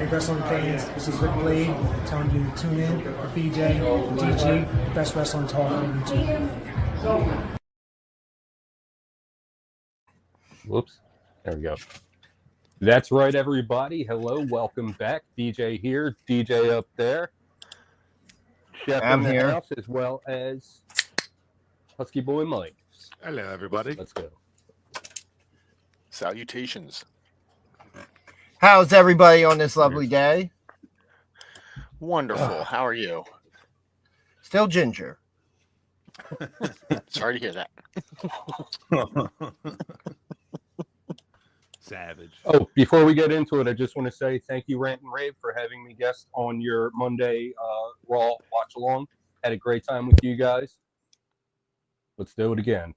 Hey, wrestling fans, this is Rick Blade telling you to tune in for BJ, DG, best wrestling talk on YouTube. Whoops. There we go. That's right, everybody. Hello, welcome back. DJ here, DJ up there. Chef I'm in the here. house, as well as Husky Boy Mike. Hello, everybody. Let's go. Salutations. How's everybody on this lovely day? Wonderful. How are you? Still ginger. Sorry to hear that. Savage. Oh, before we get into it, I just want to say thank you, Rant and Rave, for having me guest on your Monday Raw watch along. Had a great time with you guys. Let's do it again.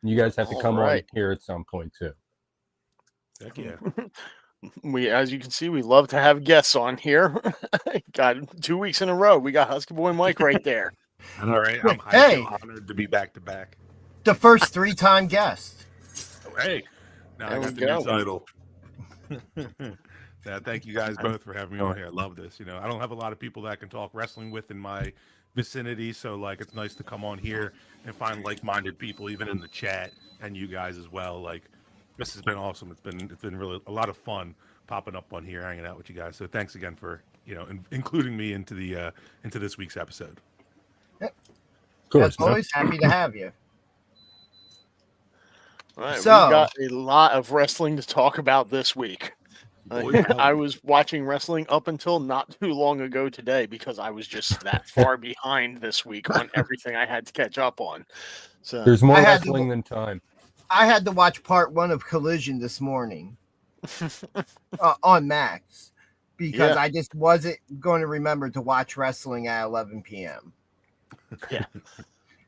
You guys have to All come right. on here at some point too. Heck yeah. We, as you can see, we love to have guests on here. Got 2 weeks in a row. We got Husky Boy Mike right there. All right. I Hey. feel honored to be back to back. The first 3-time guest. Hey, now There I we got the go. new title. Yeah, thank you guys both for having me on here. I love this. You know, I don't have a lot of people that I can talk wrestling with in my vicinity, so like it's nice to come on here and find like-minded people, even in the chat, and you guys as well. Like, this has been awesome. It's been really a lot of fun popping up on here, hanging out with you guys. So thanks again for including me into this week's episode. Of course. As always, happy to have you. All right, So- we got a lot of wrestling to talk about this week. Boy, I was watching wrestling up until not too long ago today because I was just that far behind this week on everything I had to catch up on. So There's more I had to- wrestling than time. I had to watch part 1 of Collision this morning on Max because Yeah. I just wasn't going to remember to watch wrestling at 11 p.m. Yeah.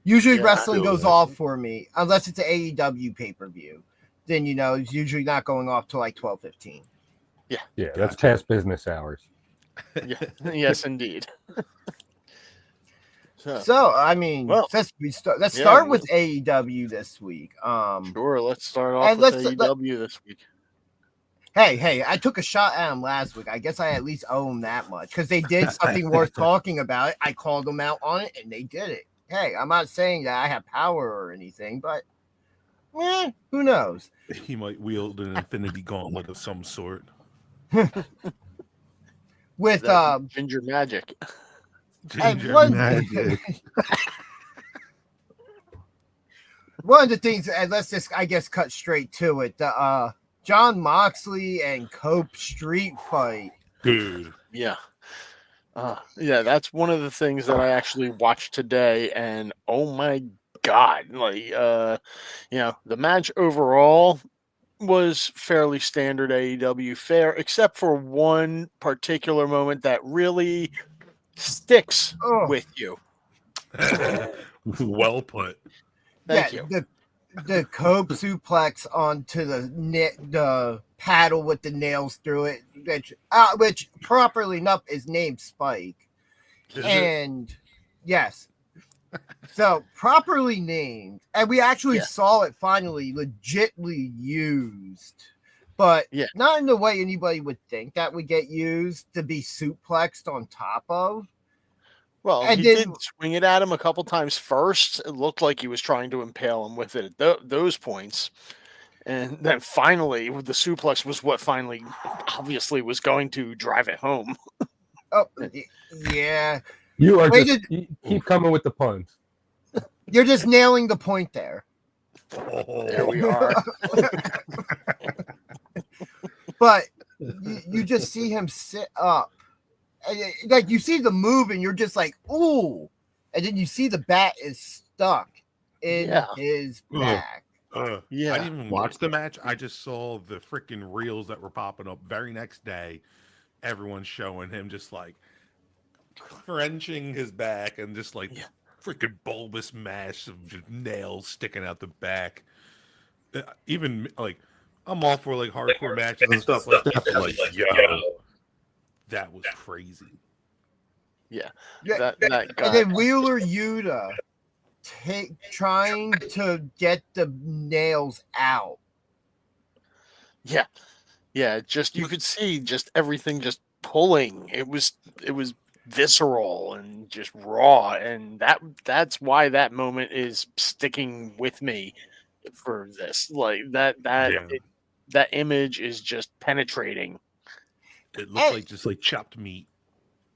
Usually Yeah, I wrestling feel goes that. off for me unless it's an AEW pay-per-view. Then, it's usually not going off till like 12:15. Yeah, that's past business hours. yeah, yes, indeed. So, I mean, Well, let's yeah, start with AEW this week. Sure, let's start off And with let's- AEW this week. Hey, I took a shot at him last week. I guess I at least owe him that much because they did something worth talking about. I called them out on it, and they did it. Hey, I'm not saying that I have power or anything, but who knows? He might wield an infinity gauntlet of some sort. With That Ginger Magic. and Ginger one, magic. one of the things, and let's just, I guess, cut straight to it. The John Moxley and Cope street fight. Dude. Yeah. Yeah, that's one of the things that I actually watched today, and oh my god, like the match overall was fairly standard AEW fare, except for one particular moment that really sticks Oh, with you. Well put. Thank you. The Cope suplex onto the paddle with the nails through it, which properly enough is named Spike. Is it? And yes, so properly named, and we actually Yeah. saw it finally legitly used, but Yeah. not in the way anybody would think that would get used to be suplexed on top of. Well, and he then- did swing it at him a couple times first. It looked like he was trying to impale him with it at those points. And then finally, the suplex was what finally, obviously, was going to drive it home. Oh, yeah, You are Wait, you keep coming with the puns. you're just nailing the point there. There we are. But you just see him sit up. Like you see the move and you're just like, ooh. And then you see the bat is stuck in Yeah. his Ugh. back. Yeah. I didn't even watch the match. I just saw the freaking reels that were popping up very next day. Everyone's showing him just like clenching his back and just like Yeah. freaking bulbous mash of just nails sticking out the back. Even like I'm all for like hardcore matches and stuff like that. But like, yo, that was crazy. Yeah. Yeah, That guy. and then Wheeler Yuta trying to get the nails out. Yeah. Yeah, just you could see just everything just pulling. It was visceral and just raw, and that's why that moment is sticking with me for this. Like Yeah. that image is just penetrating. It looked And, like just like chopped meat.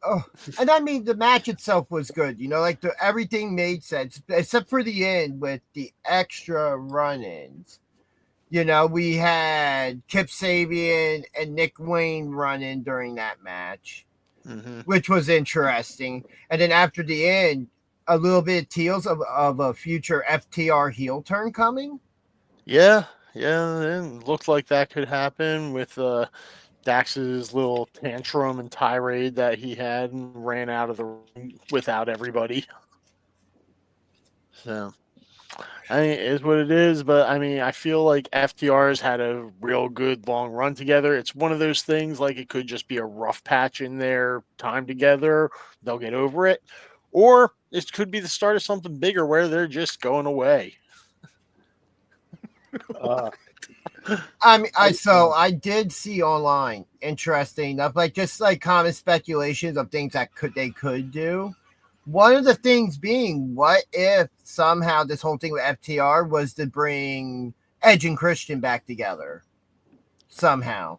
oh, and I mean, the match itself was good. Like everything made sense except for the end with the extra run-ins. We had Kip Sabian and Nick Wayne run in during that match, which was interesting. And then after the end, a little bit of teals of a future FTR heel turn coming. Yeah, it looked like that could happen with Dax's little tantrum and tirade that he had and ran out of the ring without everybody. So I mean, it is what it is, but I mean, I feel like FTR's had a real good long run together. It's one of those things like it could just be a rough patch in their time together. They'll get over it. Or it could be the start of something bigger where they're just going away. I did see online, interesting enough, just common speculations of things that they could do. One of the things being, what if somehow this whole thing with FTR was to bring Edge and Christian back together somehow?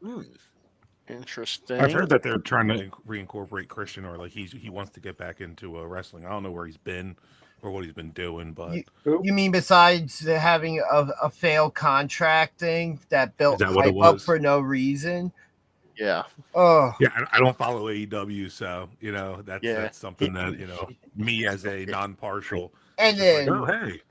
Interesting. I've heard that they're trying to reincorporate Christian, or like he wants to get back into wrestling. I don't know where he's been or what he's been doing, but you mean besides having a failed contract thing that built hype up for no reason? Yeah. Oh. Yeah, I don't follow AEW, so that's something that me as a non-partial. And then, oh hey,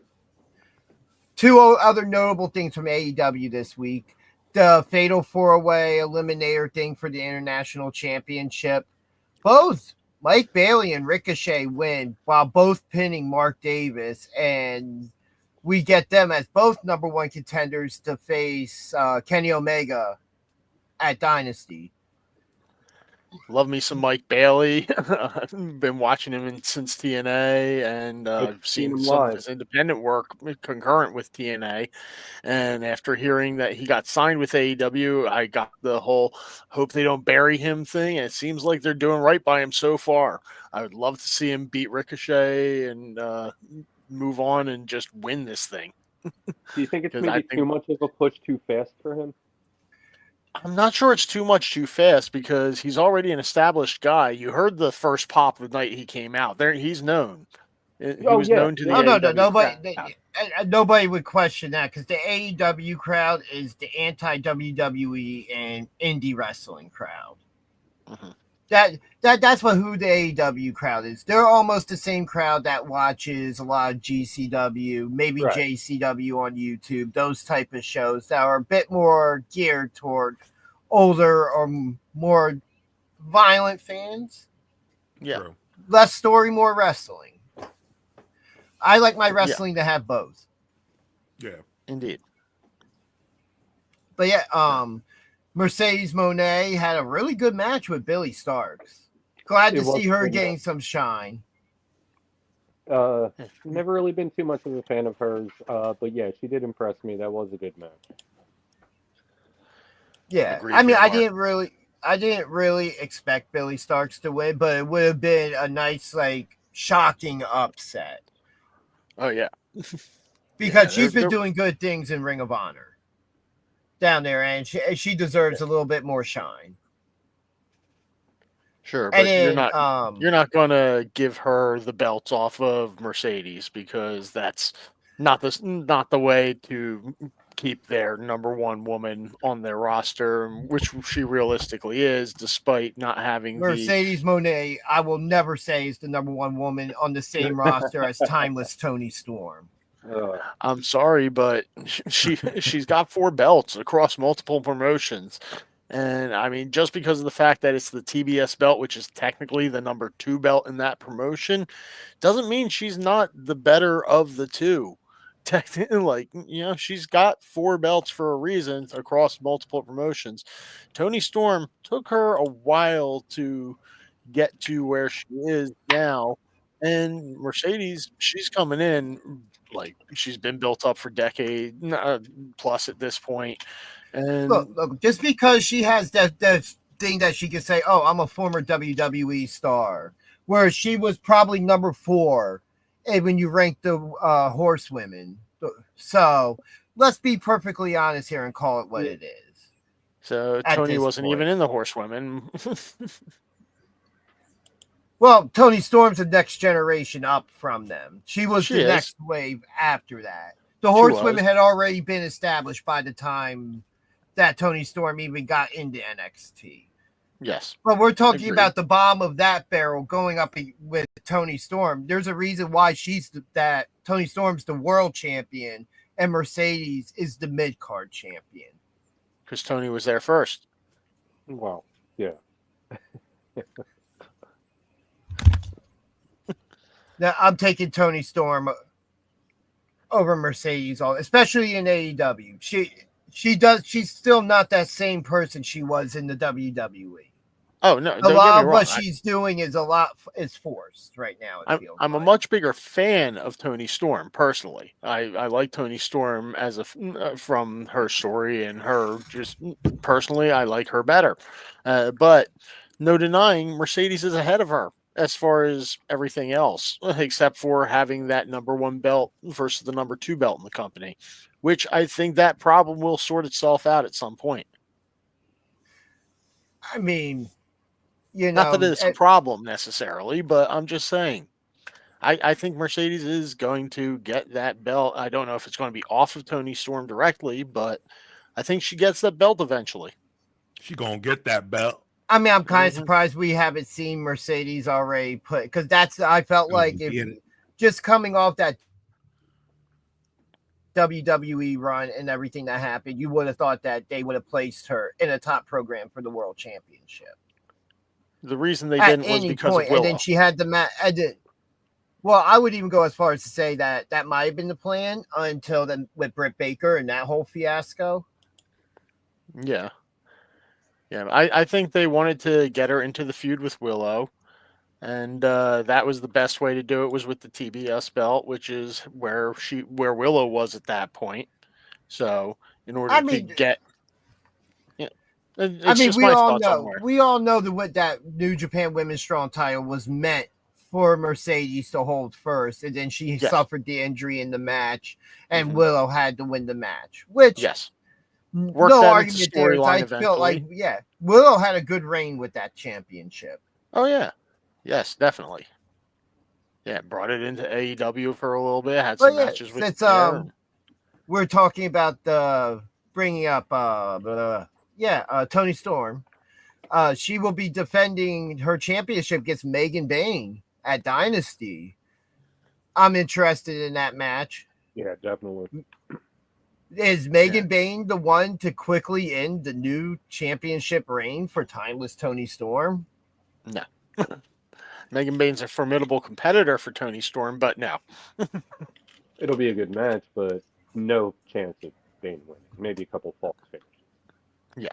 two other notable things from AEW this week: the Fatal 4-Way Eliminator thing for the International Championship. Both Mike Bailey and Ricochet win while both pinning Mark Davis, and we get them as both number one contenders to face Kenny Omega at Dynasty. Love me some Mike Bailey. I've been watching him since TNA, and I've seen some of his independent work concurrent with TNA. And after hearing that he got signed with AEW, I got the whole hope they don't bury him thing. And it seems like they're doing right by him so far. I would love to see him beat Ricochet and move on and just win this thing. Do you think it's maybe too much of a push too fast for him? I'm not sure it's too much too fast because he's already an established guy. You heard the first pop the night he came out. There, he's known. He was known to the AEW. Nobody would question that because the AEW crowd is the anti-WWE and indie wrestling crowd. Mm-hmm. That's who the AEW crowd is. They're almost the same crowd that watches a lot of GCW, maybe JCW on YouTube, those type of shows that are a bit more geared toward older or more violent fans. Yeah. True. Less story, more wrestling. I like my wrestling to have both. Yeah. Indeed. But Mercedes Moné had a really good match with Billy Starks. Glad to see her getting some shine. Never really been too much of a fan of hers, but yeah, she did impress me. That was a good match. Yeah, I mean, I didn't really expect Billy Starks to win, but it would have been a nice, shocking upset. Oh yeah, because she's been doing good things in Ring of Honor down there, and she deserves a little bit more shine. Sure, but you're not going to give her the belts off of Mercedes because that's not the way to keep their number one woman on their roster, which she realistically is, despite not having Mercedes Moné. I will never say is the number one woman on the same roster as Timeless Toni Storm. I'm sorry, but she's got 4 belts across multiple promotions. And I mean, just because of the fact that it's the TBS belt, which is technically the number 2 belt in that promotion, doesn't mean she's not the better of the two. Technically, she's got 4 belts for a reason across multiple promotions. Toni Storm took her a while to get to where she is now. And Mercedes, she's coming in like she's been built up for decade plus at this point. And look, just because she has that thing that she can say, "Oh, I'm a former WWE star," where she was probably number 4 when you rank the horsewomen. So let's be perfectly honest here and call it what it is. so At Tony this wasn't point. even in the horsewomen. Well, Tony Storm's the next generation up from them. She was She the is. next wave after that. The She horsewomen was. had already been established by the time that Tony Storm even got into NXT. Yes. But we're talking Agreed. about the bomb of that barrel going up with Tony Storm. There's a reason why that Tony Storm's the world champion and Mercedes is the mid-card champion. Because Tony was there first. Well, yeah. Now I'm taking Tony Storm over Mercedes, especially in AEW. She's still not that same person she was in the WWE. Oh no! A Don't lot get of me what wrong. she's doing is forced right now. I'm a much bigger fan of Tony Storm personally. I like Tony Storm as from her story and her just personally. I like her better, but no denying Mercedes is ahead of her as far as everything else, except for having that number 1 belt versus the number 2 belt in the company, which I think that problem will sort itself out at some point. I mean, not that it's a problem necessarily, but I'm just saying. I think Mercedes is going to get that belt. I don't know if it's going to be off of Tony Storm directly, but I think she gets that belt eventually. She gonna get that belt. I mean, I'm kind of surprised we haven't seen Mercedes already put, because I felt like if just coming off that WWE run and everything that happened, you would have thought that they would have placed her in a top program for the World Championship. The reason they didn't was because of Willow. And then she had the match. Well, I would even go as far as to say that might have been the plan until then with Britt Baker and that whole fiasco. Yeah. Yeah, I think they wanted to get her into the feud with Willow, and that was the best way to do it, was with the TBS belt, which is where Willow was at that point. So in order to get, we all know that New Japan Women's Strong title was meant for Mercedes to hold first, and then she suffered the injury in the match, and Willow had to win the match, which no argument there. I felt like Willow had a good reign with that championship. Oh yeah, yes, definitely. Yeah, brought it into AEW for a little bit. Had some matches with. We're talking about bringing up Tony Storm. She will be defending her championship against Megan Bayne at Dynasty. I'm interested in that match. Yeah, definitely. Is Megan Bayne the one to quickly end the new championship reign for timeless Tony Storm? No. Megan Bayne's a formidable competitor for Tony Storm, but no. It'll be a good match, but no chance of Bayne winning. Maybe a couple false finishes. Yeah.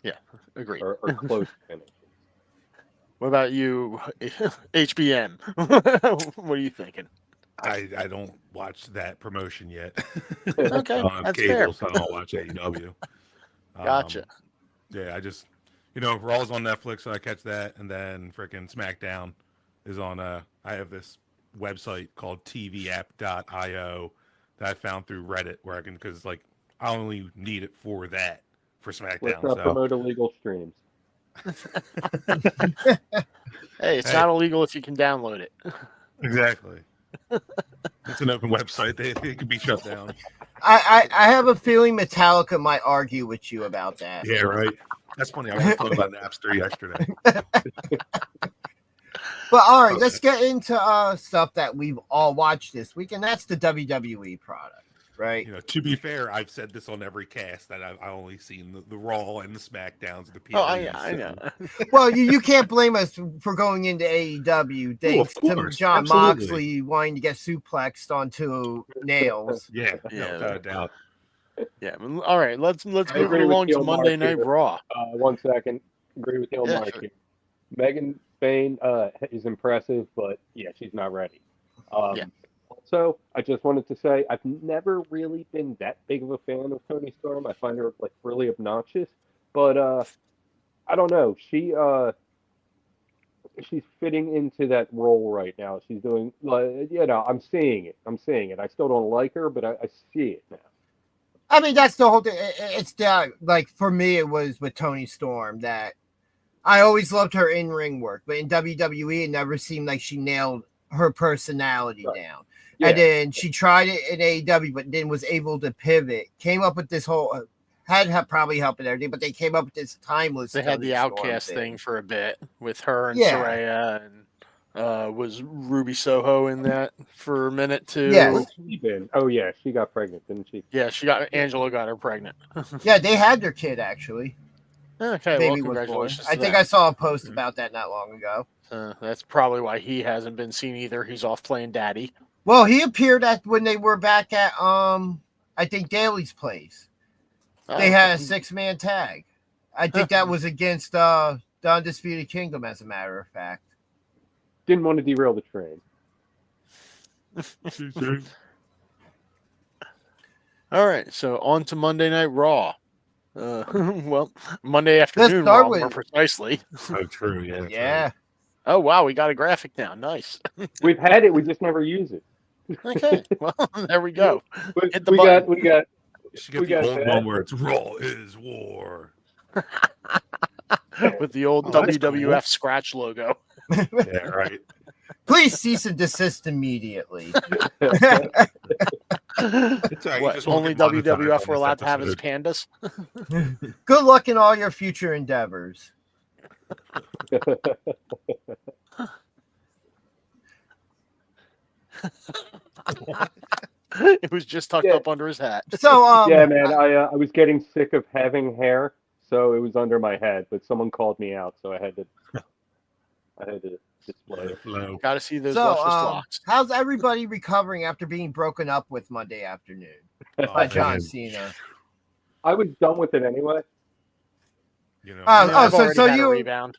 Yeah, agreed. Or close finishes. What about you, HBM? What are you thinking? I don't watch that promotion yet. Okay, on cable, fair. So I don't watch AEW. Gotcha. Yeah, I just, Raw's on Netflix, so I catch that, and then freaking SmackDown is on. I have this website called TVApp.io that I found through Reddit, where I can, because I only need it for that for SmackDown. Let's not promote illegal streams. Hey, it's not illegal if you can download it. Exactly. It's an open website. They can be shut down. I have a feeling Metallica might argue with you about that. Yeah, right. That's funny. I was talking about Napster yesterday. But all right, let's get into stuff that we've all watched this week, and that's the WWE product, right? To be fair, I've said this on every cast that I've only seen the Raw and the SmackDowns of the PLEs. Oh, I know. Well, you can't blame us for going into AEW thanks to John Moxley wanting to get suplexed onto nails. Yeah, no doubt. Yeah. All right, let's move it along to Monday Night Raw. 1 second. Agree with you on Mark here. Megan Bayne is impressive, but she's not ready. Also, I just wanted to say I've never really been that big of a fan of Tony Storm. I find her like really obnoxious, but I don't know. She's fitting into that role right now. She's doing like I'm seeing it. I'm seeing it. I still don't like her, but I see it now. I mean, that's the whole thing. It's like for me, it was with Tony Storm that I always loved her in ring work, but in WWE, it never seemed like she nailed her personality down. Yeah. And then she tried it in AEW, but then was able to pivot. Came up with this whole had probably helped and everything, but they came up with this timeless. They had Tony the Storm Outcast thing for a bit with her and Yeah. Saraya, and was Ruby Soho in that for a minute too? Yes. Where's she been? Oh yeah, she got pregnant, didn't she? Yeah, Angela got her pregnant. Yeah, they had their kid actually. Okay, Baby well, was born. congratulations. I think I saw a post about that not long ago. That's probably why he hasn't been seen either. He's off playing daddy. Well, he appeared at when they were back at I think Daly's place. They had a 6-man tag. I think that was against the Undisputed Kingdom, as a matter of fact. Didn't want to derail the train. All right, so on to Monday Night Raw. Well, Monday afternoon start Raw, with- more precisely. So true. Yeah. that's Yeah. right. Oh wow, we got a graphic now. Nice. We've had it, we just never use it. Okay, well there we go. We, Hit the we button. got we got You should get We the got old that. one where it's Raw is War. With the old Oh, that's WWF scratch logo. Yeah, right. Please cease and desist immediately. It's all right, you What, just won't only get monetized WWF on were this allowed to have his episode. pandas. Good luck in all your future endeavors. It was just tucked Yeah. up under his hat. So, yeah, man. I was getting sick of having hair, so it was under my head. But someone called me out, so I had to display it. Flow. Got to see those so luscious locks. how's everybody recovering after being broken up with Monday afternoon Oh, by John man. Cena? I was done with it anyway. You know, Oh, Yeah, I've so- already so had a you- rebound.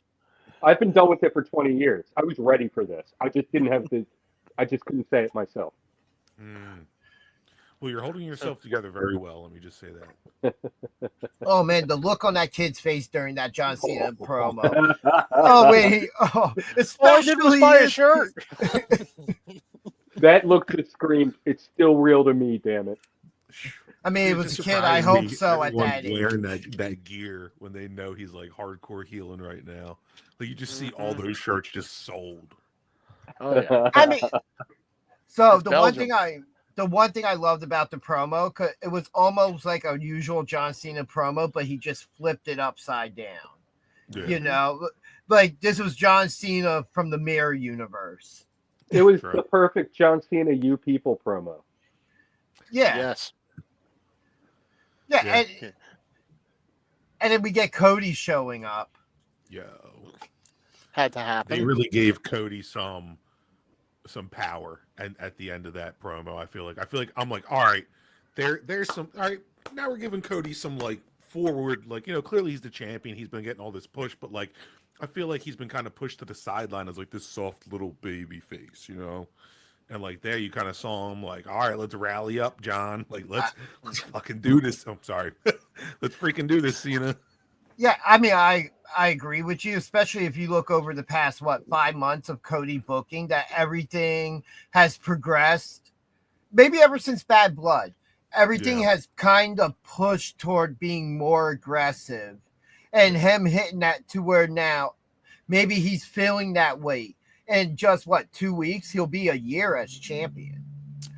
I've been done with it for 20 years. I was ready for this. I just didn't have the. I just couldn't say it myself. Well, you're holding yourself together very well. Let me just say that. Oh man, the look on that kid's face during that John Cena promo. Oh wait, All I did was especially buy a shirt. That look just screamed. It's still real to me. Damn it. I mean, it It was just a kid. I surprised hope me so at everyone's that age. wearing that gear when they know he's like hardcore healing right now. Like you just see all those shirts just sold. Oh yeah. I mean, so It's the Belgium. one thing I loved about the promo, 'cause it was almost like a usual John Cena promo, but he just flipped it upside down. Yeah. You know, like this was John Cena from the Mirror Universe. It was True. the perfect John Cena "You People" promo. Yeah, Yes. yeah, Yeah. and then we get Cody showing up. Yo. Had to happen. They really gave Cody some power and at the end of that promo. I feel like I'm like, all right, there's some all right, now we're giving Cody some like forward, like, you know, clearly he's the champion, he's been getting all this push, but like I feel like he's been kind of pushed to the sideline as like this soft little baby face, you know. And like there you kind of saw him like, all right, let's rally up, John. Like let's fucking do this. I'm sorry. Let's freaking do this, Cena. Yeah, I mean, I agree with you, especially if you look over the past 5 months of Cody booking, that everything has progressed. Maybe ever since Bad Blood, everything Yeah. has kind of pushed toward being more aggressive, and him hitting that to where now maybe he's feeling that weight. In just 2 weeks, he'll be a year as champion.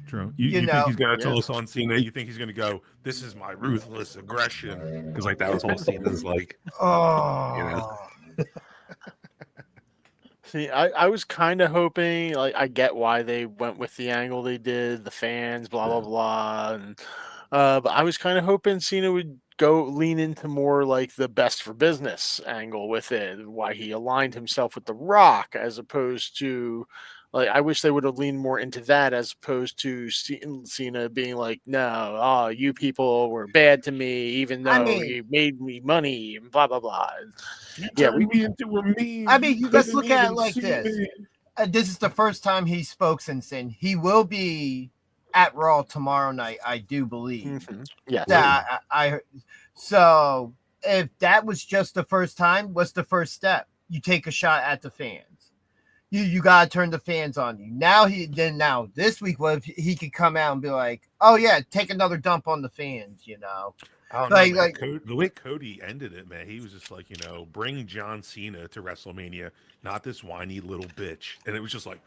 True. You You know, think he's gonna tell yeah. us on Cena? You think he's gonna go, "This is my ruthless aggression"? Because like that was all Cena's like. Oh, See, I was kind of hoping, like, I get why they went with the angle they did, the fans, blah blah blah, and but I was kind of hoping Cena would go lean into more like the best for business angle with it, why he aligned himself with The Rock as opposed to, like, I wish they would have leaned more into that as opposed to Cena being like, no, oh, you people were bad to me, even though I mean- you made me money, and blah blah blah. And You Yeah, turned me into a meme. I mean, You let's couldn't look at it even like see this. me. this is the first time he spoke since then. He will be at Raw tomorrow night, I do believe. Yes. That I so if that was just the first time, what's the first step? You take a shot at the fans. You gotta turn the fans on you. Now this week, what if he could come out and be like, "Oh yeah, take another dump on the fans," you know? I don't Like- know, man. like- The way Cody ended it, man, he was just like, bring John Cena to WrestleMania, not this whiny little bitch. And it was just like,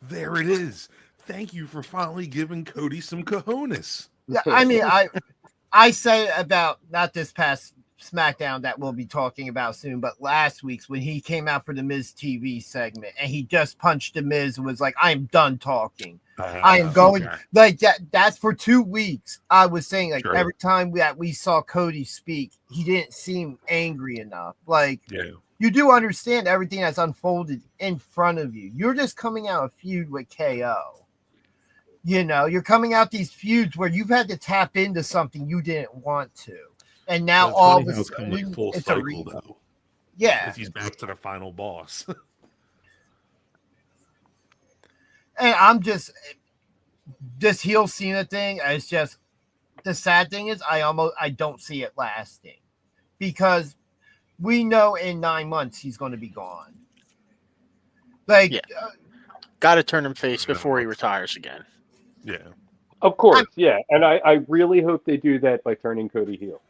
there it is. Thank you for finally giving Cody some cojones. Yeah, I mean, I said about not this past SmackDown that we'll be talking about soon, but last week's when he came out for the Miz TV segment and he just punched the Miz and was like, "I'm done talking. I am going." Okay. Like that's for 2 weeks. I was saying, like, Sure. every time we saw Cody speak, he didn't seem angry enough. Like, Yeah. you do understand everything that's unfolded in front of you. You're just coming out a feud with KO. You're coming out these feuds where you've had to tap into something you didn't want to. And now It's all funny of how a it's come like sudden, full it's a cycle reason. though, Yeah. because he's back to the final boss. And I'm just, this heel Cena thing, it's just, the sad thing is I don't see it lasting. Because we know in 9 months he's going to be gone. Like, Yeah. Got to turn him face before he retires again. Yeah. Of course, yeah. And I really hope they do that by turning Cody heel.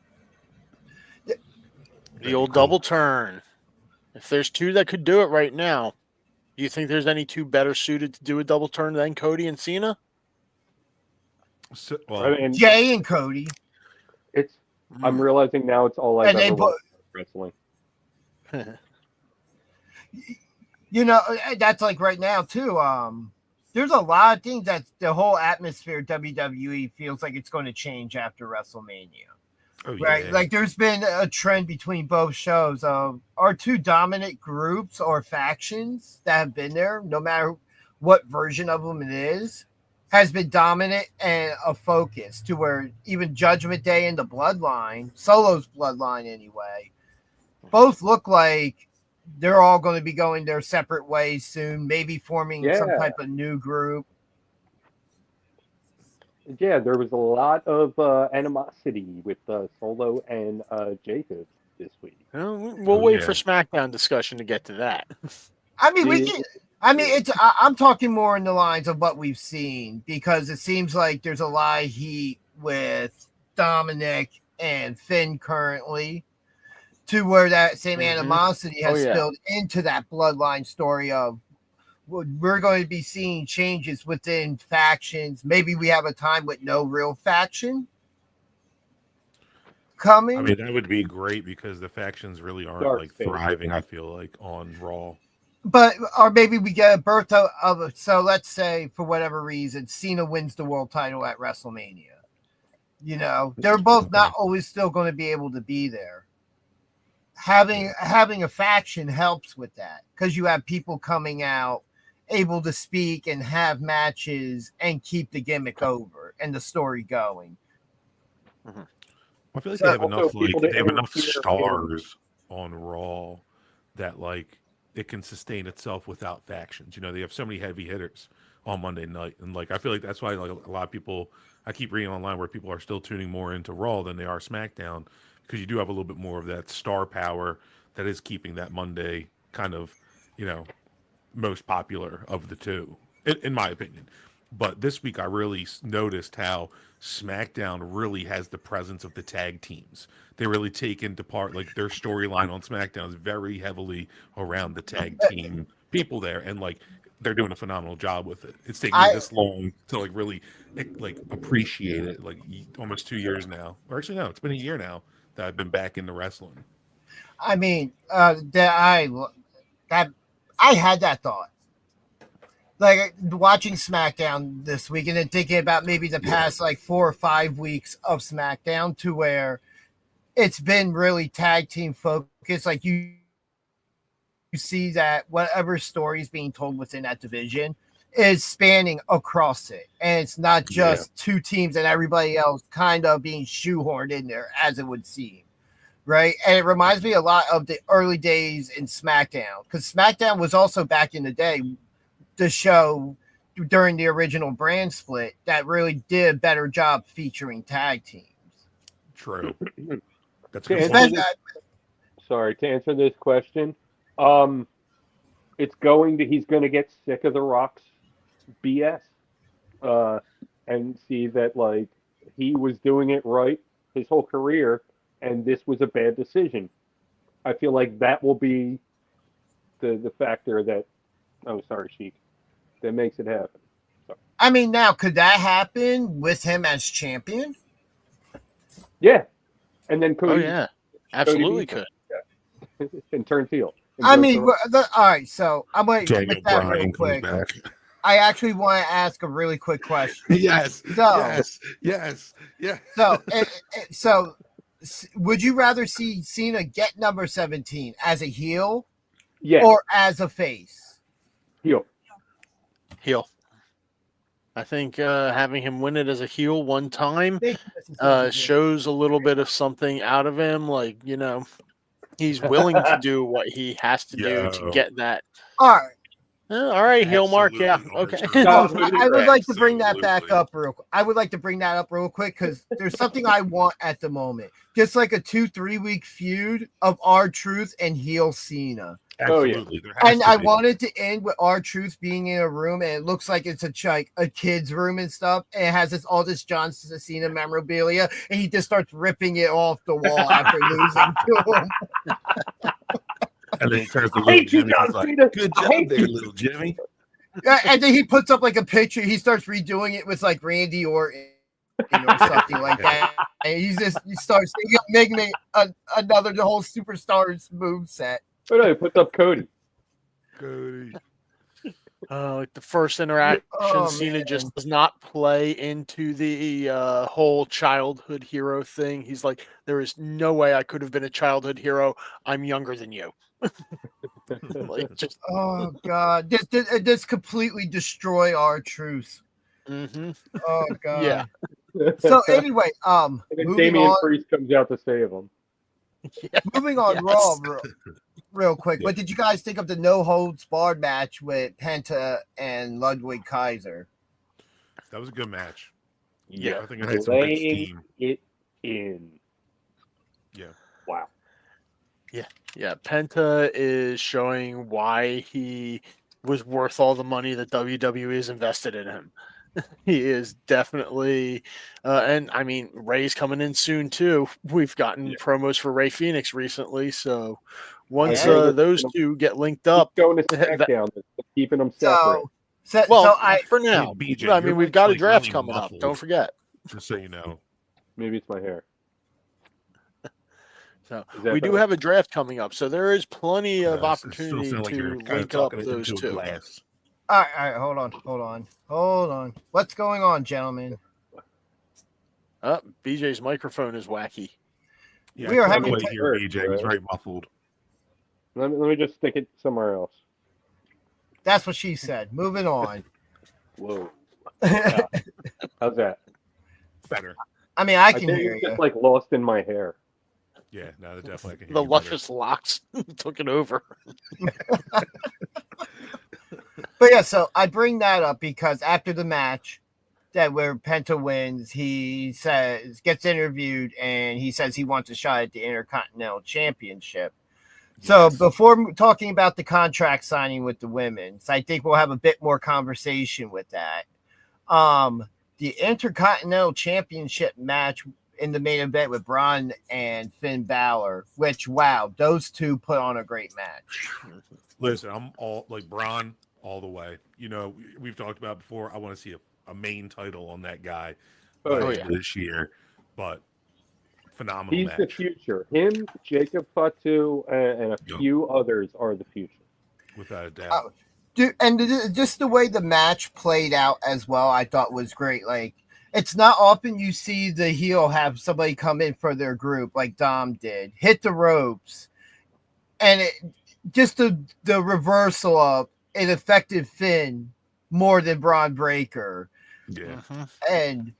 The old double turn. If there's two that could do it right now, do you think there's any two better suited to do a double turn than Cody and Cena? So, well, I mean, Jay and Cody. it's. I'm realizing now it's all I've And they ever both- watched wrestling. That's like right now too. There's a lot of things that the whole atmosphere of WWE feels like it's going to change after WrestleMania. oh, Right. yeah. Like there's been a trend between both shows of our two dominant groups or factions that have been there, no matter what version of them it is, has been dominant and a focus to where even Judgment Day and the Bloodline, Solo's Bloodline anyway, both look like they're all going to be going their separate ways soon, maybe forming some Yeah. type of new group. Yeah, there was a lot of animosity with Solo and Jacob this week. Well, we'll Oh, wait yeah. for SmackDown discussion to get to that. I mean, we See- can. I mean, I'm talking more in the lines of what we've seen because it seems like there's a lot of heat with Dominic and Finn currently, to where that same Mhm. animosity has Oh, yeah. spilled into that bloodline story of we're going to be seeing changes within factions. Maybe we have a time with no real faction coming. I mean, that would be great because the factions really aren't Dark like space. thriving. I feel like on Raw. But or maybe we get a birth of so let's say for whatever reason Cena wins the world title at WrestleMania. They're both not always still going to be able to be there. Having a faction helps with that because you have people coming out able to speak and have matches and keep the gimmick over and the story going. I feel like So they have also enough people like that they have enough interfere in- stars on Raw that like it can sustain itself without factions. They have so many heavy hitters on Monday night, and like I feel like that's why like a lot of people. I keep reading online where people are still tuning more into Raw than they are SmackDown because you do have a little bit more of that star power that is keeping that Monday kind of most popular of the two, in my opinion. But this week, I really noticed how SmackDown really has the presence of the tag teams. They really take into part, like their storyline on SmackDown is very heavily around the tag team people there, and like they're doing a phenomenal job with it. It's taking me this long to like really like appreciate it. Like almost 2 years now, or actually no, it's been a year now that I've been back into wrestling. I mean, I had that thought. Like watching SmackDown this week and then thinking about maybe the past like 4 or 5 weeks of SmackDown to where it's been really tag team focused. Like you see that whatever story is being told within that division is spanning across it. And it's not just two teams and everybody else kind of being shoehorned in there as it would seem. Right. And it reminds me a lot of the early days in SmackDown because SmackDown was also back in the day the show during the original brand split that really did a better job featuring tag teams. True. That's a To good answer point. this, sorry, to answer this question, he's going to get sick of the Rock's BS, and see that like he was doing it right his whole career, and this was a bad decision. I feel like that will be the factor that, oh, sorry, Sheik, that makes it happen. I mean, now could that happen with him as champion? Yeah, and then Oh Cody, yeah, absolutely Cody could. and turns heel. And I goes mean, to- all right. So I'm going to Daniel with that real Bryan comes quick. back. I actually want to ask a really quick question. Yes. So- Yes. So, would you rather see Cena get number 17 as a heel yeah, or as a face? heel. Heel. I think having him win it as a heel one time shows a little bit of something out of him. Like, you know, he's willing to do what he has to do to Yo. get that. All right. All right, heel mark. Yeah. Absolutely Okay. overturned. I would like to bring that back Absolutely. up I would like to bring that up real quick because there's something I want at the moment. Just like a 2-3 week feud of R-Truth and heel Cena. Oh, yeah. Absolutely. There has And to I be. wanted to end with R-Truth being in a room and it looks like it's a kid's room and stuff. And it has all this John Cena memorabilia and he just starts ripping it off the wall after losing to him. And then he turns to I little hate you, Jimmy. John He's like, Cena. good I job hate there, you." little Jimmy. Yeah, and then he puts up like a picture. He starts redoing it with like Randy Orton or something like that. And he starts making me another the whole superstars move set. Oh no, he puts up Cody. Cody. Like the first interaction, Oh, Cena man. just does not play into the whole childhood hero thing. He's like, there is no way I could have been a childhood hero. I'm younger than you. Like, just, Oh God, this completely destroy our truth. mhm. Oh God. Yeah. So anyway, And then moving Damian on. Priest comes out to save him. Moving on, Yes. Raw, real quick. Yeah. What did you guys think of the no holds barred match with Penta and Ludwig Kaiser? That was a good match. Yeah. I think it had some good Laying steam. it in. Yeah. Wow. Yeah, Penta is showing why he was worth all the money that WWE has invested in him. He is definitely, and I mean, Ray's coming in soon too. We've gotten promos for Ray Phoenix recently, so once Yeah. those two get linked up, Keep going to that- SmackDown, keeping them separate. well, I for now, BJ, I mean, you're we've like- got a like draft really coming up. muffled. Don't forget. Just so you know. Maybe it's my hair. So Is that we do better? have a draft coming up, so there is plenty of It still opportunity sound like to you're kinda link up talking those into a two. glass. all right, hold on. What's going on, gentlemen? BJ's microphone is wacky. Yeah, We are I couldn't having quite hear BJ. He's very muffled. Let me just stick it somewhere else. That's what she said. Moving on. Whoa. How's that? Better. I mean, I I can think hear it's you. just like lost in my hair. Yeah, no, definitely I can hear The you better. luscious locks took it over. But yeah, so I bring that up because after the match, that where Penta wins, he gets interviewed and he says he wants a shot at the Intercontinental Championship. So Yes. before talking about the contract signing with the women's, I think we'll have a bit more conversation with that. The Intercontinental Championship match in the main event with Braun and Finn Balor, which wow, those two put on a great match. Listen, I'm all like Braun all the way. You know, we've talked about before. I want to see a main title on that guy Oh, by yeah. this year, but phenomenal He's the match future. Him, Jacob Fatu, and a Yeah. few others are the future. without a doubt. Oh, dude, and just the way the match played out as well, I thought was great. Like, it's not often you see the heel have somebody come in for their group like Dom did, hit the ropes, and just the reversal of an effective Finn more than Braun Breaker, Yeah, and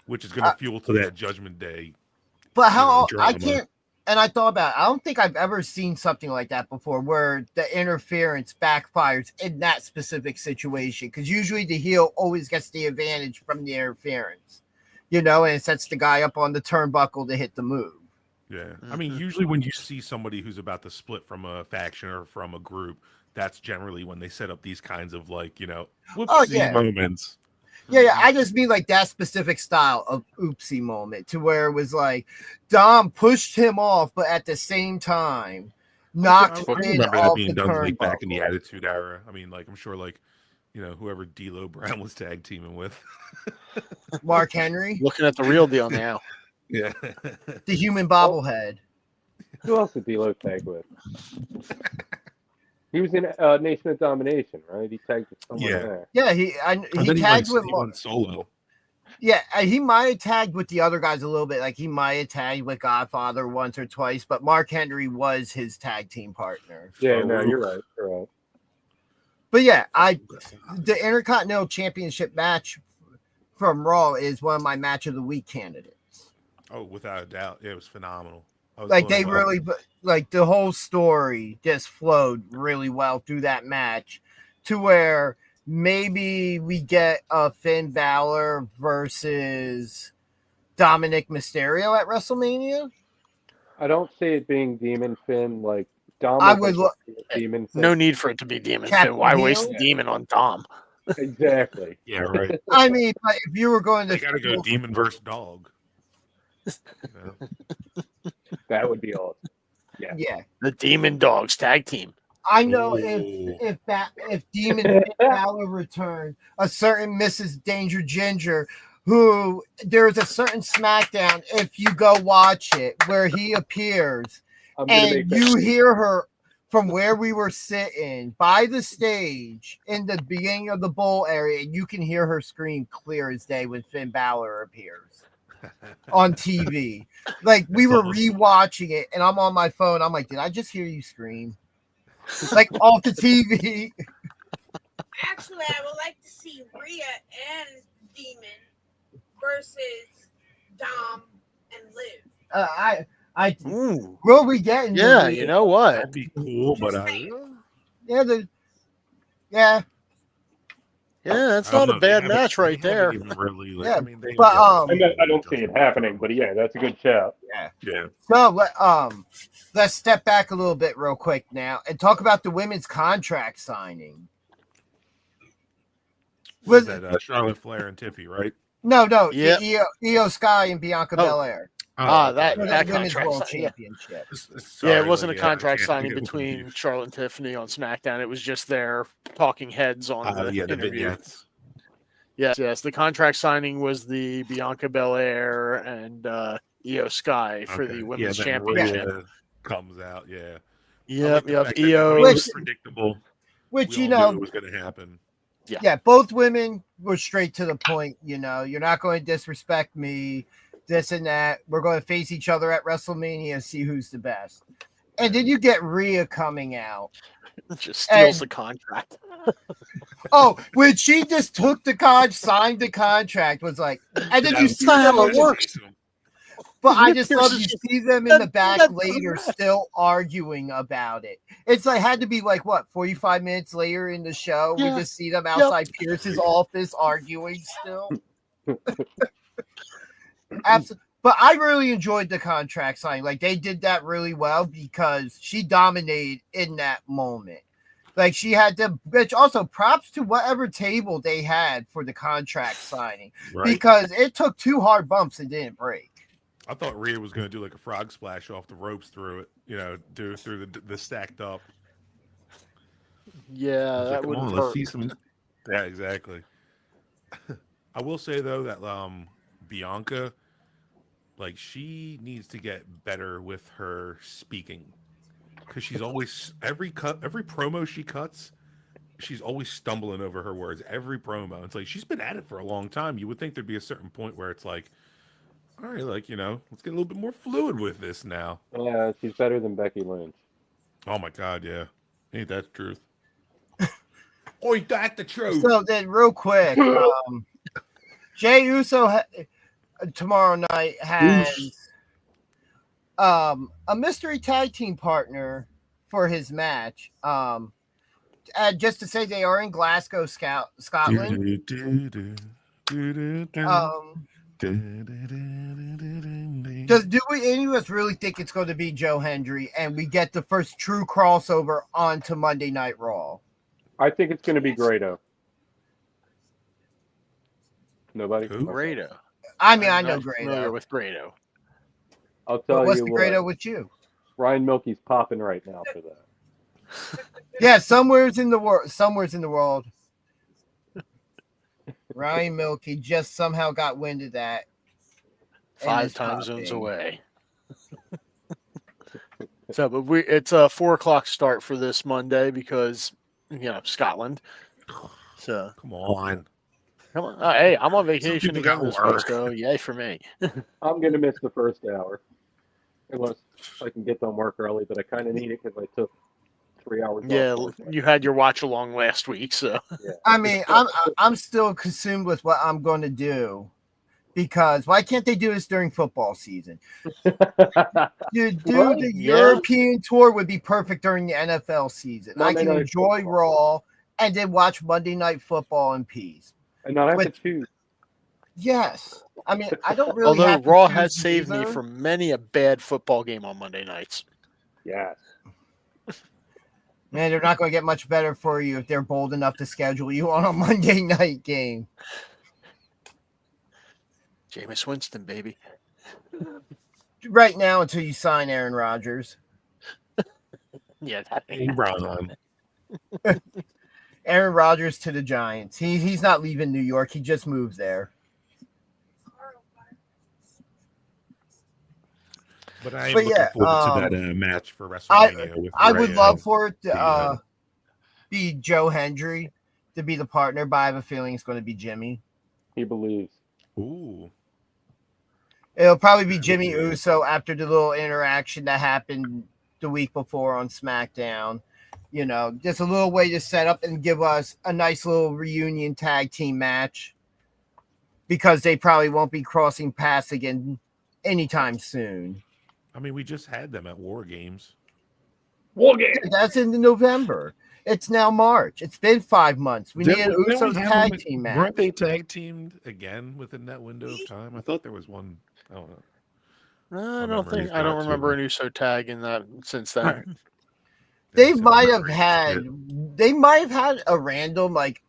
which is going to fuel to that Judgment Day. but how I drama. can't. And I thought about it. I don't think I've ever seen something like that before where the interference backfires in that specific situation. Because usually the heel always gets the advantage from the interference, and it sets the guy up on the turnbuckle to hit the move. Yeah. I mean, usually when you see somebody who's about to split from a faction or from a group, that's generally when they set up these kinds of whoopsie moments. Yeah. I just mean like that specific style of oopsie moment to where it was like Dom pushed him off, but at the same time knocked I Finn remember that off being the done back in the turnbuckle. Attitude Era. I mean, I'm sure whoever D'Lo Brown was tag teaming with. Mark Henry, Looking at the real deal now. Yeah. the human bobblehead. Who else did D'Lo tag with? He was in Nation of Domination, right? He tagged with someone Yeah. there. Yeah, And he then tagged with. he went solo. Yeah, he might have tagged with the other guys a little bit. Like he might have tagged with Godfather once or twice, but Mark Henry was his tag team partner. Yeah, no, you're right. You're right. But yeah, the Intercontinental Championship match from Raw is one of my match of the week candidates. Oh, without a doubt. Yeah, it was phenomenal. I was Like blown they away. really, like the whole story just flowed really well through that match to where maybe we get a Finn Balor versus Dominic Mysterio at WrestleMania. I don't see it being Demon Finn. Like Dom. I would Demon Finn. No need for it to be Demon Captain Finn. Why Heel? waste the Demon on Dom? Exactly. Yeah, right. I mean, but if you were going to, They got to go demon versus dog. You know? That would be awesome. yeah, The Demon Dogs tag team. I know Ooh. if Demon Finn Balor returned, a certain Mrs. Danger Ginger, who there is a certain SmackDown, if you go watch it, where he appears I'm gonna and make that you hear her from where we were sitting by the stage in the beginning of the bowl area, and you can hear her scream clear as day when Finn Balor appears on TV. Like we were rewatching it, and I'm on my phone. I'm like, did I just hear you scream? It's like off the TV. Actually, I would like to see Rhea and Demon versus Dom and Liv. Ooh. Will we get into Yeah, it? you know what? That'd be cool, but Yeah, Yeah, that's not a bad match right there. Yeah, I mean, but, I don't see it happening, but yeah, that's a good shout. Yeah. So let's step back a little bit real quick now and talk about the women's contract signing. Was that Charlotte Flair and Tiffy, right? No, Yep. the Io Sky and Bianca Oh. Belair. That For the that women's contract. world Yeah. championship. Yeah, it wasn't a contract signing between Charlotte and Tiffany on SmackDown. It was just their talking heads on the the interview. vignettes. Yes. The contract signing was the Bianca Belair and Io Sky for the women's then championship. Rhea comes out. Yeah. Yep. I like the fact that Io. it was predictable. Which We you all knew know, it was going to happen. yeah, both women were straight to the point. You're not going to disrespect me, this and that. We're going to face each other at WrestleMania and see who's the best. And then you get Rhea coming out. Just steals And- the contract. Oh, when she just took signed the contract, was like, and then you see not how them, it works. but I just love Here's you the- see them in the that- back that's later correct. still arguing about it. It's like had to be like what 45 minutes later in the show. Yeah. We just see them outside Pierce's office arguing still. Absolutely. But I really enjoyed the contract signing. Like they did that really well because she dominated in that moment. Like she had to, which also props to whatever table they had for the contract signing Right. because it took 2 hard bumps and didn't break. I thought Rhea was going to do like a frog splash off the ropes through it, do through the stacked up. Yeah, that would hurt. some. Yeah, exactly. I will say though that Bianca, like she needs to get better with her speaking because she's always every promo she cuts, she's always stumbling over her words. Every promo, it's like she's been at it for a long time. You would think there'd be a certain point where it's like, all right, let's get a little bit more fluid with this now. Yeah, she's better than Becky Lynch. Oh my God, yeah, ain't that the truth? Oi, that's the truth. So then, real quick, Jay Uso tomorrow night has a mystery tag team partner for his match. Just to say they are in Glasgow, Scotland. Do any of us really think it's going to be Joe Hendry and we get the first true crossover onto Monday Night Raw? I think it's going to be Grado. Nobody? Who? Grado. I mean, I I'm know not familiar Grado. with Grado. I'll tell What's you the what. Grado with you? Ryan Milky's popping right now for that. Yeah, somewhere's in the world. Ryan Milky just somehow got wind of that. and 5 is time zones popping. away. So, but it's a 4:00 start for this Monday because Scotland. So Come on. come on, hey, I'm on vacation people again got this week, work. so yay for me. I'm going to miss the first hour. Unless I can get done work early, but I kind of need it because I took 3 hours Yeah, off. you had your watch along last week, so Yeah. I mean, I'm still consumed with what I'm going to do because why can't they do this during football season? The Yeah. European tour would be perfect during the NFL season. Monday I can Night enjoy Football. Raw and then watch Monday Night Football in peace. And not have to With- choose. Yes, I mean I don't really. although have to Raw choose has saved me either. from many a bad football game on Monday nights. Yes. Man, they're not going to get much better for you if they're bold enough to schedule you on a Monday night game. Jameis Winston, baby. Right now, until you sign Aaron Rodgers. Yeah, that Hey, Brian. Aaron Rodgers to the Giants. He's not leaving New York. He just moves there. But I am But looking yeah, forward to that match for WrestleMania. with I would Rhea love and for it to the, be Joe Hendry to be the partner, but I have a feeling it's going to be Jimmy. He believes. Ooh. It'll probably be Jimmy Uso after the little interaction that happened the week before on SmackDown. You know, just a little way to set up and give us a nice little reunion tag team match because they probably won't be crossing paths again anytime soon. I mean, we just had them at War Games. War game. That's in November. It's now March. It's been 5 months. We need an Didn't we Usos have tag them- team match. Weren't they tag teamed again within that window of time? I thought there was one. I don't know. I memory's don't not remember too- an USO tag in that since then. They So might have memory- had a random like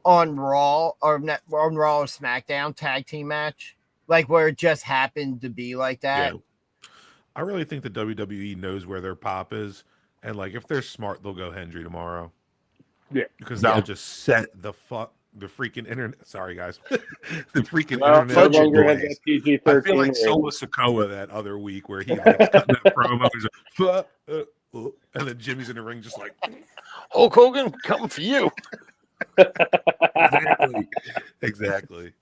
on Raw or on Raw or SmackDown tag team match, like where it just happened to be like that. Yeah. I really think the WWE knows where their pop is, and like if they're smart, they'll go Hendry tomorrow. Yeah. Because that'll just set the freaking internet. Sorry, guys, the freaking Well, internet. no ablaze. longer has that PG-13. I feel like rating. Solo Sikoa that other week where he like cut that promo. He's like, and then Jimmy's in the ring just like Hulk Hogan, coming for you. exactly.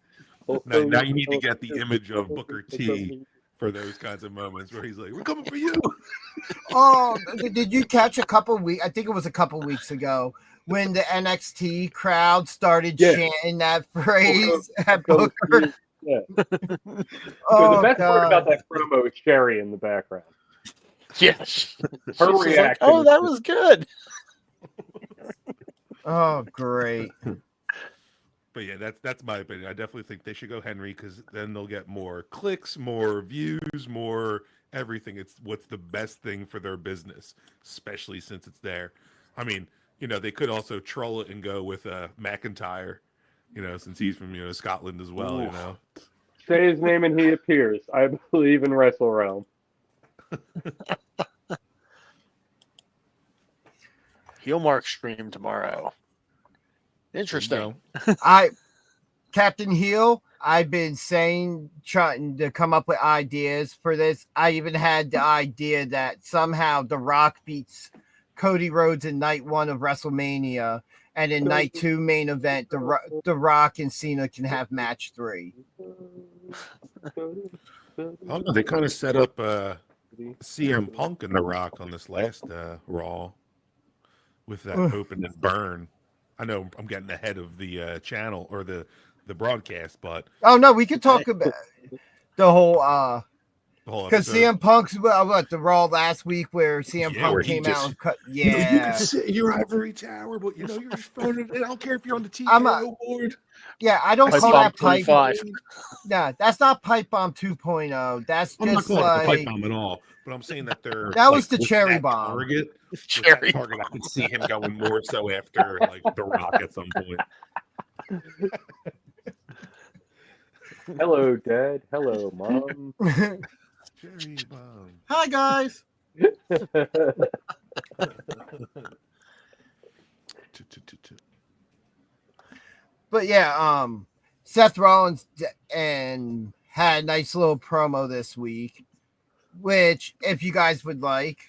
Now you need to get the image of Booker T for those kinds of moments where he's like, "We're coming for you." Oh, did you catch a couple weeks? I think it was a couple weeks ago when the NXT crowd started Yeah. chanting that phrase at Booker. Booker. Yeah. Oh, the best part about God. that promo is Sherry in the background. Yes. Her She's like, reaction oh, is that just- was good. Oh, great. But yeah, that's my opinion. I definitely think they should go Henry because then they'll get more clicks, more views, more everything. It's what's the best thing for their business, especially since it's there. I mean, they could also troll it and go with McIntyre, since he's from Scotland as well. Ooh. Say his name and he appears. I believe in Wrestle Realm. Heel Mark stream tomorrow. Interesting. Captain Heel, I've been trying to come up with ideas for this. I even had the idea that somehow The Rock beats Cody Rhodes in night 1 of WrestleMania, and in night 2 main event, the Rock and Cena can have match 3. Oh no, they kind of set up CM Punk and The Rock on this last Raw with that open and burn. I know I'm getting ahead of the channel or the broadcast, but Oh no, we could talk about the whole The whole Because episode. CM Punk's what the Raw last week where CM Yeah, Punk where he came just- out and cut. You know, you Yeah, can sit in your ivory tower, but you know you're just phoning it. I don't care if you're on the I'm TKO board. yeah. I don't Pipe call bomb that pipe. 25. Nah, that's not pipe bomb 2.0. That's I'm not just calling it the pipe like bomb at all, but I'm saying that they're That was the with cherry that bomb. Target, with Cherry that target, I could see him going more so after like The Rock at some point. Hello, Dad. Hello, Mom. Cherry bomb. hi guys. But yeah, Seth Rollins and had a nice little promo this week, which if you guys would like,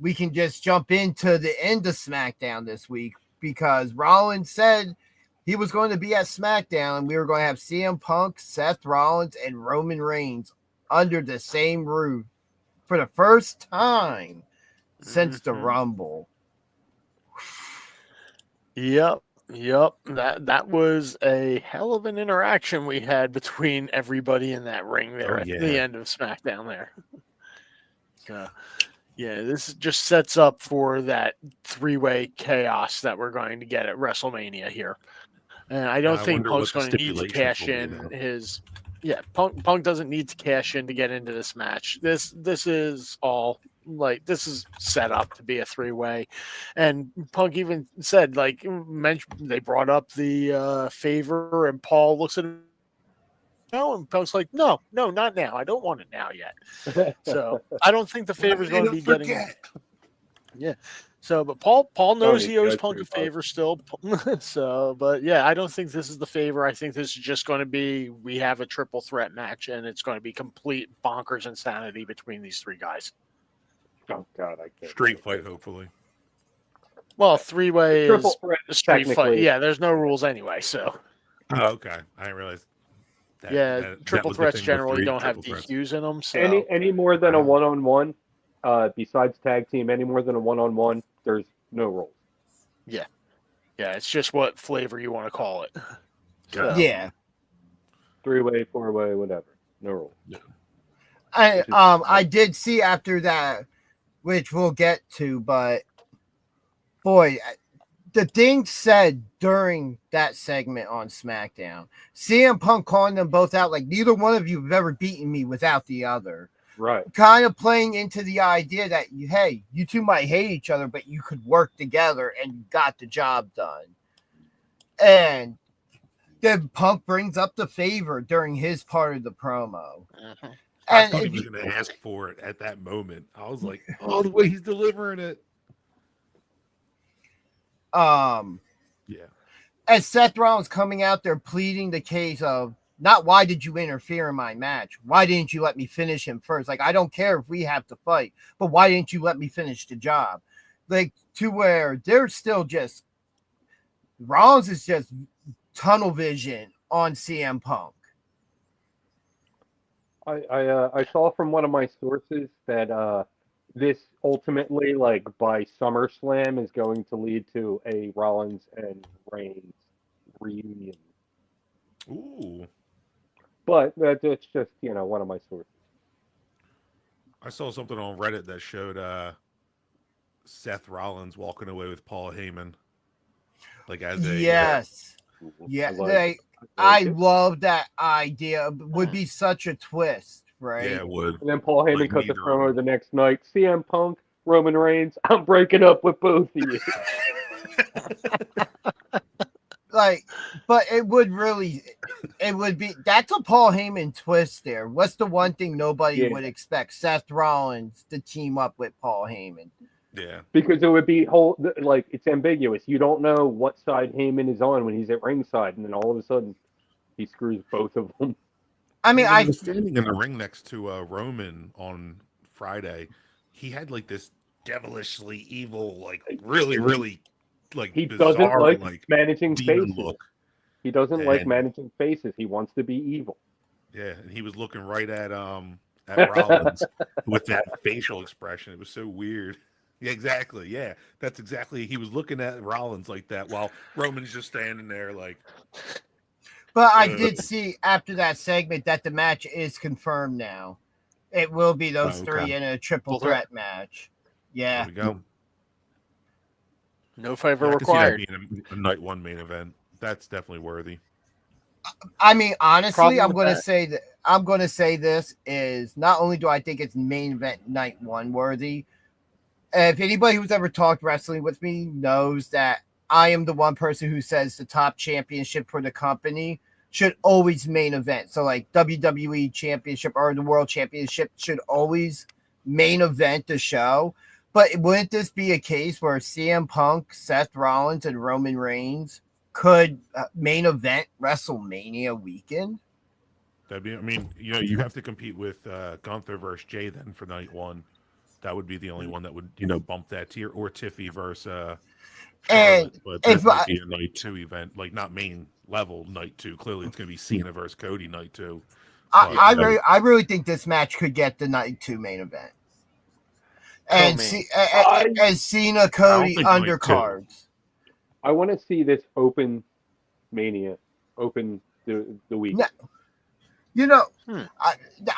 we can just jump into the end of SmackDown this week because Rollins said he was going to be at SmackDown and we were going to have CM Punk, Seth Rollins, and Roman Reigns under the same roof for the first time since the Mhm. Rumble. Yep. That was a hell of an interaction we had between everybody in that ring there Oh, at yeah. the end of SmackDown there. So, yeah, this just sets up for that three-way chaos that we're going to get at WrestleMania here. And I don't I think wonder Punk's what the going to need to stipulations cash will be, in though. his. Yeah, Punk doesn't need to cash in to get into this match. This is all like this is set up to be a three-way, and Punk even said like they brought up the favor, and Paul looks at him. No, and Punk's like, no, not now. I don't want it now yet. So I don't think the favor's going to be getting. Yeah. So, but Paul knows Tony, he owes that's Punk a pretty favor still. So, but yeah, I don't think this is the favor. I think this is just going to be we have a triple threat match, and it's going to be complete bonkers insanity between these three guys. Oh God, I can't. Street fight, hopefully. Well, three-way Triple is threat, a street fight. technically. Yeah, there's no rules anyway. So Oh, okay. I didn't realize. That triple was the threats thing with generally three don't have triple threats. DQs in them. So Any more than a one-on-one, besides tag team, any more than a one-on-one, there's no rules. yeah, it's just what flavor you want to call it. So, Yeah. Three-way, four-way, whatever. No rules. I did see after that, which we'll get to, but boy, the thing said during that segment on SmackDown, CM Punk calling them both out like neither one of you have ever beaten me without the other. Right. Kind of playing into the idea that you two might hate each other, but you could work together and got the job done. And then Punk brings up the favor during his part of the promo. mhm. I And thought he if was you- going to ask for it at that moment. I was like, oh, the way he's delivering it. Yeah. as Seth Rollins coming out there pleading the case of not why did you interfere in my match? Why didn't you let me finish him first? Like, I don't care if we have to fight, but why didn't you let me finish the job? Like, to where they're still just Rollins is just tunnel vision on CM Punk. I saw from one of my sources that this ultimately, like by SummerSlam, is going to lead to a Rollins and Reigns reunion. Ooh. But that's just one of my sources. I saw something on Reddit that showed Seth Rollins walking away with Paul Heyman. Like as a Yes. Yeah, I love that idea. Would be such a twist, right? yeah, it would. And then Paul Heyman Like cut the neither of promo them. the next night. CM Punk, Roman Reigns, I'm breaking up with both of you. Like, but it would be that's a Paul Heyman twist there. What's the one thing nobody Yeah. would expect? Seth Rollins to team up with Paul Heyman. Yeah. Because it would be it's ambiguous. You don't know what side Heyman is on when he's at ringside, and then all of a sudden he screws both of them. I mean, When he I was standing in the ring next to Roman on Friday. He had like this devilishly evil, like really, really like He bizarre, doesn't like managing demon faces. look. He doesn't like And- managing faces. He wants to be evil. Yeah, and he was looking right at Rollins with that facial expression. It was so weird. Yeah, exactly. Yeah, that's exactly. He was looking at Rollins like that while Roman's just standing there like. but I did see after that segment that the match is confirmed now. It will be those Oh, three okay. in a triple Triple threat. threat match. There Yeah. we go. No favor Yeah, I can see that required. being a night one main event. That's definitely worthy. I mean, honestly, Problem I'm with going to that- say that I'm going to say this is not only do I think it's main event night one worthy. If anybody who's ever talked wrestling with me knows that I am the one person who says the top championship for the company should always main event. So like WWE championship or the world championship should always main event the show. But wouldn't this be a case where CM Punk, Seth Rollins, and Roman Reigns could main event WrestleMania weekend? That'd be. I mean, you have to compete with Gunther versus Jay then for night one. That would be the only one that would bump that tier, or Tiffy versus And Charlotte. But if that might be a night two event, like not main level night two. Clearly, it's going to be Cena versus Cody night two. I really think this match could get the night two main event. And and Cena Cody think night two. undercards. I want to see this open Mania, open the week. No. You know,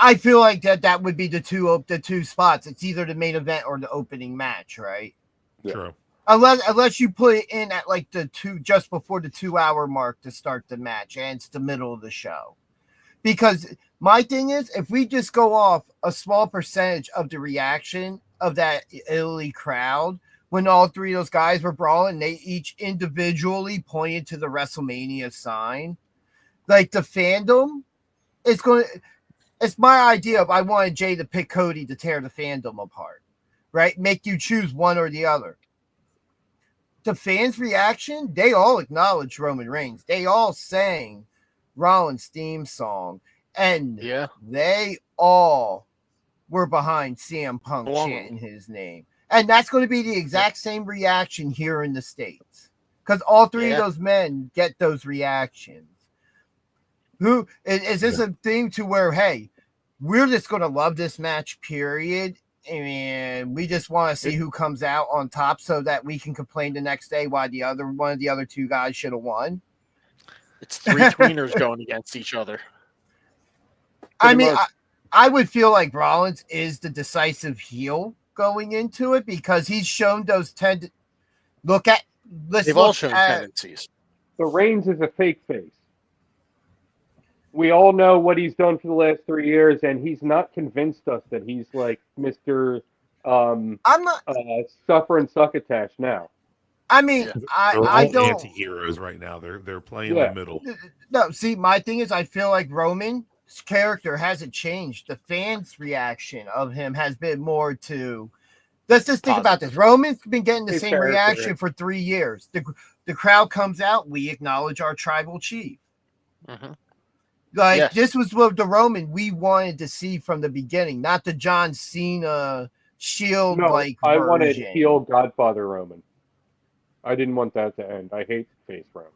I feel like that would be the two spots. It's either the main event or the opening match, right? Yeah. True. Unless you put it in at like just before the 2 hour mark to start the match, and it's the middle of the show. Because my thing is, if we just go off a small percentage of the reaction of that Italy crowd when all three of those guys were brawling, they each individually pointed to the WrestleMania sign. Like the fandom, it's my idea of I wanted Jay to pick Cody to tear the fandom apart, right? Make you choose one or the other. The fans' reaction, they all acknowledged Roman Reigns. They all sang Rollins' theme song, and they all were behind CM Punk chanting his name. And that's going to be the exact same reaction here in the States, because all three of those men get those reactions. Who is this a thing to where, hey, we're just going to love this match, period, and we just want to see who comes out on top so that we can complain the next day why one of the other two guys should have won? It's three tweeners going against each other. I mean, I would feel like Rollins is the decisive heel going into it because he's shown those tendencies. They've all shown tendencies. The Reigns is a fake face. We all know what he's done for the last 3 years, and he's not convinced us that he's like Mr. I'm not suffer and succotash now. I mean, They're I all don't. anti-heroes right now. They're playing in the middle. No, see, my thing is, I feel like Roman's character hasn't changed. The fans' reaction of him has been more to. Let's just think about this. Roman's been getting the same reaction for 3 years. The crowd comes out. We acknowledge our tribal chief. Mm-hmm. Like this was what the Roman we wanted to see from the beginning, not the John Cena Shield like. I version. wanted heel Godfather Roman. I didn't want that to end. I hate face Roman.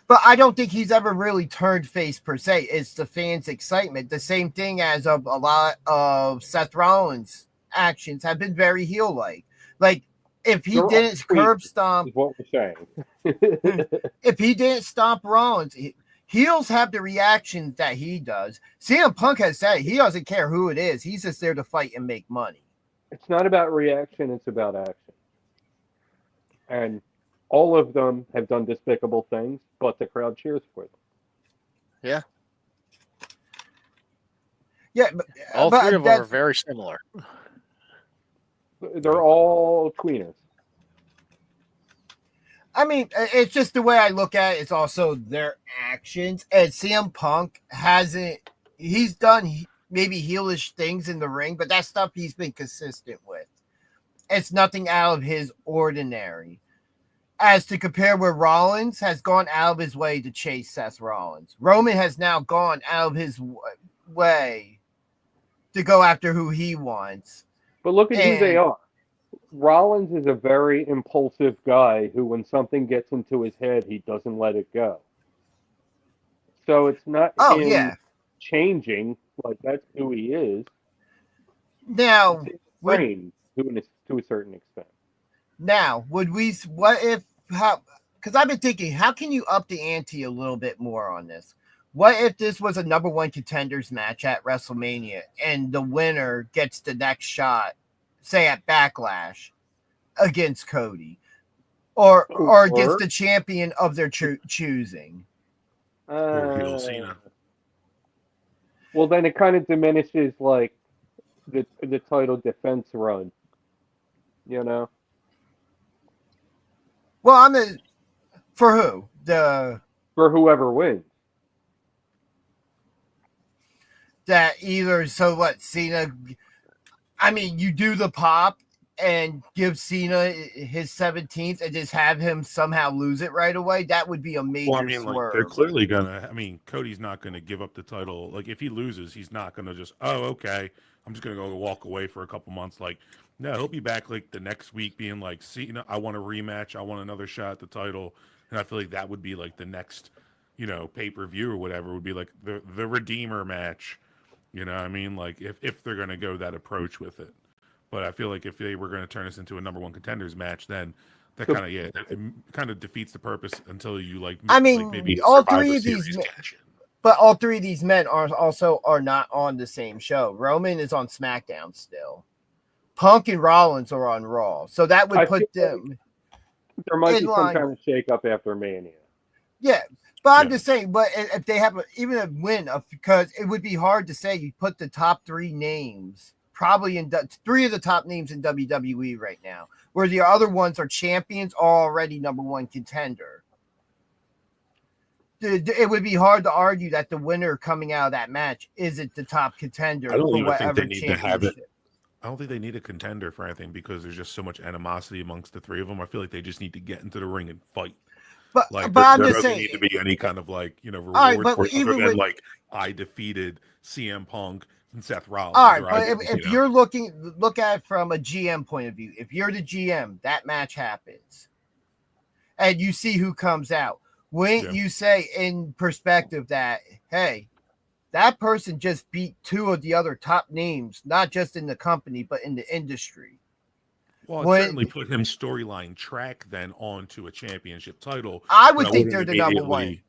But I don't think he's ever really turned face per se. It's the fans' excitement. The same thing as a lot of Seth Rollins' actions have been very heel-like. Like if he didn't curb stomp, is what we're saying. if he didn't stomp Rollins, heels have the reactions that he does. CM Punk has said he doesn't care who it is. He's just there to fight and make money. It's not about reaction. It's about action. And all of them have done despicable things, but the crowd cheers for them. Yeah. Yeah, all three of them are very similar. They're all tweeners. I mean, it's just the way I look at it. It's also their actions. And CM Punk he's done maybe heelish things in the ring, but that stuff he's been consistent with. It's nothing out of his ordinary. As to compare where Rollins has gone out of his way to chase Seth Rollins. Roman has now gone out of his way to go after who he wants. But look at who they are. Rollins is a very impulsive guy who, when something gets into his head, he doesn't let it go. So it's not him changing. Like, that's who he is. Now, brain to a certain extent. Now, because I've been thinking, how can you up the ante a little bit more on this? What if this was a number one contenders match at WrestleMania and the winner gets the next shot, say at Backlash, against Cody, or against the champion of their choosing? Or heel Cena. Well, then it kind of diminishes like the title defense run. You know. Well, for who? For whoever wins. That either, so what, Cena, I mean, you do the pop and give Cena his 17th and just have him somehow lose it right away. That would be a major Well, I mean, swerve. like, they're clearly gonna. I mean, Cody's not gonna give up the title. Like, if he loses, he's not gonna just, oh, okay, I'm just gonna go walk away for a couple months. Like, no, he'll be back like the next week, being like, Cena, I want a rematch, I want another shot at the title, and I feel like that would be like the next, pay-per-view or whatever would be like the Redeemer match. You know what I mean? Like, if they're gonna go that approach with it. But I feel like if they were going to turn this into a number one contenders match, then that kind of it kind of defeats the purpose until you I mean, like maybe all Survivor three of Series these, cash in. but all three of these men are not on the same show. Roman is on SmackDown still. Punk and Rollins are on Raw, so that would put them. There might be some line. kind of shake-up after Mania. Yeah, but I'm just saying. But if they have even a win, because it would be hard to say you put the top three names. Probably in three of the top names in WWE right now, where the other ones are champions already number one contender. It would be hard to argue that the winner coming out of that match isn't the top contender. I don't for even think whatever they need to have it. championship. I don't think they need a contender for anything because there's just so much animosity amongst the three of them. I feel like they just need to get into the ring and fight. But Like, I'm there just doesn't saying, need to be any kind of like reward but for it, even other than with- like I defeated CM Punk and Seth Rollins. all right, or but I, if you're look at it from a GM point of view, if you're the GM, that match happens, and you see who comes out. When you say in perspective that, hey, that person just beat two of the other top names, not just in the company but in the industry. Well, it certainly put him storyline track then onto a championship title. I would think they're the number one.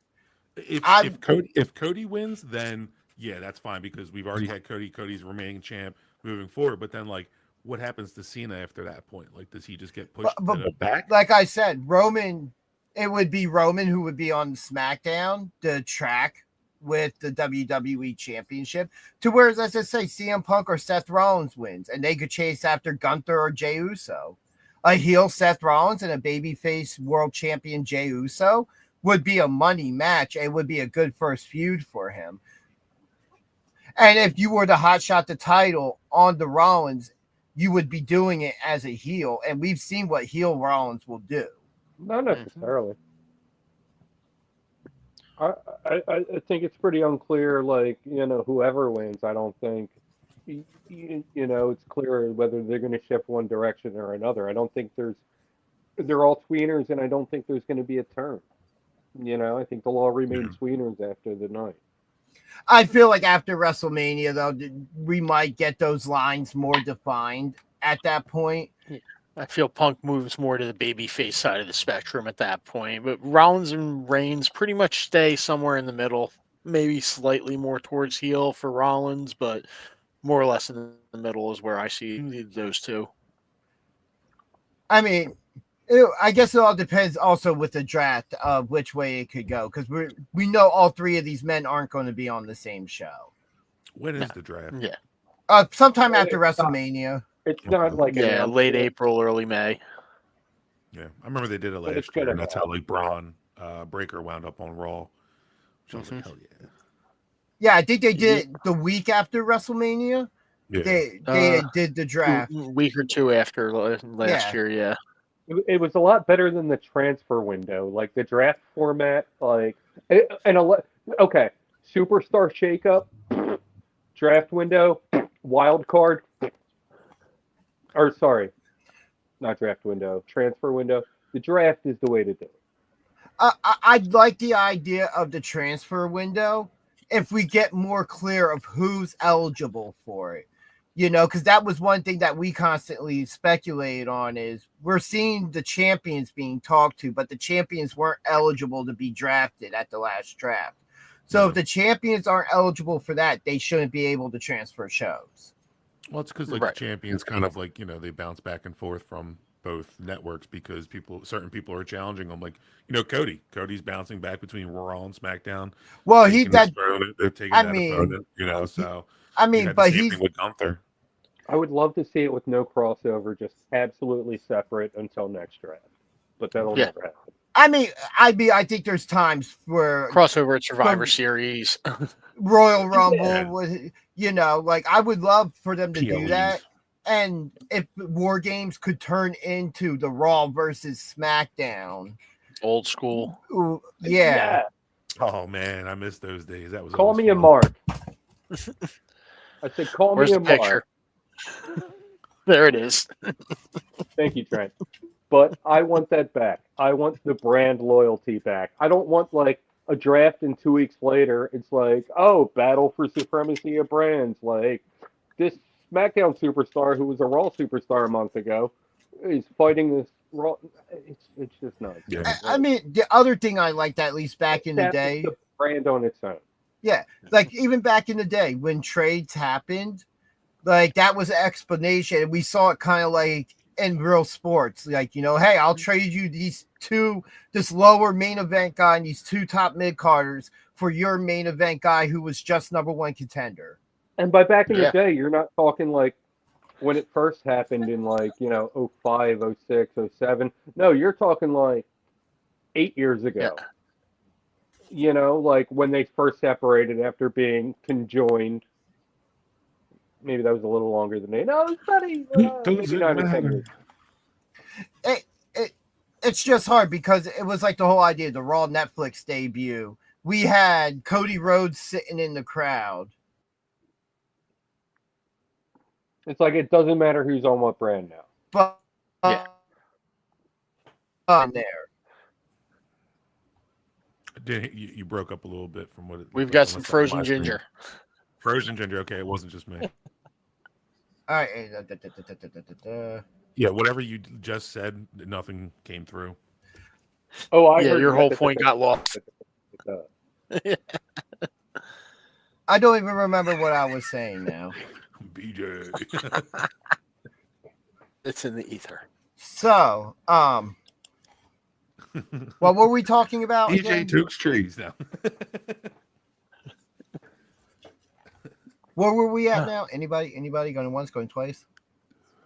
If Cody wins, then yeah, that's fine because we've already had Cody's remaining champ moving forward. But then, like, what happens to Cena after that point? Like, does he just get pushed to the back? Like I said, Roman, it would be Roman who would be on SmackDown, the track with the WWE Championship, to where, as I say, CM Punk or Seth Rollins wins, and they could chase after Gunther or Jey Uso. A heel Seth Rollins and a babyface world champion Jey Uso would be a money match. It would be a good first feud for him. And if you were to hotshot the title on the Rollins, you would be doing it as a heel. And we've seen what heel Rollins will do. Not necessarily. I think it's pretty unclear, like, whoever wins, I don't think, it's clear whether they're going to shift one direction or another. I don't think they're all tweeners, and I don't think there's going to be a turn. I think they'll all remain tweeners after the night. I feel like after WrestleMania, though, we might get those lines more defined at that point. I feel Punk moves more to the babyface side of the spectrum at that point, but Rollins and Reigns pretty much stay somewhere in the middle, maybe slightly more towards heel for Rollins, but more or less in the middle is where I see those two. I mean, I guess it all depends also with the draft of which way it could go, because we know all three of these men aren't going to be on the same show. When is the draft? Yeah. Sometime after WrestleMania. It's not like late April, early May. Yeah, I remember they did it last year, and that's how like Braun Breaker wound up on Raw. Which I was like, hell yeah. Yeah, I think they did it the week after WrestleMania. Yeah. They did the draft. A week or two after last year, yeah. It was a lot better than the transfer window, like the draft format, okay, superstar shakeup, draft window, wild card, or sorry, not draft window, transfer window. The draft is the way to do it. I'd like the idea of the transfer window if we get more clear of who's eligible for it. Because that was one thing that we constantly speculate on is we're seeing the champions being talked to, but the champions weren't eligible to be drafted at the last draft. So if the champions aren't eligible for that, they shouldn't be able to transfer shows. Well, it's because like Right. the champions kind of like they bounce back and forth from both networks because certain people are challenging them. Like Cody's bouncing back between Raw and SmackDown. Well, taking his opponent, they're taking I that mean, opponent. So I you mean, had the but same he's thing with Gunther. I would love to see it with no crossover, just absolutely separate until next draft. But that'll Yeah. never happen. I think there's times where Crossover at Survivor Some- Series. Royal Rumble Yeah. would, like I would love for them to do PLEs. that. And if War Games could turn into the Raw versus SmackDown, Old school. ooh, yeah. Oh man, I miss those days. That was Call always me a fun. Mark. I said, call Where's me the a picture? Mark. There it is. Thank you, Trent. But I want that back. I want the brand loyalty back. I don't want like a draft and 2 weeks later, it's like, oh, battle for supremacy of brands. Like this SmackDown superstar who was a Raw superstar a month ago is fighting this Raw. It's just nuts. Yeah. I mean, the other thing I liked, at least back in the That's day, the brand on its own. like even back in the day when trades happened, like that was an explanation. We saw it kind of like in real sports, like, hey, I'll trade you this lower main event guy and these 2 top mid carders for your main event guy who was just number 1 contender. And by back in Yeah. the day, you're not talking like when it first happened in like, 05, 06, 07. No, you're talking like 8 years ago. Like when they first separated after being conjoined. Maybe that was a little longer than 8. No, it's funny. Maybe 9 or 10 years. It's just hard because it was like the whole idea of the Raw Netflix debut. We had Cody Rhodes sitting in the crowd. It's like it doesn't matter who's on what brand now. But Yeah. on there. You broke up a little bit from what it. We've got some unless I'm frozen live streaming. ginger. Frozen ginger. Okay, it wasn't just me. All right. Yeah, whatever you just said, nothing came through. Oh, I Yeah, heard your you whole said point got lost. I don't even remember what I was saying now. BJ. It's in the ether. So, what were we talking about? BJ again? Tukes trees now. Where were we at now? Anybody going once, going twice?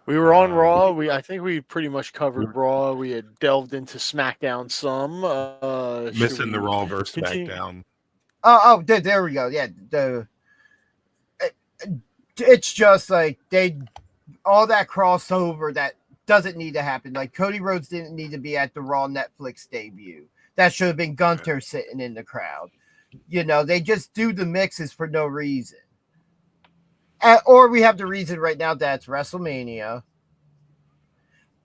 We were on Raw. I think we pretty much covered Raw. We had delved into SmackDown some. Should Missing the we Raw versus continue? SmackDown. There we go. Yeah, it's just like all that crossover that doesn't need to happen. Like Cody Rhodes didn't need to be at the Raw Netflix debut. That should have been Gunther sitting in the crowd. They just do the mixes for no reason. Or we have the reason right now that it's WrestleMania.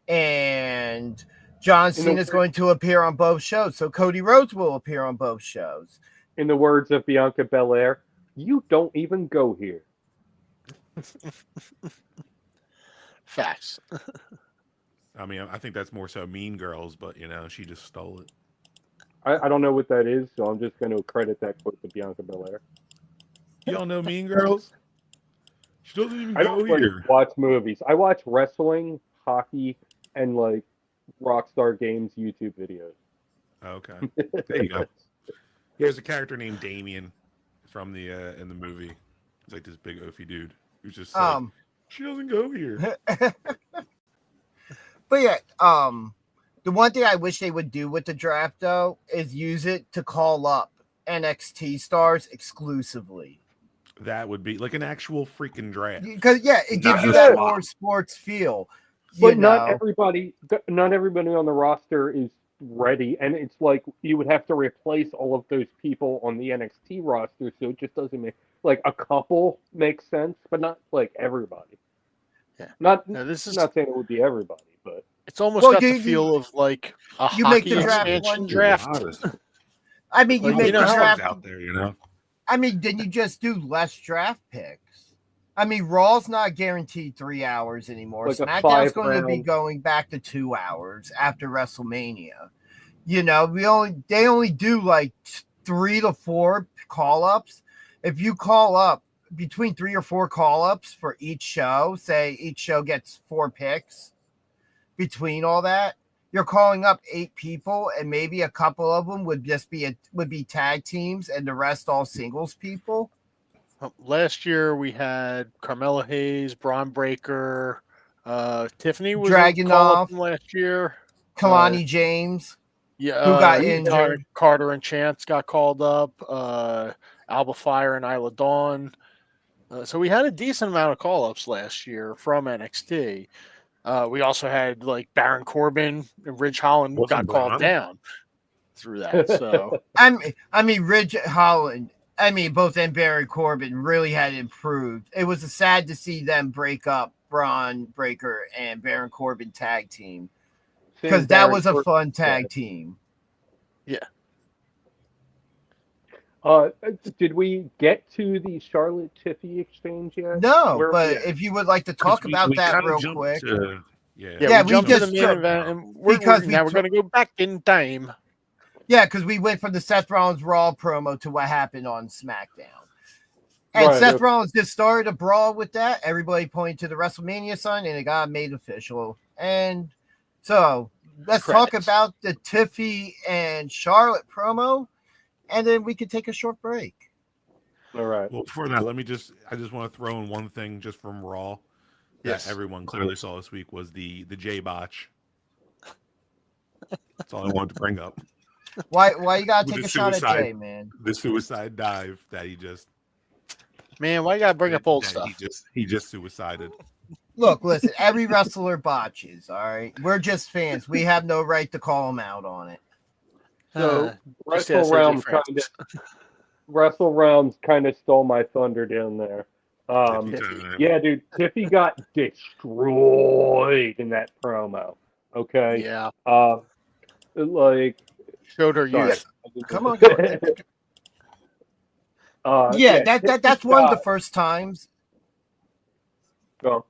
And John Cena is going to appear on both shows. So Cody Rhodes will appear on both shows. In the words of Bianca Belair, you don't even go here. Facts. I mean, I think that's more so Mean Girls, but she just stole it. I don't know what that is, so I'm just going to credit that quote to Bianca Belair. Y'all know Mean Girls? She doesn't even I go don't like here. watch movies. I watch wrestling, hockey, and like Rockstar Games YouTube videos. Okay, there you go. There's a character named Damien from the in the movie. He's like this big oafy dude who's just like, she doesn't go here. But yeah, the one thing I wish they would do with the draft though is use it to call up NXT stars exclusively. That would be like an actual freaking draft. Because it gives you just that swap. more sports feel. But not everybody on the roster is ready, and it's like you would have to replace all of those people on the NXT roster, so it just doesn't make like a couple makes sense, but not like everybody. Yeah. Not This is not saying it would be everybody, but it's almost Well, got you- the feel of like a you make hockey the draft expansion one- draft. I mean, you Like, make you know the how draft. out there, I mean, then you just do less draft picks. I mean, Raw's not guaranteed 3 hours anymore. Like a SmackDown's going to be 5-round. going back to 2 hours after WrestleMania. They only do like 3 to 4 call ups. If you call up between 3 or 4 call ups for each show, say each show gets 4 picks between all that, you're calling up 8 people, and maybe a couple of them would just be tag teams, and the rest all singles people. Last year we had Carmelo Hayes, Braun Breaker, Tiffany was Dragunov last year. Kalani James, yeah, who got injured. Carter and Chance got called up. Alba Fire and Isla Dawn. So we had a decent amount of call-ups last year from NXT. We also had like Baron Corbin and Ridge Holland got called down through that. So I mean, Ridge Holland. I mean, both and Baron Corbin really had improved. It was sad to see them break up Braun Breaker and Baron Corbin tag team, because that was a fun tag team. Yeah. Did we get to the Charlotte Tiffy exchange yet? No, if you would like to talk about that real quick. We jumped to the main event, and we're going to go back in time. Yeah, because we went from the Seth Rollins Raw promo to what happened on SmackDown. And Seth Rollins just started a brawl with that. Everybody pointed to the WrestleMania sign, and it got made official. And so let's talk about the Tiffy and Charlotte promo, and then we can take a short break. All right. Well, before that, I just want to throw in one thing just from Raw that everyone clearly saw this week was the J botch. That's all I wanted to bring up. Why you gotta take a shot at Jay, man? The suicide dive that he just. Man, why you gotta bring up old stuff? He just suicided. Look, listen, every wrestler botches, all right? We're just fans. We have no right to call them out on it. So Wrestle Realms kind of stole my thunder down there. Yeah, dude, Tiffy got destroyed in that promo. Okay. Yeah. Like showed her youth. Come on. That's one of the first times. Go.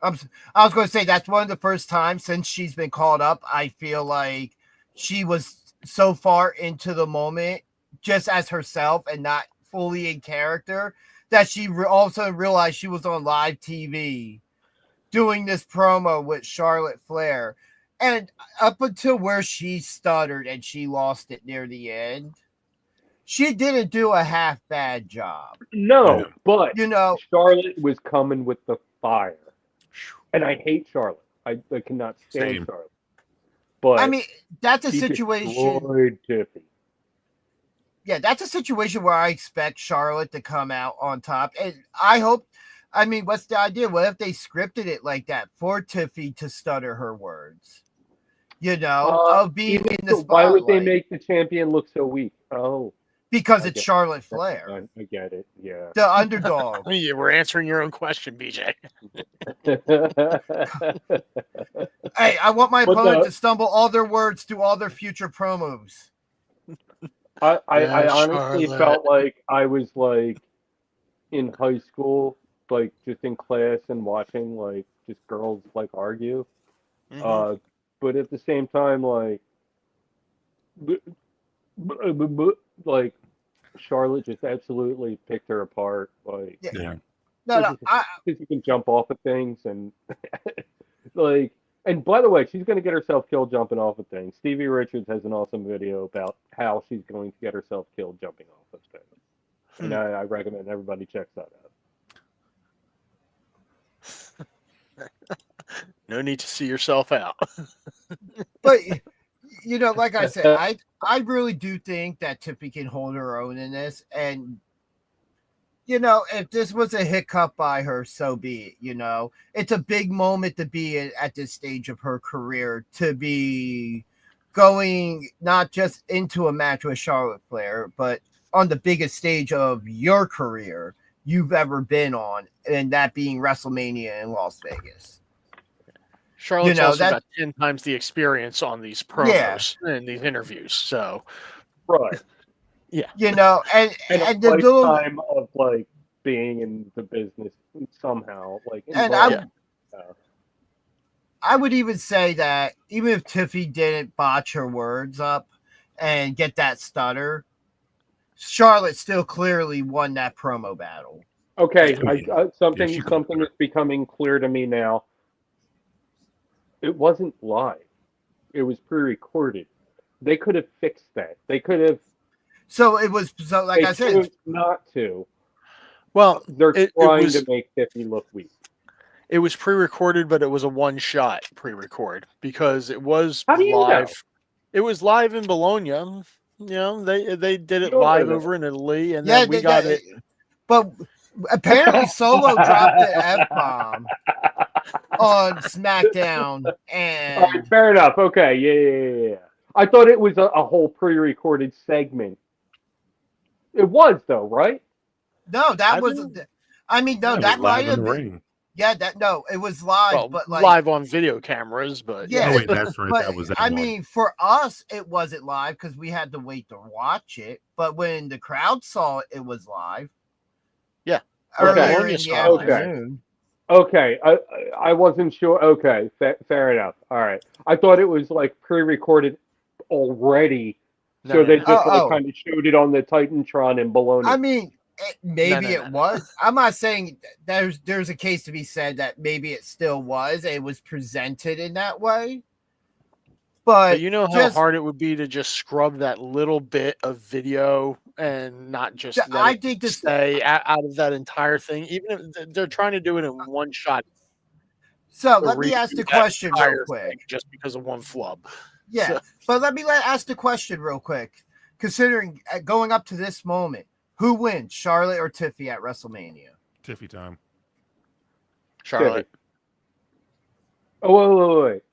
I was going to say that's one of the first times since she's been called up. I feel like she was so far into the moment, just as herself and not fully in character, that she also realized she was on live TV doing this promo with Charlotte Flair. And up until where she stuttered and she lost it near the end, she didn't do a half bad job. No, but Charlotte was coming with the fire. And I hate Charlotte. I cannot stand Charlotte. But I mean, that's a situation. Tiffy. Yeah, that's a situation where I expect Charlotte to come out on top. And I hope, what's the idea? What if they scripted it like that for Tiffy to stutter her words? Of being in the spotlight. Why would they make the champion look so weak? Oh. Because it's Charlotte Flair. I get it, yeah. The underdog. Yeah, we're answering your own question, BJ. Hey, I want my opponent to stumble all their words through all their future promos. I honestly felt like I was like in high school, like just in class and watching like just girls like argue. Mm-hmm. But at the same time, like Charlotte just absolutely picked her apart. Like, no, you can jump off of things and like. And by the way, she's going to get herself killed jumping off of things. Stevie Richards has an awesome video about how she's going to get herself killed jumping off of things. And I recommend everybody checks that out. No need to see yourself out. But, like I said, I really do think that Tiffy can hold her own in this. And, if this was a hiccup by her, so be it. It's a big moment to be at this stage of her career, to be going not just into a match with Charlotte Flair, but on the biggest stage of your career you've ever been on, and that being WrestleMania in Las Vegas. Charlotte's also got 10 times the experience on these promos and these interviews. So, right. Yeah. And the little time of like being in the business somehow, like, and I would even say that even if Tiffy didn't botch her words up and get that stutter, Charlotte still clearly won that promo battle. Okay, Yeah, something she could. something is becoming clear to me now. It wasn't live. It was pre-recorded. They could have fixed that. They could have. So it was like They I said. chose not to. Well, They're it trying was to make Tiffy look weak. it was pre-recorded, but it was a one-shot pre-record because it was How do you live. know? It was live in Bologna. You know, they did it You don't live know that. over in Italy, and Yeah, then we got it. But apparently, Solo dropped the F-bomb on SmackDown, All and right, fair enough. Okay, yeah. I thought it was a whole pre-recorded segment. It was though, right? no, that I was. didn't- I mean, no, It that was live might in have the been. ring. Yeah, it was live, Well, but like live on video cameras, but Yeah. Oh wait, that's right. But That was that I one. mean, for us, it wasn't live because we had to wait to watch it. But when the crowd saw it, it was live. Yeah. Earlier Bologna in the saw it. afternoon. Okay, I wasn't sure. Okay, fair enough. All right, I thought it was like pre-recorded already, No, so no, they no. just Oh. kind of showed it on the Titantron in Bologna. I mean, maybe No. it was. I'm not saying there's a case to be said that maybe it still was. It was presented in that way. But you know how just- hard it would be to just scrub that little bit of video and not just Yeah, let I it think this- stay out of that entire thing. Even if they're trying to do it in one shot. So to let me ask redo the that question real entire quick. thing just because of one flub. Yeah, So- but let me ask the question real quick. Considering going up to this moment, who wins, Charlotte or Tiffy at WrestleMania? Tiffy time. Charlotte. Oh, wait.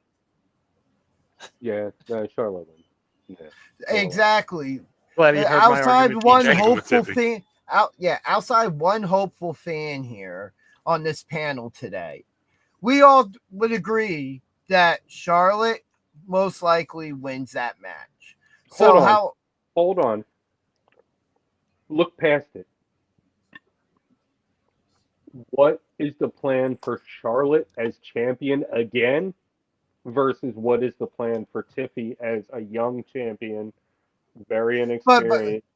Yeah, Charlotte wins. Yeah. Exactly. Glad you heard my Outside argument, one TJ. hopeful Tiffy. fan, outside one hopeful fan here on this panel today, we all would agree that Charlotte most likely wins that match. So Hold on. how? Hold on. Look past it. What is the plan for Charlotte as champion again versus what is the plan for Tiffy as a young champion, very inexperienced?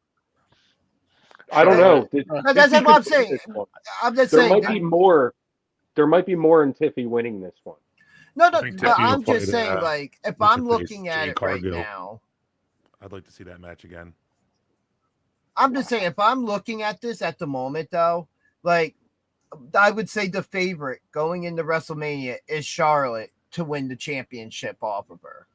I don't know. No, that's Tiffy what I'm could win saying. this one. I'm just There saying. might be more. There might be more in Tiffy winning this one. No, I think but Tiffy will I'm just fight, saying, like, if what's I'm her face? looking at Jade it right Cargill. now, I'd like to see that match again. I'm just saying, if I'm looking at this at the moment, though, like, I would say the favorite going into WrestleMania is Charlotte to win the championship off of her.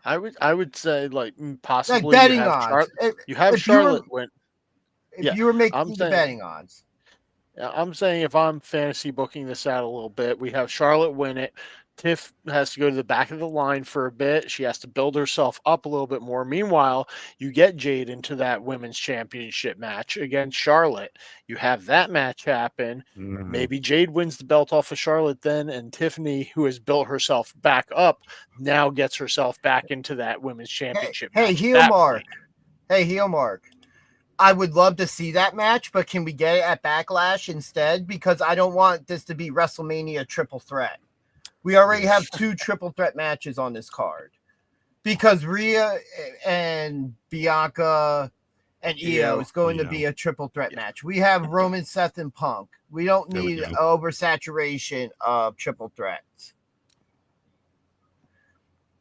I would say like possibly Like betting you have odds. you have if you were- Charlotte win. If Yeah, you were making I'm the saying- betting odds. I'm saying if I'm fantasy booking this out a little bit, we have Charlotte win it. Tiff has to go to the back of the line for a bit. She has to build herself up a little bit more. Meanwhile, you get Jade into that women's championship match against Charlotte. You have that match happen. Mhm. Maybe Jade wins the belt off of Charlotte then, and Tiffany, who has built herself back up, now gets herself back into that women's championship Hey, match. heel That Mark. way. Hey, heel Mark. I would love to see that match, but can we get it at Backlash instead? Because I don't want this to be WrestleMania triple threat. We already have 2 triple threat matches on this card. Because Rhea and Bianca and Io is going to be a triple threat match. We have Roman, Seth, and Punk. We don't There we need go. oversaturation of triple threats.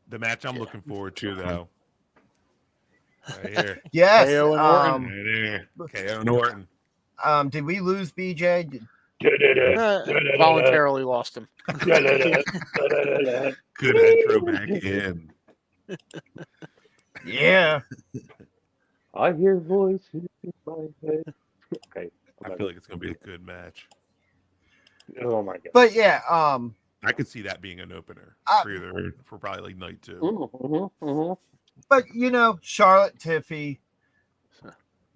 The match I'm looking forward to, though. Right here. Yes. KO and Orton. Right here. KO Norton. Did we lose BJ? Voluntarily lost him. Good intro back in. Yeah. I hear voices in my head. Okay. I feel like it's going to be a good match. Oh my god. But yeah, I could see that being an opener for probably like night 2. but you know, Charlotte Tiffy.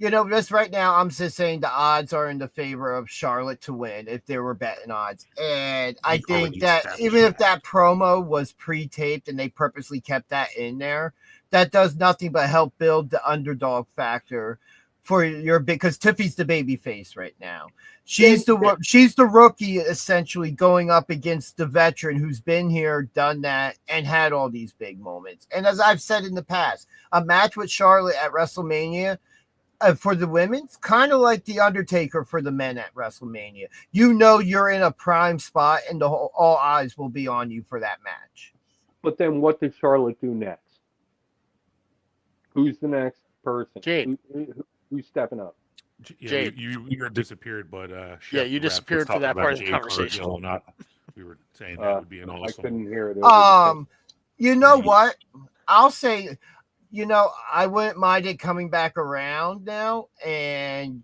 You know, just right now, I'm just saying the odds are in the favor of Charlotte to win if there were betting odds. And I You've already think that established even if that. that promo was pre-taped and they purposely kept that in there, that does nothing but help build the underdog factor for your because Tiffy's the baby face right now. She's the rookie essentially going up against the veteran who's been here, done that, and had all these big moments. And as I've said in the past, a match with Charlotte at WrestleMania for the women's kind of like the Undertaker for the men at WrestleMania. You know you're in a prime spot, and all eyes will be on you for that match. But then, what does Charlotte do next? Who's the next person? Jade. Who's stepping up? Yeah, Jade. you disappeared, but Yeah, you disappeared for that part of the conversation. We were saying that would be an I awesome. couldn't hear it. You know what? I'll say, I wouldn't mind it coming back around now, and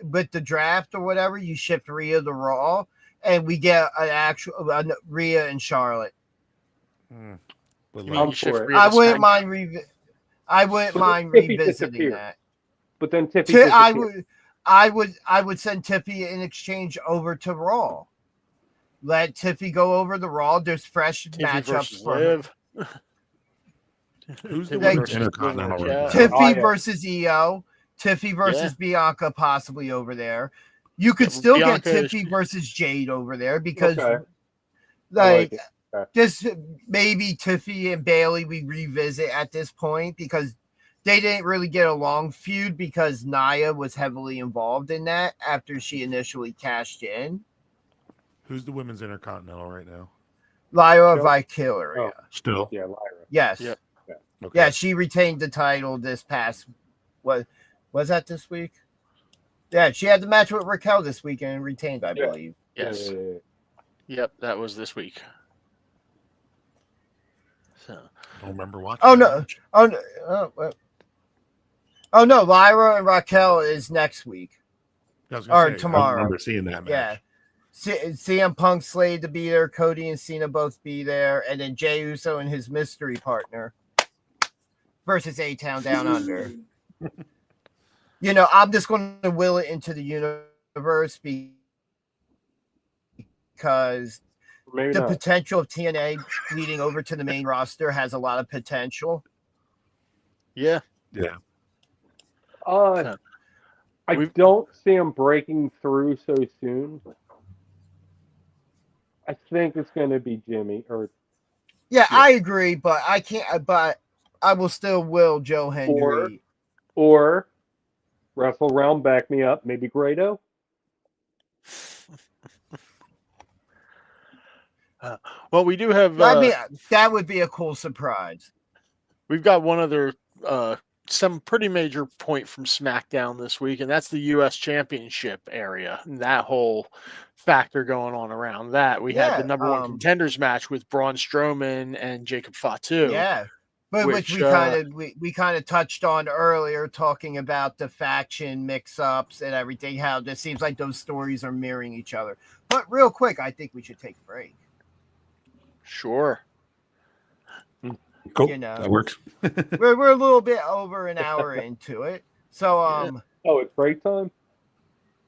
with the draft or whatever, you shipped Rhea to Raw, and we get an actual Rhea and Charlotte. But You like, mean you shift for it. Rhea to I wouldn't SmackDown? mind Tiffy revisiting disappeared. that. But then Tiffy I would send Tiffy in exchange over to Raw. Let Tiffy go over the Raw. There's fresh Tiffy matchups versus for her. Liv. who's the Tiffy women's versus Intercontinental Liv, right yeah. now? Tiffy yeah. versus EO. Tiffy versus Bianca possibly over there. You could Yeah, still Bianca get is- Tiffy versus Jade over there because Okay. I like like it. Okay. just maybe Tiffy and Bailey we revisit at this point because they didn't really get a long feud because Nia was heavily involved in that after she initially cashed in. Who's the women's Intercontinental right now? Lyra Nope. Valkyria. Oh. Still. Yeah, Lyra. Yes. Yep. Okay. Yeah, she retained the title this past was that this week? Yeah, she had the match with Raquel this weekend and retained, I Yeah. believe. Yes. Yeah. Yep, that was this week. So I don't remember watching. Oh, that no. match. Oh no, Lyra and Raquel is next week. I was gonna Or say, I tomorrow. remember seeing that match. Yeah. CM Punk Slade to be there, Cody and Cena both be there, and then Jey Uso and his mystery partner versus A-Town Down Under. I'm just going to will it into the universe because Maybe the not. potential of TNA leading over to the main roster has a lot of potential. yeah, Yeah. I don't see him breaking through so soon. I think it's going to be Jimmy or Yeah, I agree, but I can't. But I will still will Joe Henry. or Wrestle Realm. Back me up. Maybe Grado. well, we do have. That would be a cool surprise. We've got one other some pretty major point from SmackDown this week, and that's the U.S. Championship area. And that whole factor going on around that. We had the number one contenders match with Braun Strowman and Jacob Fatu. Yeah, but which we kind of touched on earlier, talking about the faction mix-ups and everything. How this seems like those stories are mirroring each other. But real quick, I think we should take a break. Sure. Cool. That works. we're a little bit over an hour into it, so Oh, it's break time.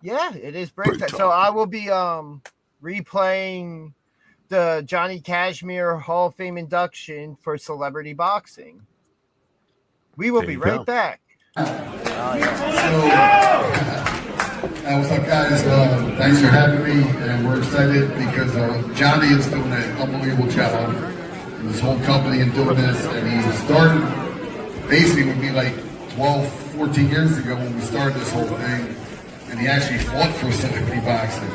yeah, it is break time. So I will be replaying the Johnny Cashmere Hall of Fame induction for celebrity boxing. We will There be you right go. back. What's up, guys? Thanks for having me, and we're excited because Johnny is doing an unbelievable job in this whole company and doing this, and he started basically with me like 12, 14 years ago when we started this whole thing, and he actually fought for celebrity boxing,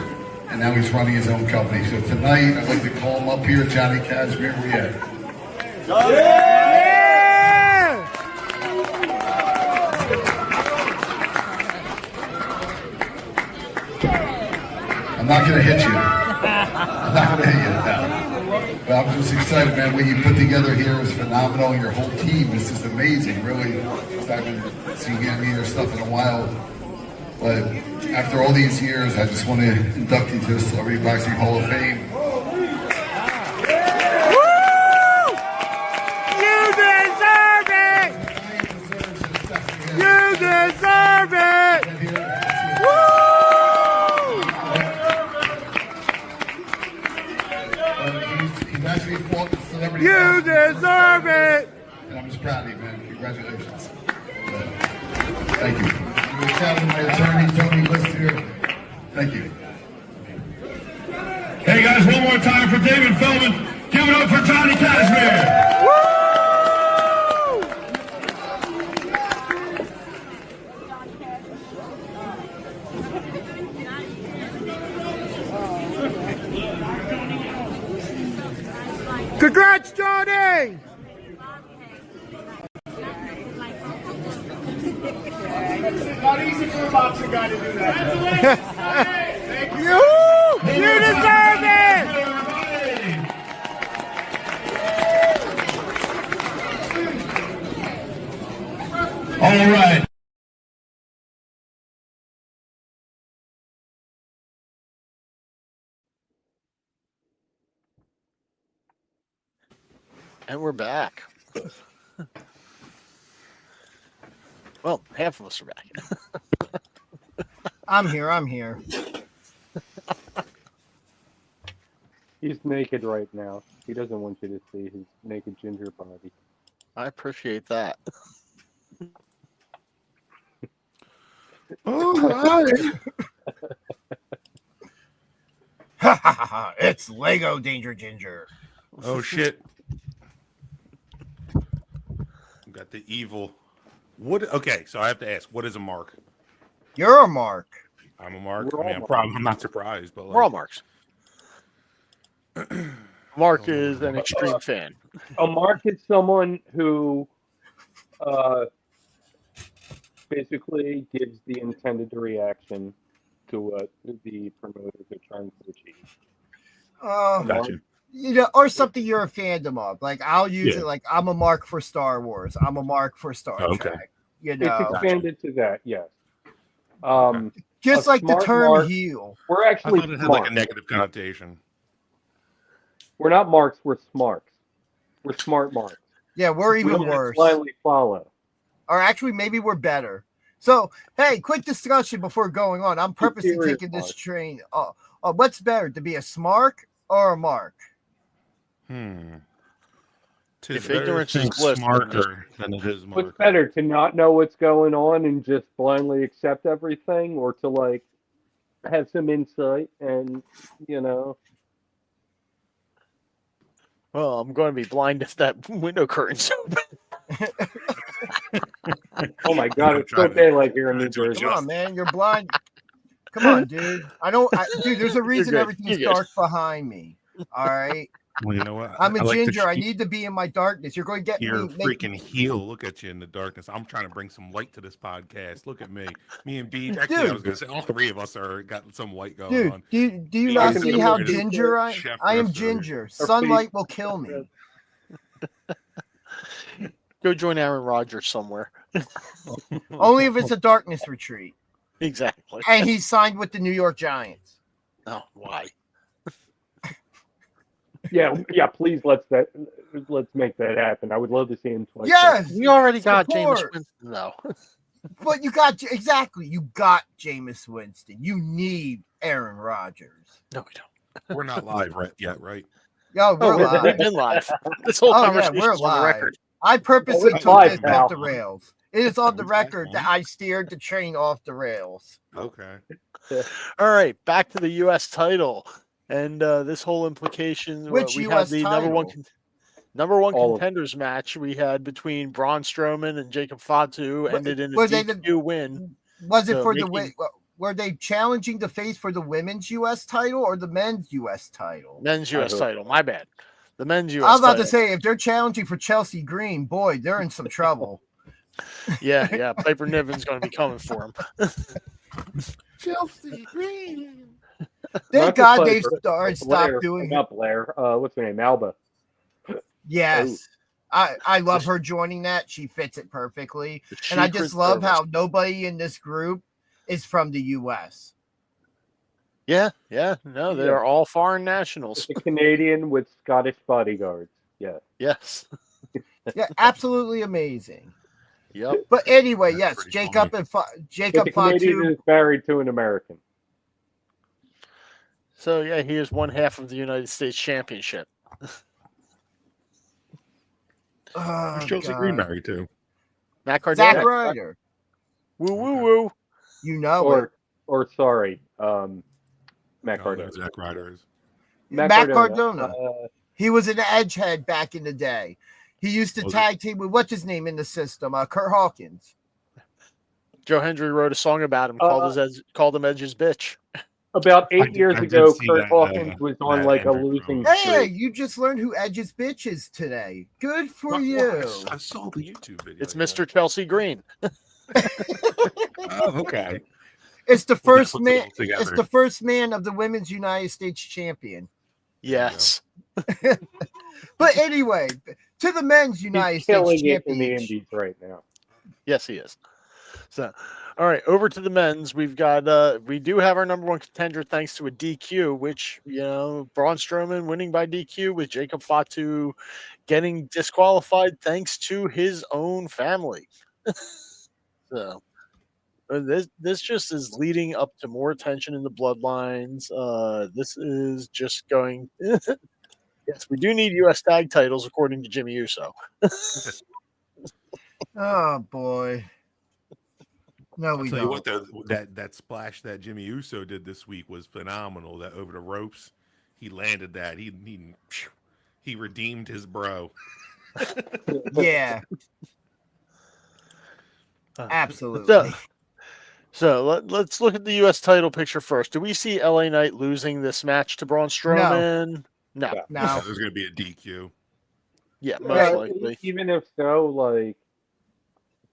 and now he's running his own company. So tonight, I'd like to call him up here, Johnny Cashmere. Where you at? I'm not going to hit you. I'm not going to hit you now. But I'm just excited, man. What you put together here is phenomenal. Your whole team is just amazing, really. I haven't seen any of your stuff in a while. But after all these years, I just want to induct you to the Celebrity Boxing Hall of Fame. You deserve it! He's actually fought the Celebrity You Boxing. deserve it! And I'm just proud of you, man. Congratulations. Thank you. We're shouting my attorney, Tony Lister. Thank you. Hey guys, one more time for David Feldman. Give it up for Johnny Cashmere. Congrats, Johnny! It's not easy for a boxing guy to do that. Thank you. You deserve it! All right. And we're back. Well, half of us are back. I'm here. He's naked right now. He doesn't want you to see his naked ginger body. I appreciate that. It's Lego Danger Ginger. Oh shit! Got the evil. What? Okay, so I have to ask, what is a mark? You're a mark. I'm a mark. We're I mean, all I'm not surprised, but We're all like, marks. Mark is an extreme fan. A mark is someone who basically gives the intended reaction to what the promoters are trying to achieve. gotcha. You know, or something you're a fandom of. Like I'll use Yeah. it like I'm a mark for Star Wars. I'm a mark for Star Okay. Trek. You It's know, expanded to that, yes. just a like the smart term mark- heel. We're I actually thought it had smart. like a negative connotation. We're not marks, we're smarts. We're smart marks. Yeah, we're We even don't worse. blindly follow. Or actually, maybe we're better. So, hey, quick discussion before going on. I'm purposely Superior taking this mark. train. What's better, to be a smark or a mark? Tis If better ignorance to is think bliss, smarter than it is What's marker. better, to not know what's going on and just blindly accept everything, or to like have some insight and Well, I'm going to be blind if that window curtain's open. oh my god, I'm it's still trying to- daylight here in New trying to Jersey. Come on, man. You're blind. Come on, dude. Dude, there's a reason good. everything's You're good. dark behind me. All right. Well, you know what? I'm a I like to ginger. I see need to be in my darkness. You're going to get your me. Make, freaking heel. Look at you in the darkness. I'm trying to bring some light to this podcast. Look at me. Me and B. Actually, Dude. I was going to say all three of us are got some light going dude, on. do you Yeah, not I can see be how more ginger I Chef I am Russo. ginger. Sunlight will kill me. Go join Aaron Rodgers somewhere. Only if it's a darkness retreat. Exactly. And he's signed with the New York Giants. Oh, why? Yeah, please let's make that happen. I would love to see him twice. Yes. We already got Jameis Support. Winston, though. But you got you got Jameis Winston. You need Aaron Rodgers. No, we don't. We're not live yet, right? Yo, we're Oh, live. we've been live. This whole Oh, yeah, conversation we're is on the live. record. I purposely We're took live, this pal. off the rails. It is on the record that I steered the train off the rails. Okay. All right, back to the U.S. title and this whole implication. Which we US had the title? number one All of contenders match we had between Braun Strowman and Jacob Fatu ended in a were they DQ win. Was it So for the making- were they challenging the face for the women's U.S. title or the men's U.S. title? Men's U.S. hope- title. My bad. The men's U.S. I was about title. to say if they're challenging for Chelsea Green, boy, they're in some trouble. Yeah. Piper Niven's going to be coming for him. Chelsea Green. Thank Not God just they've Blair, stopped doing. not Blair. What's her name? Alba. Yes, I love her joining that. She fits it perfectly, and I Secret just love Service. how nobody in this group is from the U.S. Yeah. No, they are all foreign nationals. It's a Canadian with Scottish bodyguards. Yeah. Yes. Yeah, absolutely amazing. Yep. But anyway, That's yes, pretty Jacob funny. and Jacob The Canadian Fatu. is married to an American. So yeah, he is one half of the United States Championship. Oh, Who's Chelsea God. Green married to? Matt Zack Cardona. Ryder. Woo woo woo. You know it. Or sorry, Matt No, Cardona. Zack Ryder is. Matt Cardona. Uh, He was an edgehead back in the day. He used to Was tag team with what's his name in the system? Kurt Hawkins. Joe Hendry wrote a song about him called him Edge's bitch. about 8 I years did ago, see Kurt that, Hawkins was on that like a Hendrick losing promo. Hey, streak. you just learned who Edge's bitch is today. Good for Well, you. I saw the YouTube video. It's yeah. Mr. Chelsea Green. Oh, okay. It's the We'll first put man. them all together. It's the first man of the Women's United States champion. Yes. But anyway, to the Men's United He's States killing it in the championship. Indies right now. Yes, he is. So, all right, over to the men's. We've got we do have our number one contender thanks to a DQ, which Braun Strowman winning by DQ with Jacob Fatu getting disqualified thanks to his own family. So this just is leading up to more tension in the bloodlines. This is just going. Yes, we do need U.S. tag titles according to Jimmy Uso. Oh boy. No, I'll we tell don't. you what, that splash that Jimmy Uso did this week was phenomenal. That over the ropes, he landed that. He redeemed his bro. Yeah. Absolutely. So let's look at the U.S. title picture first. Do we see LA Knight losing this match to Braun Strowman? No. No. There's going to be a DQ. Yeah, most Yeah, likely. even if so, like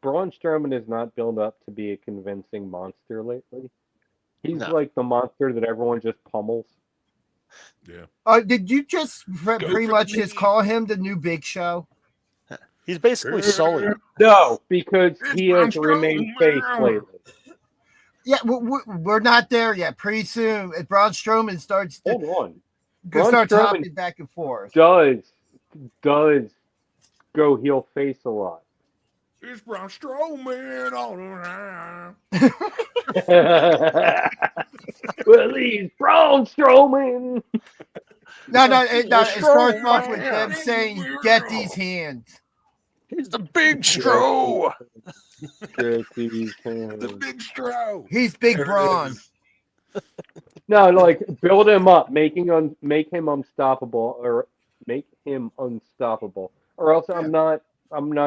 Braun Strowman is not built up to be a convincing monster lately. He's No. like the monster that everyone just pummels. Yeah. Did you just pretty for much me. just call him the new Big Show? He's basically Sully. No, because he Braun has remained Strowman. face lately. Yeah, we're not there yet. Pretty soon, if Braun Strowman starts to Hold on. start Braun Strowman topping back and forth. Does go heel face a lot. It's Braun Strowman all around. Well, he's Braun Strowman. No, it starts Strowman. off with them saying, "Get these hands." He's the big Stro. Get these hands. The big Stro. He's Big There it Braun. is. No, like build him up, make him unstoppable, or make him unstoppable, or else I'm not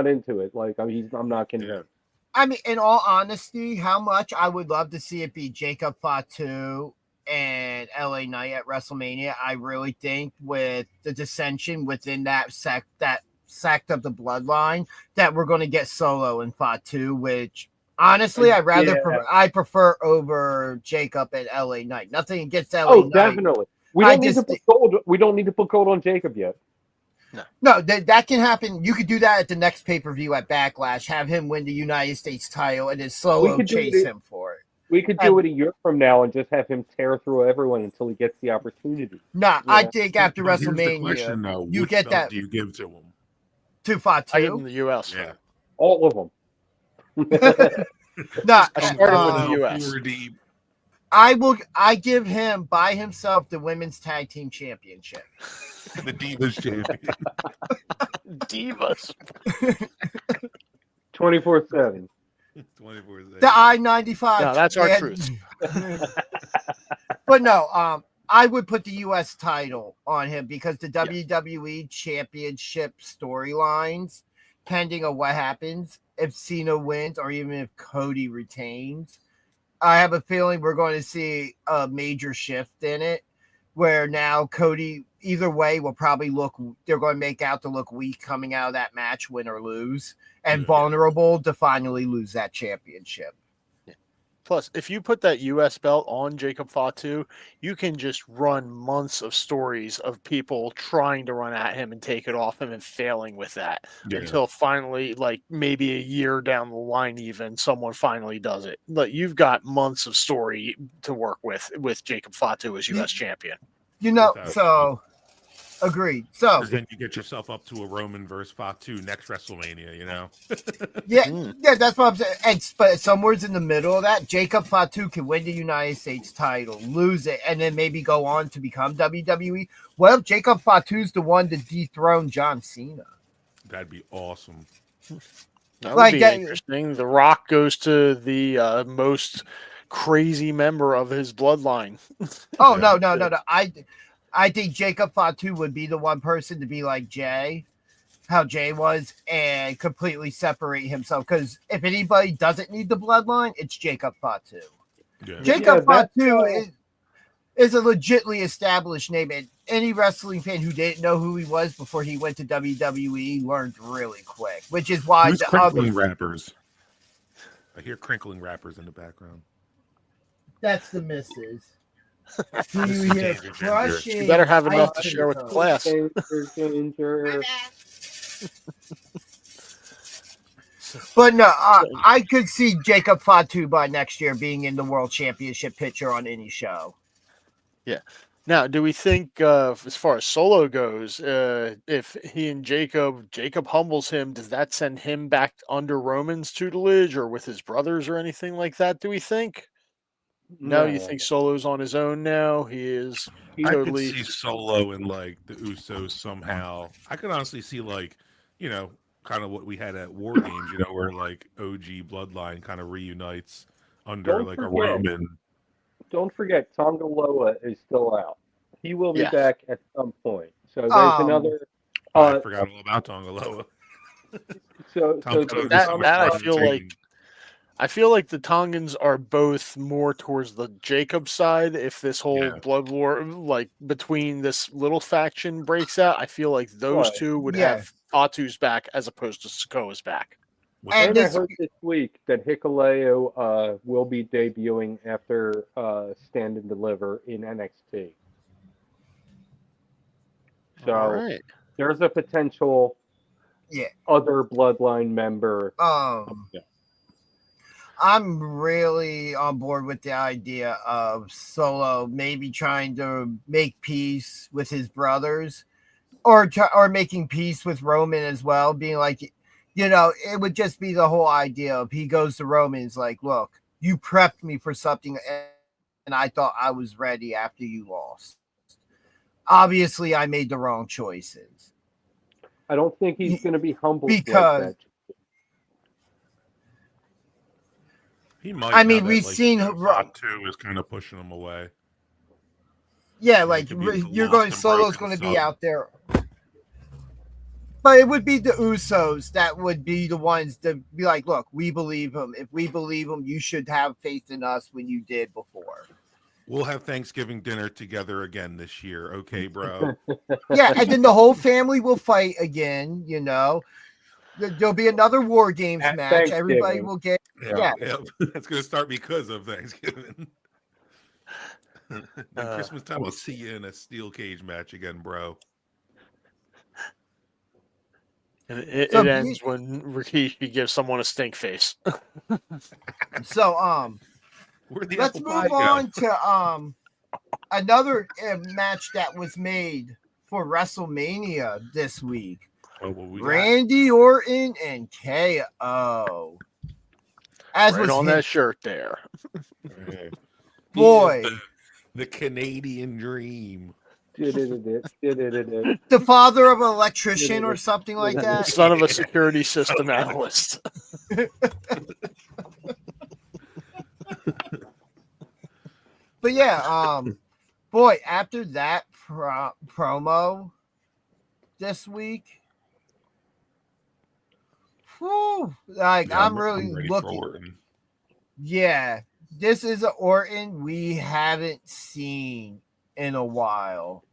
into it. Like I'm not convinced. I mean, in all honesty, how much I would love to see it be Jacob Fatu and LA Knight at WrestleMania. I really think with the dissension within that sect of the bloodline, that we're going to get Solo and Fatu, which honestly I prefer over Jacob and LA Knight. Nothing against LA Oh, Knight. definitely. We don't need to put gold on Jacob yet. No, that can happen. You could do that at the next pay-per-view at Backlash. Have him win the United States title and then Solo chase him for it. We could do it a year from now and just have him tear through everyone until he gets the opportunity. No, I think after But here's the WrestleMania, question, though. you Which get belt that do you give to him? to I give him Fatu. the U.S. Yeah. All of them. No, I started with the U.S. Redeem. I give him by himself the Women's Tag Team Championship. The Divas champion. Divas. 24/7. 24/7. The I-95. No, that's our Yeah. truth. But no, I would put the U.S. title on him because the WWE Championship storylines, pending on what happens, if Cena wins or even if Cody retains, I have a feeling we're going to see a major shift in it, where now Cody, either way, will probably they're going to make out to look weak coming out of that match, win or lose, and vulnerable to finally lose that championship. Plus, if you put that U.S. belt on Jacob Fatu, you can just run months of stories of people trying to run at him and take it off him and failing with that until finally, like maybe a year down the line, even someone finally does it. Like you've got months of story to work with Jacob Fatu as U.S. champion. So agreed. So Because then you get yourself up to a Roman versus Fatu next WrestleMania, you know? yeah, that's what I'm saying. But somewhere's in the middle of that, Jacob Fatu can win the United States title, lose it, and then maybe go on to become WWE. Well, Jacob Fatu's the one to dethrone John Cena. That'd be awesome. That would Like be that- interesting. The Rock goes to the most crazy member of his bloodline. Oh no. I think Jacob Fatu would be the one person to be like Jay, how Jay was, and completely separate himself. Because if anybody doesn't need the bloodline, it's Jacob Fatu. Yeah. Jacob that's, Fatu is a legitly established name, and any wrestling fan who didn't know who he was before he went to WWE learned really quick. Which is why Who's the crinkling other rappers? I hear crinkling rappers in the background. that's the misses. Who you hear Danger, crushing? You better have enough to ice share with the cream class. Danger. My bad. But no, I could see Jacob Fatu by next year being in the World Championship picture on any show. Now, do we think, as far as Solo goes, if he and Jacob humbles him, does that send him back under Roman's tutelage or with his brothers or anything like that? Do we think? No, you think Solo's on his own now? He is totally. I could see Solo and like the Usos somehow. I could honestly see like, kind of what we had at War Games, where like OG Bloodline kind of reunites under Don't like a forget. Roman. Don't forget, Tonga Loa is still out. He will be Yes. back at some point. So there's another. I forgot all about Tongaloa. So I feel like the Tongans are both more towards the Jacob side. If this whole blood war, like between this little faction breaks out, I feel like those two would have Fatu's back as opposed to Sikoa's back. And I heard this week that Hikuleo will be debuting after Stand and Deliver in NXT. So Alright. there's a potential other Bloodline member. I'm really on board with the idea of Solo maybe trying to make peace with his brothers, or making peace with Roman as well, being like, it would just be the whole idea of he goes to Roman, is like, look, you prepped me for something, and I thought I was ready after you lost. Obviously, I made the wrong choices. I don't think he's going to be humbled because. like that. He might. I mean, we've seen Fatu is kind of pushing him away. Yeah, like you're going. Solo's going to be out there, but it would be the Usos that would be the ones to be like, "Look, we believe him. If we believe him, you should have faith in us when you did before." We'll have Thanksgiving dinner together again this year, okay, bro? Yeah, and then the whole family will fight again. There'll be another War Games match. Everybody will get. Yeah. That's going to start because of Thanksgiving. Then Christmas time, I'll see you in a steel cage match again, bro. And it ends when Rikishi gives someone a stink face. So, let's move on to another match that was made for WrestleMania this week. Randy Orton and KO. As right was on that shirt there. Boy. The Canadian dream. The father of an electrician or something like that. Son of a security system analyst. But yeah, boy, after that promo this week, I'm really looking. Yeah, this is an Orton we haven't seen in a while.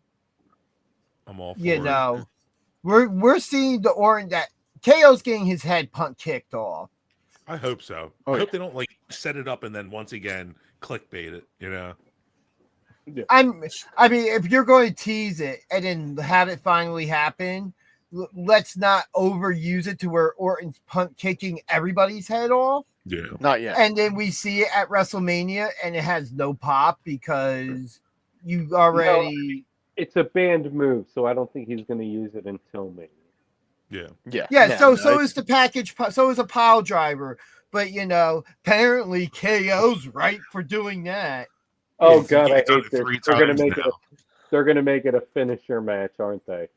I'm all for it. We're seeing the Orton that KO's getting his head kicked off. I hope so. I hope they don't set it up and then once again clickbait it. Yeah. I mean, if you're going to tease it and then have it finally happen, let's not overuse it to where Orton's kicking everybody's head off. Yeah, not yet. And then we see it at WrestleMania, and it has no pop because you already. It's a banned move, so I don't think he's going to use it until Mania. Yeah. So is the package. So is a pile driver. But apparently KO's right for doing that. Oh God, I hate this. They're going to make it a finisher match, aren't they?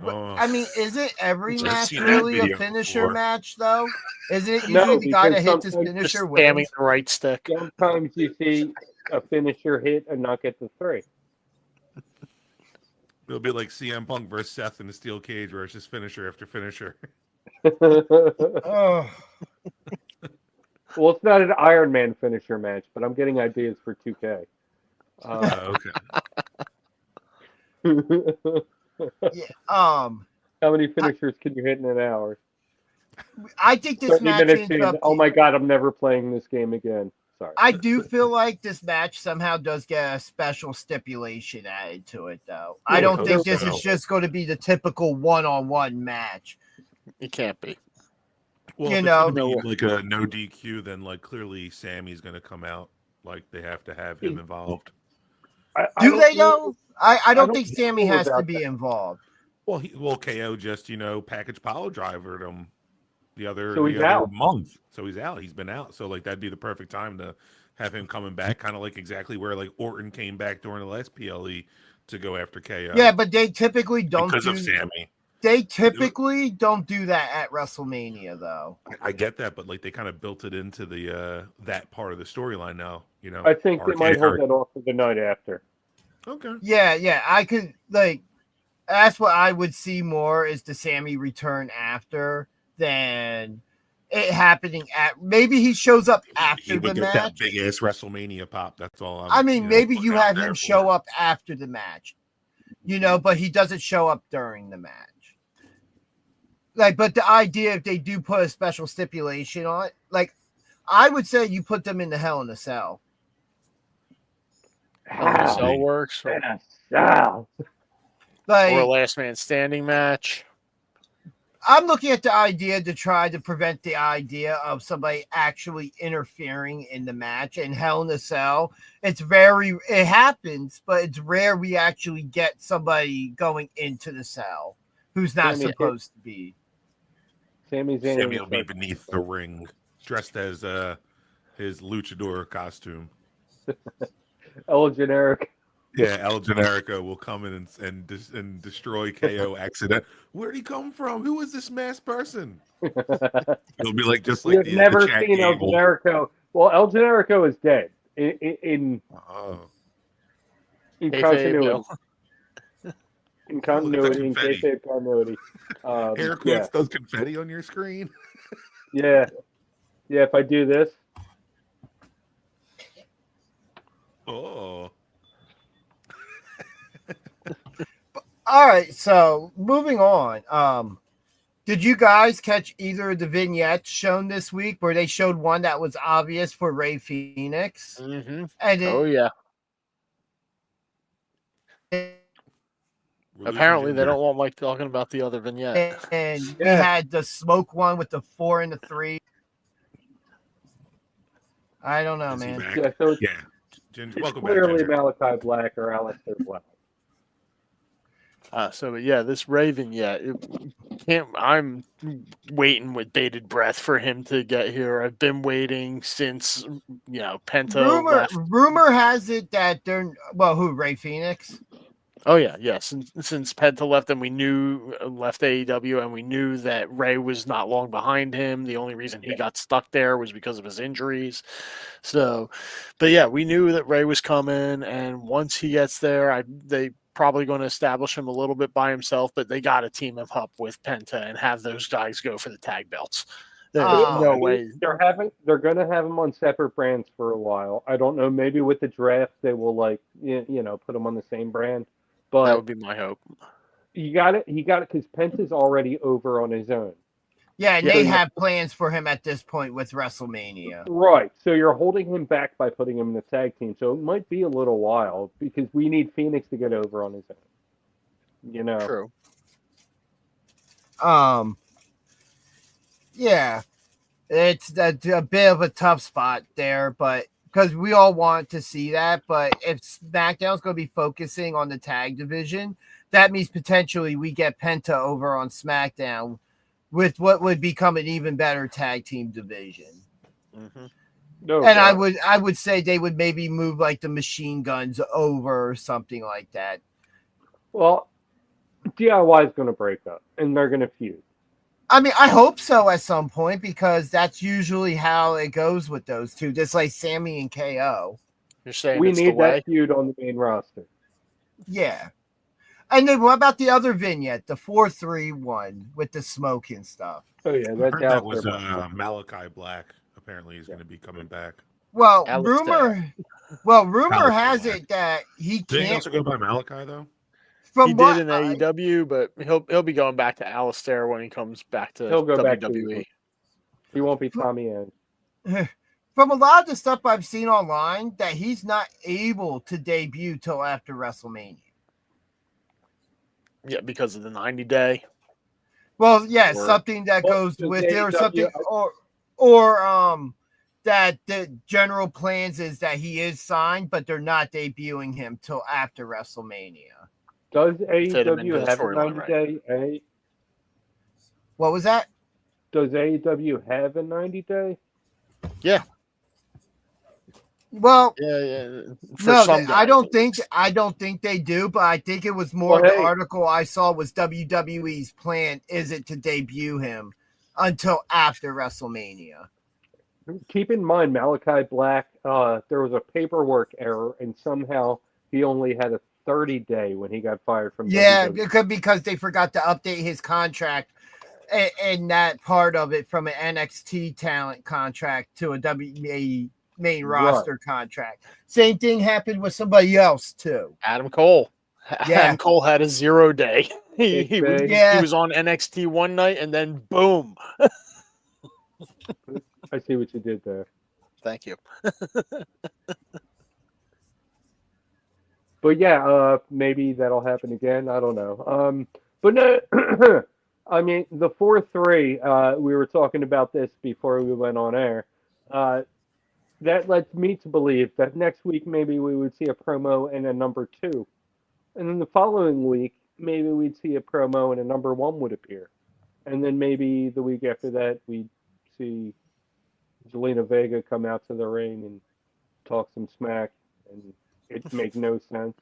Oh. I mean, is it every I've match seen that really a video finisher before. match though? Isn't it No, usually the guy because that hits his sometimes finisher Spamming wins? the right stick. Sometimes you see a finisher hit and not get the 3. It'll be like CM Punk versus Seth in the steel cage, where it's just finisher after finisher. Oh, Well, it's not an Iron Man finisher match, but I'm getting ideas for 2K. Okay. yeah. How many finishers can you hit in an hour? I think this 30 match minutes ends in. up. Oh my god, I'm never playing this game again. Sorry. I do feel like this match somehow does get a special stipulation added to it, though. I Yeah, don't I think hope this so. is just going to be the typical one-on-one match. It can't be. Well, You if know- it's gonna be like a no DQ, then like clearly Sammy's gonna come out. Like they have to have him involved. I Do don't they know- though? I don't don't think Sammy know has to about be involved. Well, KO just package pile drivered him the other So he's the other out. month. So he's out. He's been out. So like that'd be the perfect time to have him coming back, kind of like exactly where like Orton came back during the last PLE to go after KO. Yeah, but they typically don't because do. of Sammy. They typically don't do that at WrestleMania, though. I get that, but like they kind of built it into the that part of the storyline now. I think they might hold RK. that off for the night after. Okay. Yeah, I could like. That's what I would see more is the Sammy return after than it happening at. Maybe he shows up He after would the get that match. big ass WrestleMania pop. That's all. I mean, maybe you looking out have there him for. show up after the match, but he doesn't show up during the match. Like, but the idea if they do put a special stipulation on it, like, I would say you put them in the Hell in a Cell. So works. Or Wow. Like, a last man standing match. I'm looking at the idea to try to prevent the idea of somebody actually interfering in the match. And Hell in a Cell, it happens, but it's rare we actually get somebody going into the cell who's not Sammy- supposed to be. Sammy Sammy will be Zayn. beneath the ring, dressed as his luchador costume. El Generic. Yeah, El Generico will come in and destroy KO accident. Where'd he come from? Who is this masked person? It'll be like just like We've the never Chad seen El Gable. Generico. Well, El Generico is dead in Oh, continuity. In Look continuity, in at that kayfabe continuity. air quotes does confetti on your screen. Yeah. If I do this, Oh, All right, so moving on. Did you guys catch either of the vignettes shown this week where they showed one that was obvious for Ray Phoenix? Mm-hmm. And Oh yeah. we're losing Apparently they Ginger. don't want Mike talking about the other vignette. and we Yeah. had the smoke one with the 4 and the 3. I don't know, Is he man. back? yeah, so it's Yeah, Ginger. Welcome back, clearly Ginger. Malachi Black or Aleister Black. But yeah, this Raven, I'm waiting with bated breath for him to get here. I've been waiting since Penta left. Rumor has it that they're Ray Phoenix? Oh yeah. Since Penta left, and we knew left AEW, and we knew that Ray was not long behind him. The only reason he got stuck there was because of his injuries. So, but yeah, we knew that Ray was coming, and once he gets there, they probably going to establish him a little bit by himself, but they got to team him up with Penta and have those guys go for the tag belts. There's no way. They're gonna have them on separate brands for a while. I don't know. Maybe with the draft they will put them on the same brand. But That would be my hope. he got it because Penta's already over on his own. Yeah, and Yeah. they have plans for him at this point with WrestleMania. Right. So you're holding him back by putting him in the tag team. So it might be a little while because we need Phoenix to get over on his own. True. Yeah, it's a bit of a tough spot there, but because we all want to see that, but if SmackDown's going to be focusing on the tag division, that means potentially we get Penta over on SmackDown with what would become an even better tag team division. Mm-hmm. No, And doubt. I would say they would maybe move like the Machine Guns over or something like that. Well, DIY is going to break up, and they're going to feud. I mean, I hope so at some point because that's usually how it goes with those two, just like Sammy and KO. You're saying We it's the need way? that feud on the main roster. Yeah. And then what about the other vignette, the 4-3 one with the smoke and stuff? Oh yeah, I that's heard that out was there. Malachi Black. Apparently, he's going to be coming back. Well, Alistair. rumor Alistair has Black. it that he Did he can't. also go by Malachi though? From He what did in AEW, but he'll be going back to Alistair when he comes back to He'll go WWE. back to he won't be Tommy End. from a lot of the stuff I've seen online, that he's not able to debut till after WrestleMania. Yeah, because of the 90-day. Well, yeah, Or- something that Well, goes does with it, or AEW something, or that the general plans is that he is signed, but they're not debuting him till after WrestleMania. Does Fit him into AEW the have a storyline, 90-day? What was that? Does AEW have a 90-day? Well, Yeah. For no, some I guys, don't at think least. they do, but I think it was more Well, the hey. article I saw was WWE's plan isn't to debut him until after WrestleMania. Keep in mind, Malachi Black, there was a paperwork error, and somehow he only had a 30-day when he got fired from Yeah, WWE. because they forgot to update his contract and that part of it from an NXT talent contract to a WWE main roster contract. Same thing happened with somebody else too. Adam Cole. Yeah. Adam Cole had a 0 day. He Yeah. was on NXT one night and then boom. I see what you did there. Thank you. But yeah, maybe that'll happen again. I don't know. But no, I mean the 4-3. We were talking about this before we went on air. That led me to believe that next week maybe we would see a promo and a number 2, and then the following week maybe we'd see a promo and a number 1 would appear, and then maybe the week after that we'd see Zelina Vega come out to the ring and talk some smack, and it make no sense.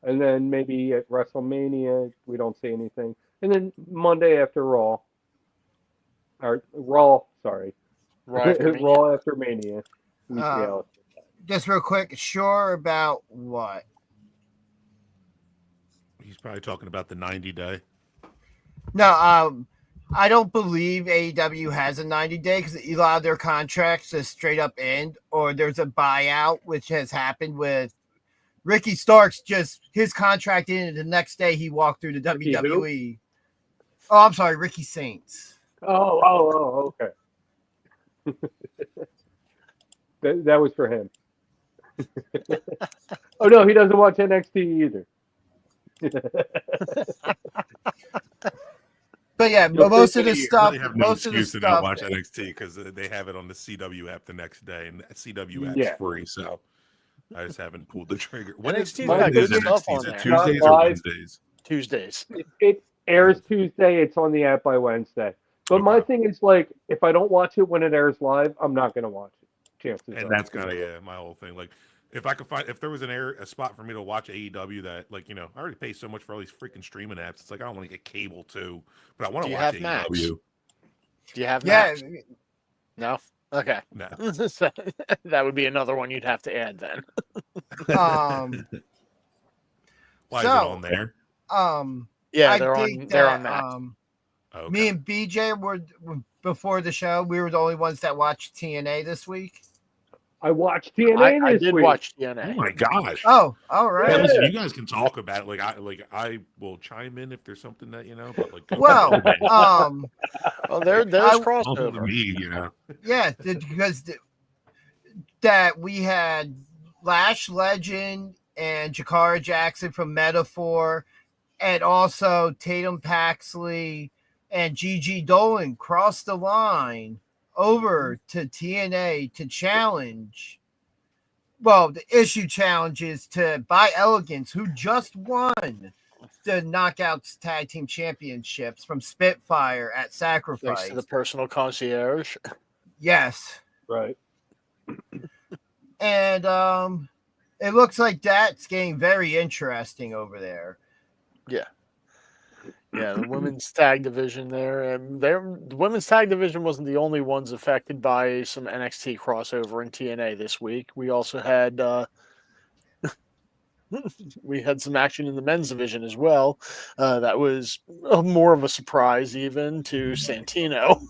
And then maybe at WrestleMania we don't see anything, and then Monday after Raw, or Raw, sorry, Raw after Mania. Raw after Mania. We see how Just real quick, sure about what? He's probably talking about the 90-day. No, I don't believe AEW has a 90-day because a lot of their contracts just straight up end, or there's a buyout, which has happened with Ricky Starks. Just his contract ended the next day he walked through the Ricky WWE. Oh, I'm sorry, Ricky Saints. Oh, okay. that was for him. Oh no, he doesn't watch NXT either. But yeah, You'll most of the You stuff, really have no most of the excuse to not stuff. watch NXT because they have it on the CW app the next day, and the CW app's Yeah. free. So I just haven't pulled the trigger. When is NXT's got good stuff NXT? on Is it there. Tuesdays Not or live. Wednesdays? Tuesdays. It airs Tuesday. It's on the app by Wednesday. But my Okay. thing is, like, if I don't watch it when it airs live, I'm not gonna watch it. Chances And are. that's kind of my whole thing. Like, if I could find, if there was a spot for me to watch AEW that, like, I already pay so much for all these freaking streaming apps. It's like I don't want to get cable too, but I want Do to you watch have Max? AEW. Do you have Yeah, Max? No? Okay. No. That would be another one you'd have to add then. Why is it so- on there? Yeah, I they're think on they're that, on Max. Okay. Me and BJ were before the show. We were the only ones that watched TNA this week. I watched TNA I this did week. watch Oh TNA. my gosh. Oh, all Hey, right. listen, you guys can talk about it. I will chime in if there's something that but like. go Well, ahead. Oh, there's I- Don't hold crossover. me, yeah, because that we had Lash Legend and Jakara Jackson from Metaphor, and also Tatum Paxley and Gigi Dolan crossed the line over to TNA to challenge. Well, the issue challenges to By Elegance, who just won the Knockouts Tag Team Championships from Spitfire at Thanks Sacrifice. to the personal concierge. Yes. Right. And it looks like that's getting very interesting over there. Yeah, the women's tag division there, and the women's tag division wasn't the only ones affected by some NXT crossover in TNA this week. We also had we had some action in the men's division as well. That was more of a surprise even to Santino.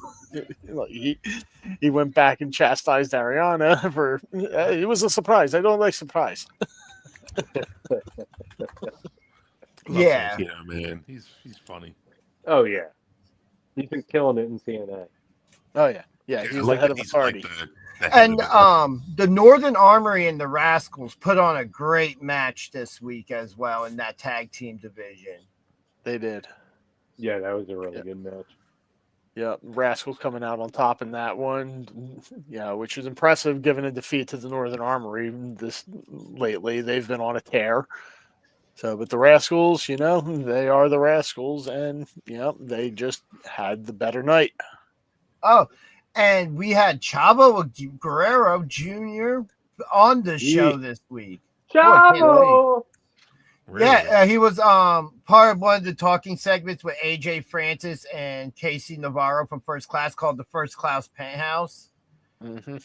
Like, he went back and chastised Ariana for it was a surprise. I don't like surprise. Love Yeah. Santino, man. He's funny. Oh yeah, he's been killing it in TNA. Oh yeah, yeah. He's the head of authority. the head And of it. the Northern Armory and the Rascals put on a great match this week as well in that tag team division. They did. Yeah, that was a really good match. Yeah, Rascals coming out on top in that one. Yeah, which is impressive given a defeat to the Northern Armory this lately. They've been on a tear. So, but the Rascals, they are the Rascals, and they just had the better night. Oh, and we had Chavo Guerrero Jr. on the show this week. Chavo! Really? Yeah, he was part of one of the talking segments with AJ Francis and Casey Navarro from First Class called the First Class Penthouse. Mm-hmm.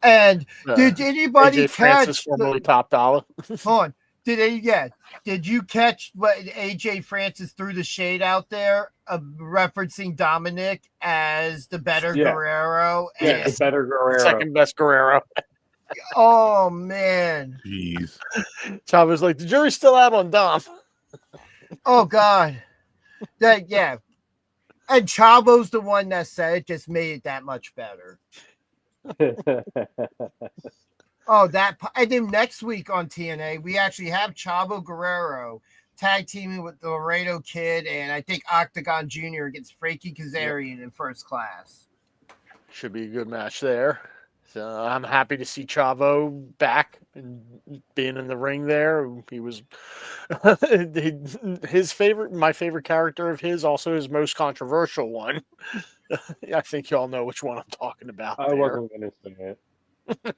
And did anybody AJ Francis, catch formerly Top Dollar? Hold on. Did you catch what AJ Francis threw the shade out there referencing Dominic as the better Guerrero? Yeah, the better Guerrero. Second best Guerrero. Oh, man. Jeez. Chavo's like, the jury's still out on Dom. Oh, God. And Chavo's the one that said it, just made it that much better. And then next week on TNA, we actually have Chavo Guerrero tag teaming with the Laredo Kid and I think Octagon Jr. against Frankie Kazarian in First Class. Should be a good match there. So I'm happy to see Chavo back and being in the ring there. He was my favorite character of his, also his most controversial one. I think y'all know which one I'm talking about. I wasn't going to say it.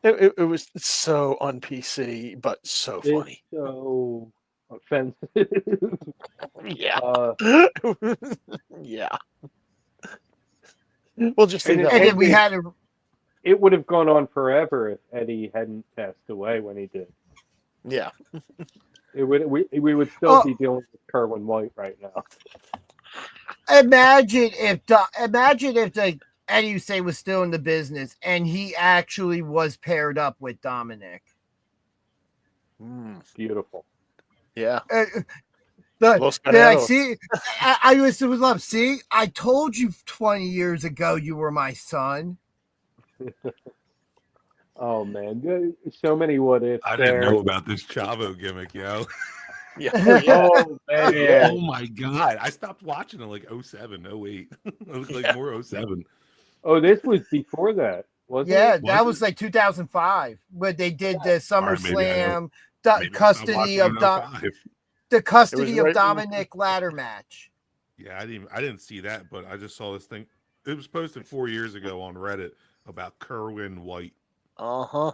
It was so un-PC, but so funny. It's so offensive. Yeah. Yeah. We'll just say that. And then we had it would have gone on forever if Eddie hadn't passed away when he did. Yeah. We would still be dealing with Kerwin White right now. Imagine if the Eddie Usain was still in the business and he actually was paired up with Dominic. Beautiful. Yeah. I was love. See, I told you 20 years ago you were my son. Oh man, so many what ifs. I didn't know about this Chavo gimmick, yo. Yeah. Oh man. Oh my god. I stopped watching it like 07, 08. It was like more 07. Oh, this was before that, wasn't it? That was like 2005 when they did the SummerSlam custody of Dominic ladder match. Yeah, I didn't see that, but I just saw this thing. It was posted 4 years ago on Reddit about Kerwin White. Uh-huh.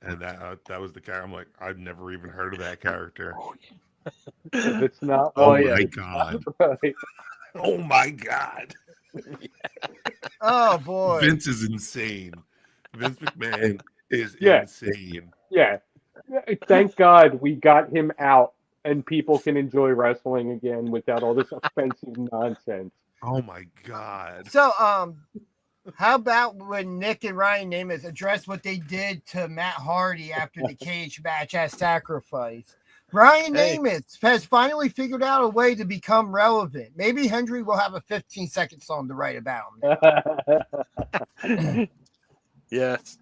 And that was the character. I'm like, I've never even heard of that character. If it's not. My god. Right. Oh my god. Oh boy. Vince is insane. Vince McMahon is insane. Yeah. Thank God we got him out and people can enjoy wrestling again without all this offensive nonsense. Oh my god. So how about when Nick and Ryan Nemeth addressed what they did to Matt Hardy after the cage match at Sacrifice? Ryan Nemeth has finally figured out a way to become relevant. Maybe Hendry will have a 15-second song to write about him. Yes.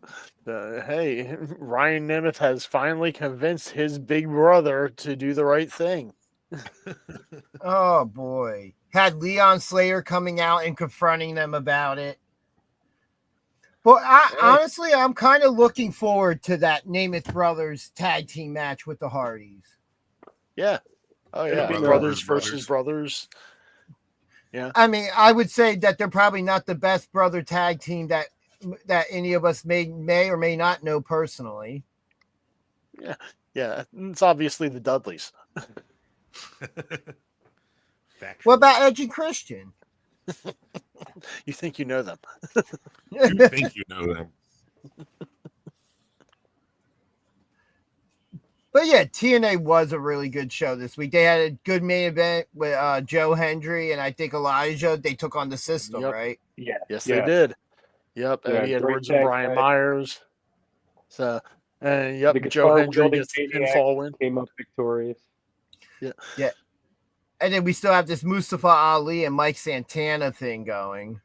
Hey, Ryan Nemeth has finally convinced his big brother to do the right thing. Oh, boy. Had Leon Slater coming out and confronting them about it. Well, honestly, I'm kind of looking forward to that Nemeth Brothers tag team match with the Hardys. Yeah. Oh, yeah. Brothers versus brothers. Yeah. I mean, I would say that they're probably not the best brother tag team that any of us may or may not know personally. Yeah. Yeah, it's obviously the Dudleys. Factual. What about Edge and Christian? You think you know them? You think you know them? But yeah, TNA was a really good show this week. They had a good main event with Joe Hendry and I think Elijah. They took on the system, Yep. right? Yeah. Yes, yeah. they did. Yep, Yeah, Eddie great Edwards and tag Brian match. Myers. So, and yep, The Joe guitar Hendry wielding gets the maniac pinfall win. came up victorious. Yeah. And then we still have this Mustafa Ali and Mike Santana thing going.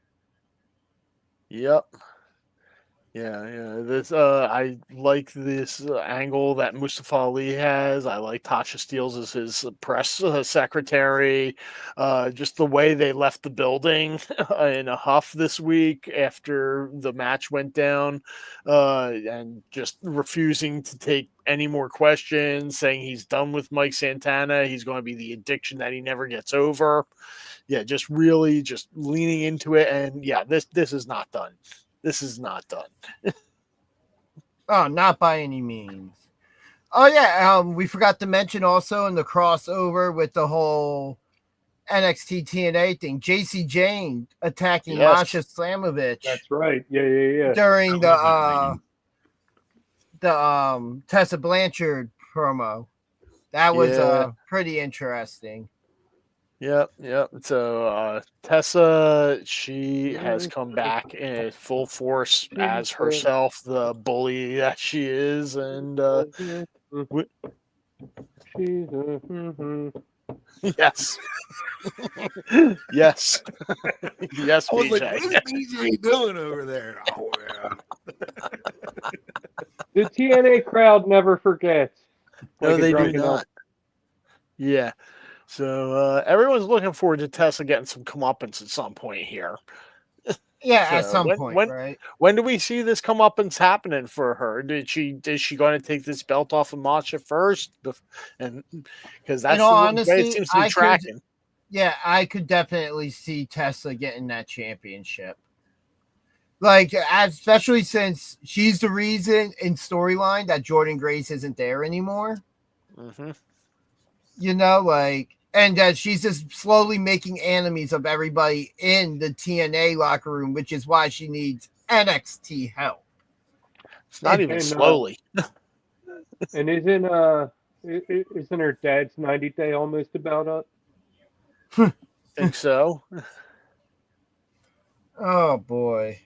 Yep. Yeah. This I like this angle that Mustafa Ali has. I like Tasha Steeles as his press secretary. Just the way they left the building in a huff this week after the match went down, and just refusing to take any more questions, saying he's done with Mike Santana. He's going to be the addiction that he never gets over. Yeah, just really just leaning into it. And yeah, this is not done. This is not done. Oh, not by any means. Oh yeah, we forgot to mention also in the crossover with the whole NXT TNA thing, JC Jane attacking Yes. Masha Slamovich That's right. Yeah. during That the Tessa Blanchard promo. That was Yeah. pretty interesting. Yep. So Tessa, she has come back in full force as herself, the bully that she is, and yes, yes, yes, I was BJ. like, what is BJ doing over there? Oh, yeah. The TNA crowd never forgets. No, Like a they do drunken elk. not. Yeah. So everyone's looking forward to Tessa getting some comeuppance at some point here. Yeah, at So some when- point, when- right? When do we see this comeuppance happening for her? Is she going to take this belt off of Masha first? And because that's all the way honesty, it seems to be tracking. Yeah, I could definitely see Tessa getting that championship. Like, especially since she's the reason in storyline that Jordan Grace isn't there anymore. Mm-hmm. You know, like, and that she's just slowly making enemies of everybody in the TNA locker room, which is why she needs NXT help. It's not even And, slowly. And isn't her dad's 90 day almost about up? Think so. Oh boy.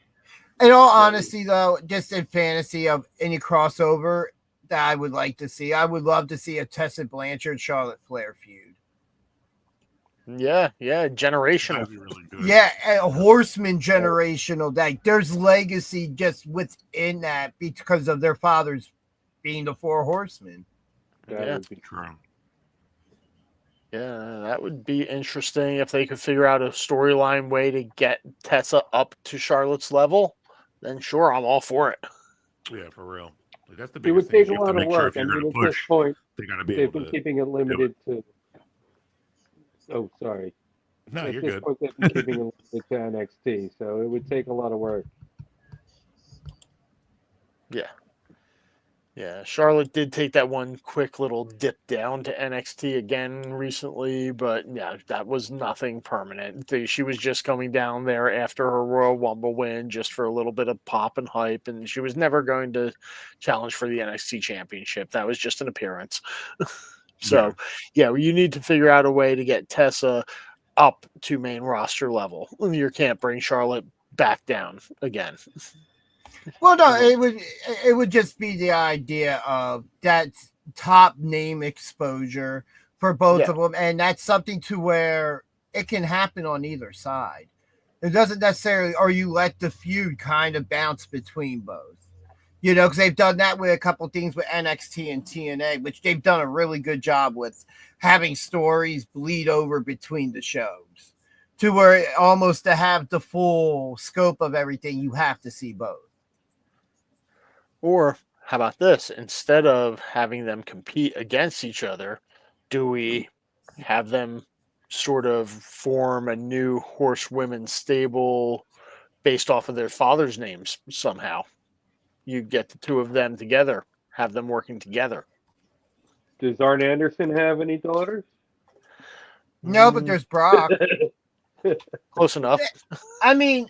In all honesty, though, just in fantasy of any crossover that I would like to see, I would love to see a Tessa Blanchard Charlotte Flair feud. Yeah, generational. That'd be really good. Yeah, a Horseman generational. Like, there's legacy just within that because of their fathers being the Four Horsemen. That Yeah. would be True. Yeah, that would be interesting if they could figure out a storyline way to get Tessa up to Charlotte's level. Then sure, I'm all for it. Yeah, for real. Like, that's the It biggest would thing. take a You have to lot of make sure work. if I you're mean, going at to this push, point, they got to be they've able been to. keeping it limited to. Oh, sorry. No, At you're this good. point, they've been keeping it limited to NXT, so it would take a lot of work. Yeah, Charlotte did take that one quick little dip down to NXT again recently, but yeah, that was nothing permanent. She was just coming down there after her Royal Rumble win just for a little bit of pop and hype, and she was never going to challenge for the NXT Championship. That was just an appearance. So, yeah, you need to figure out a way to get Tessa up to main roster level. You can't bring Charlotte back down again. Well, no, it would just be the idea of that top name exposure for both of them, and that's something to where it can happen on either side. It doesn't necessarily, or you let the feud kind of bounce between both. You know, because they've done that with a couple things with NXT and TNA, which they've done a really good job with having stories bleed over between the shows to where almost to have the full scope of everything, you have to see both. Or how about this? Instead of having them compete against each other, do we have them sort of form a new horsewomen stable based off of their father's names somehow? You get the two of them together, have them working together. Does Arn Anderson have any daughters? No, but there's Brock. Close enough. I mean,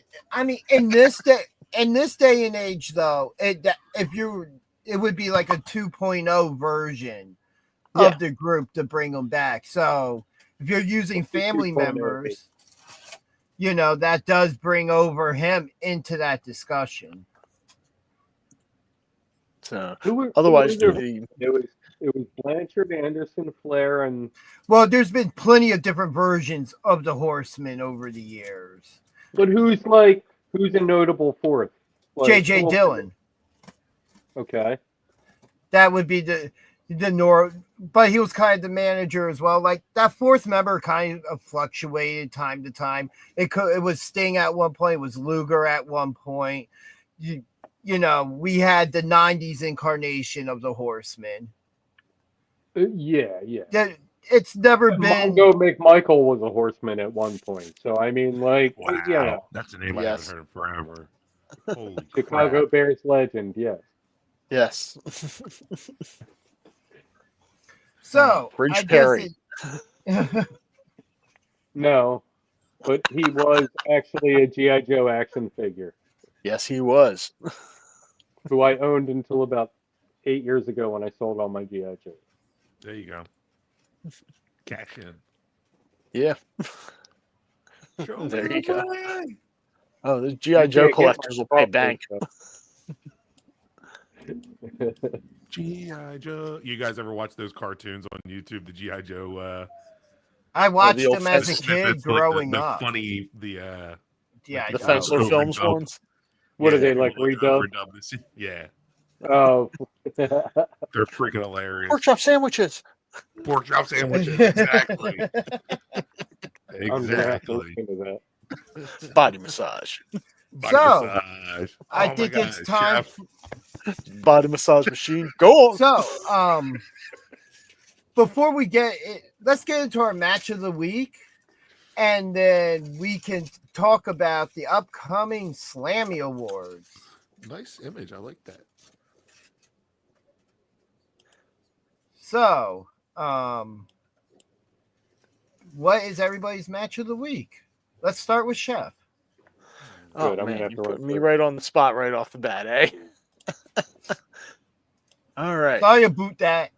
in this day and age, though, it would be like a 2.0 version of the group to bring them back. So if you're using family members, that does bring over him into that discussion. So otherwise, it was Blanchard, Anderson, Flair, and well, there's been plenty of different versions of the Horsemen over the years. But who's a notable fourth? J.J. Dillon. Okay. That would be the but he was kind of the manager as well. Like that fourth member kind of fluctuated time to time. It was Sting at one point. It was Luger at one point. We had the 90s incarnation of the Horsemen. Yeah. It's never been. Mongo McMichael was a Horseman at one point. So I mean, wow, that's a name I haven't heard in forever. Holy Chicago crap. Bears legend, yes. Yes. So Bridge Perry. No, but he was actually a G.I. Joe action figure. Yes, he was. Who I owned until about 8 years ago when I sold all my G.I. Joes. There you go. Cash in. Yeah. Show There me you the go. money. Oh, the G.I. Joe collectors will pay bank. G.I. Joe. You guys ever watch those cartoons on YouTube? The G.I. Joe. I watched the them as a kid growing the up. Funny, The Joe. Fensler Films overdubbed. ones. What are they, like, redubbed? Yeah. Oh. They're freaking hilarious. Pork chop sandwiches. Pork chop sandwiches. Exactly. I'm gonna have to Exactly. listen to that. Body massage. Body So, massage. I Oh my think God, it's time. Chef. Body massage machine. Go on. So, before we get it, let's get into our match of the week, and then we can talk about the upcoming Slammy Awards. Nice image. I like that. So, what is everybody's match of the week? Let's start with Chef. Oh, Good, I'm man, gonna have you to put run me through. right on the spot right off the bat, eh? All right. Sorry to boot that.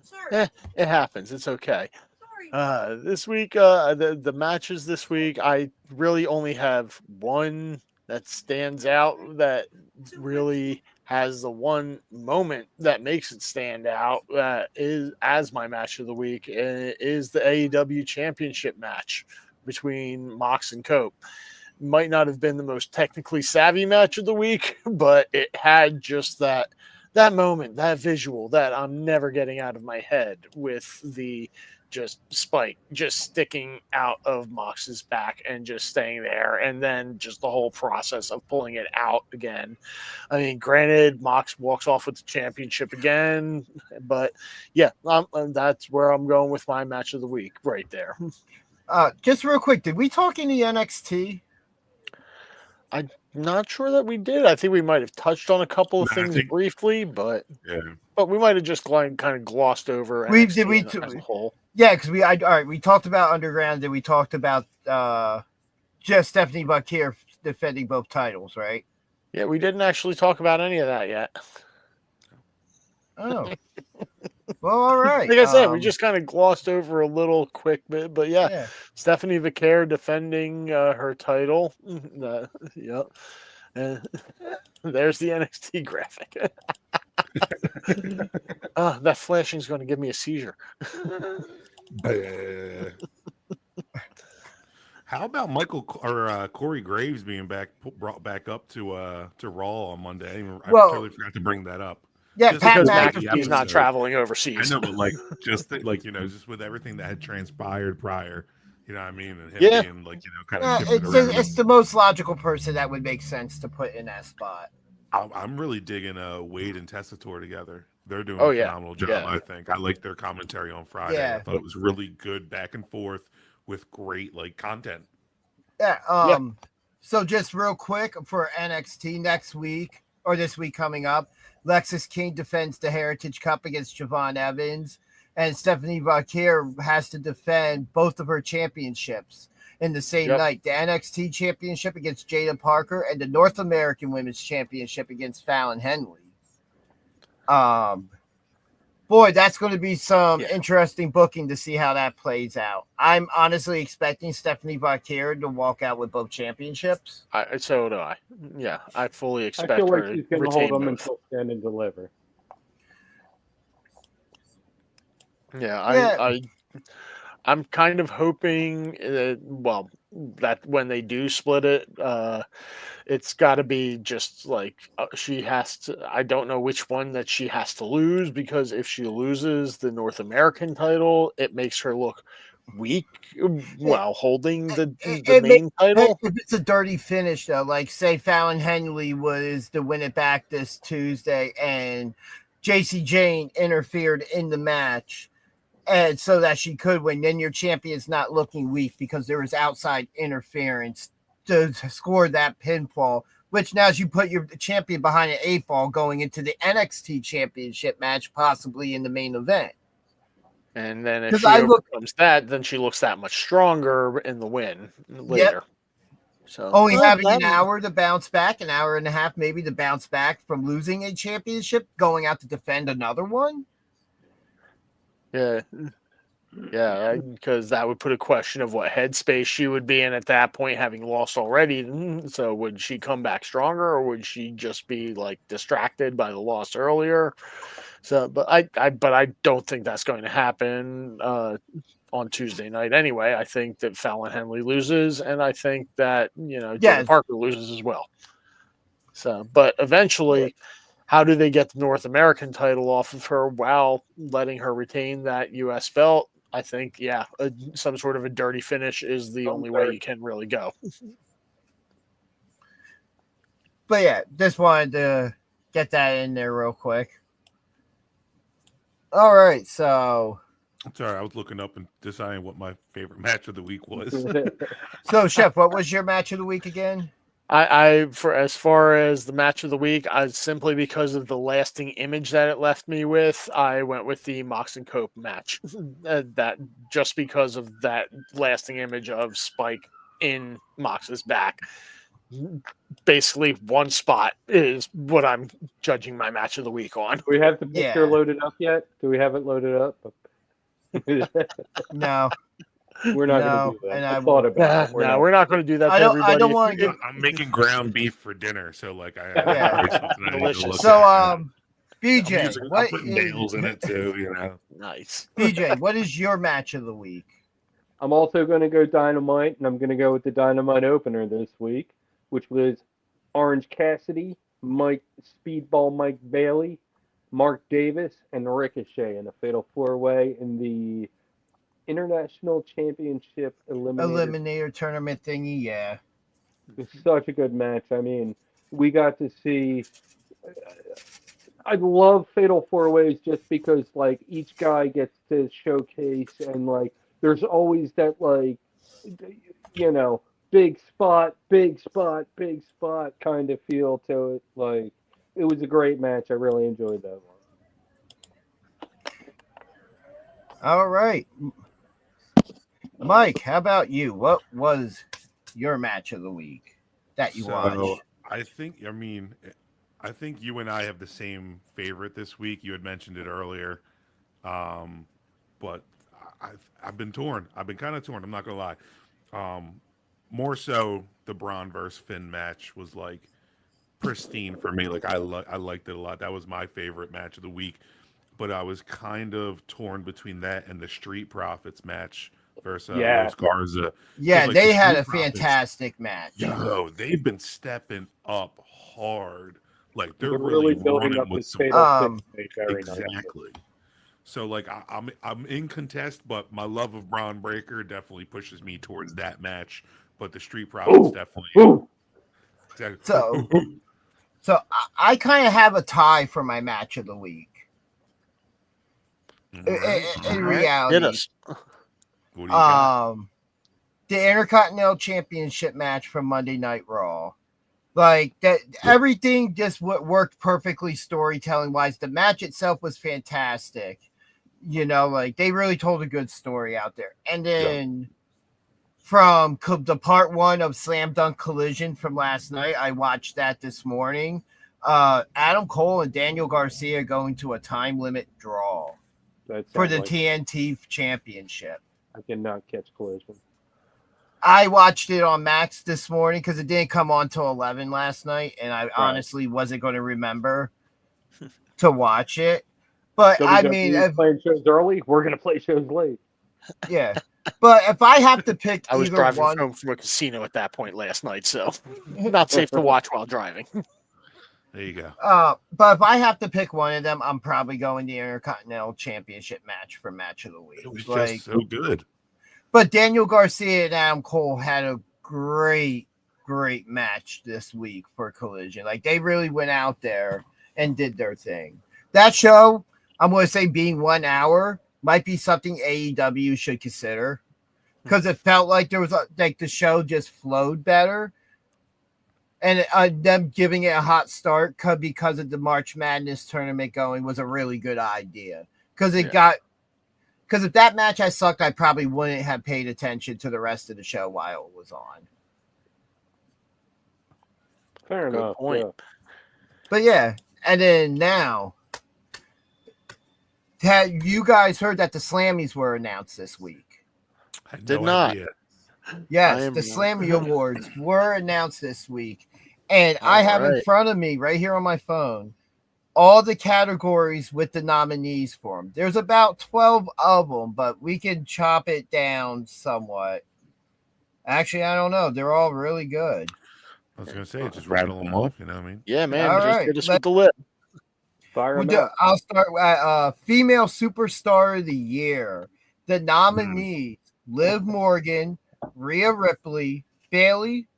Sorry. It happens. It's okay. Sorry. This week, the matches this week, I really only have one that stands out that really has the one moment that makes it stand out is as my match of the week, and it is the AEW Championship match between Mox and Cope. Might not have been the most technically savvy match of the week, but it had just that moment, that visual that I'm never getting out of my head with the just Spike just sticking out of Mox's back and just staying there, and then just the whole process of pulling it out again. I mean, granted, Mox walks off with the championship again, but yeah, that's where I'm going with my match of the week right there. Just real quick, did we talk any NXT? Not sure that we did. I think we might have touched on a couple of I things think- briefly, but Yeah. we might have just kind of glossed over We- NXT did we as a whole. Yeah, because all right, we talked about Underground, and we talked about just Stephanie Bakir defending both titles, right? Yeah, we didn't actually talk about any of that yet. Oh. Well, all right. Like I said, we just kind of glossed over a little quick bit, but yeah, yeah. Stephanie Vaquer defending her title. Yep. There's the NXT graphic. That flashing is going to give me a seizure. How about Michael or Corey Graves being brought back up to Raw on Monday? I totally forgot to bring that up. Yeah, Just Pat because He's not traveling overseas. I know, but just with everything that had transpired prior, you know what I mean, and him Yeah. being kind of shifted around. It's the most logical person that would make sense to put in that spot. I'm really digging Wade and Tessitore together. They're doing Oh, a yeah. phenomenal job, Yeah. I think. I like their commentary on Friday. Yeah. I thought it was really good back and forth with great content. Yeah. So just real quick for NXT next week or this week coming up, Lexis King defends the Heritage Cup against Javon Evans, and Stephanie Vaquer has to defend both of her championships in the same night. The NXT Championship against Jada Parker and the North American Women's Championship against Fallon Henley. Boy, that's going to be some interesting booking to see how that plays out. I'm honestly expecting Stephanie Vaquer to walk out with both championships. So do I. Yeah, I fully expect I feel like her she's to going to hold retain them both. until Stand and Deliver. Yeah, I'm kind of hoping, that when they do split it, it's got to be just like she has to. I don't know which one that she has to lose, because if she loses the North American title, it makes her look weak while holding the main title. If it's a dirty finish, though, like say Fallon Henley was to win it back this Tuesday, and JC Jane interfered in the match, and so that she could win, then your champion's not looking weak because there was outside interference to score that pinfall, which now you put your champion behind an 8-ball going into the NXT championship match, possibly in the main event. And then if she overcomes that, then she looks that much stronger in the win later. Yep. So only having an hour to bounce back, an hour and a half maybe to bounce back from losing a championship, going out to defend another one. Yeah, because that would put a question of what headspace she would be in at that point, having lost already. So would she come back stronger, or would she just be like distracted by the loss earlier? So, but I don't think that's going to happen on Tuesday night anyway. I think that Fallon Henley loses, and I think that Jada Parker loses as well. So, but eventually, how do they get the North American title off of her while letting her retain that U.S. belt? I think, some sort of a dirty finish is the only way you can really go. But yeah, just wanted to get that in there real quick. All right, so. Sorry, I was looking up and deciding what my favorite match of the week was. So, Chef, what was your match of the week again? For as far as the match of the week, simply because of the lasting image that it left me with, I went with the Mox and Cope match. That just because of that lasting image of Spike in Mox's back. Basically, one spot is what I'm judging my match of the week on. Do we have the picture loaded up yet? Do we have it loaded up? No. We're not going to do that. And I thought about it. We're not going to do that. I don't want to. I'm making ground beef for dinner, so like delicious. So, BJ, I'm putting nails in it too. Nice. BJ, what is your match of the week? I'm also going to go Dynamite, and I'm going to go with the Dynamite opener this week, which was Orange Cassidy, Speedball Mike Bailey, Mark Davis, and Ricochet in a fatal 4-way in the International Championship Eliminator tournament thingy, yeah. It was such a good match. I mean, we got to see. I love Fatal 4-Ways just because, like, each guy gets to showcase, and, like, there's always that, like, big spot kind of feel to it. Like, it was a great match. I really enjoyed that one. All right. Mike, how about you? What was your match of the week that you watched? I think you and I have the same favorite this week. You had mentioned it earlier, but I've been torn. I've been kind of torn. I'm not gonna lie. More so, the Braun versus Finn match was like pristine for me. Like I liked it a lot. That was my favorite match of the week. But I was kind of torn between that and the Street Profits match versus Luis Garza. Yeah, like, they had a fantastic match. Yo, they've been stepping up hard. Like they're really building running up with this some fatal very exactly. So like I'm in contest, but my love of Braun Breaker definitely pushes me towards that match. But the Street Profits definitely. So I kind of have a tie for my match of the week. In reality, what do you got? the Intercontinental Championship match from Monday Night Raw Like that, everything just worked perfectly storytelling wise. The match itself was fantastic. You know, like they really told a good story out there. And then from the part 1 of Slam Dunk Collision from last night, I watched that this morning. Adam Cole and Daniel Garcia going to a time limit draw for the TNT Championship. I cannot catch Collision. I watched it on Max this morning because it didn't come on till 11 last night, and I honestly wasn't going to remember to watch it. But I mean, playing shows early, we're going to play shows late. Yeah, but if I have to pick, I was either driving one, home from a casino at that point last night, so not safe to watch while driving. There you go. But if I have to pick one of them, I'm probably going the Intercontinental Championship match for match of the week. It was just so good. But Daniel Garcia and Adam Cole had a great match this week for Collision. Like they really went out there and did their thing. That show, I'm going to say, being 1 hour, might be something AEW should consider because it felt like there was like the show just flowed better. And them giving it a hot start because of the March Madness tournament going was a really good idea. Because if that match had sucked, I probably wouldn't have paid attention to the rest of the show while it was on. Fair enough. Point. Yeah. But yeah, and then now, had you guys heard that the Slammies were announced this week? I had Did no not. idea. Yes, the Slammy Awards were announced this week. And I have in front of me, right here on my phone, all the categories with the nominees for them. There's about 12 of them, but we can chop it down somewhat. Actually, I don't know. They're all really good. I was going to say, just rattle them off, you know what I mean? Yeah, man. All Just right, hit us with the lip. I'll start with Female Superstar of the Year. The nominees, Liv Morgan, Rhea Ripley, Bayley,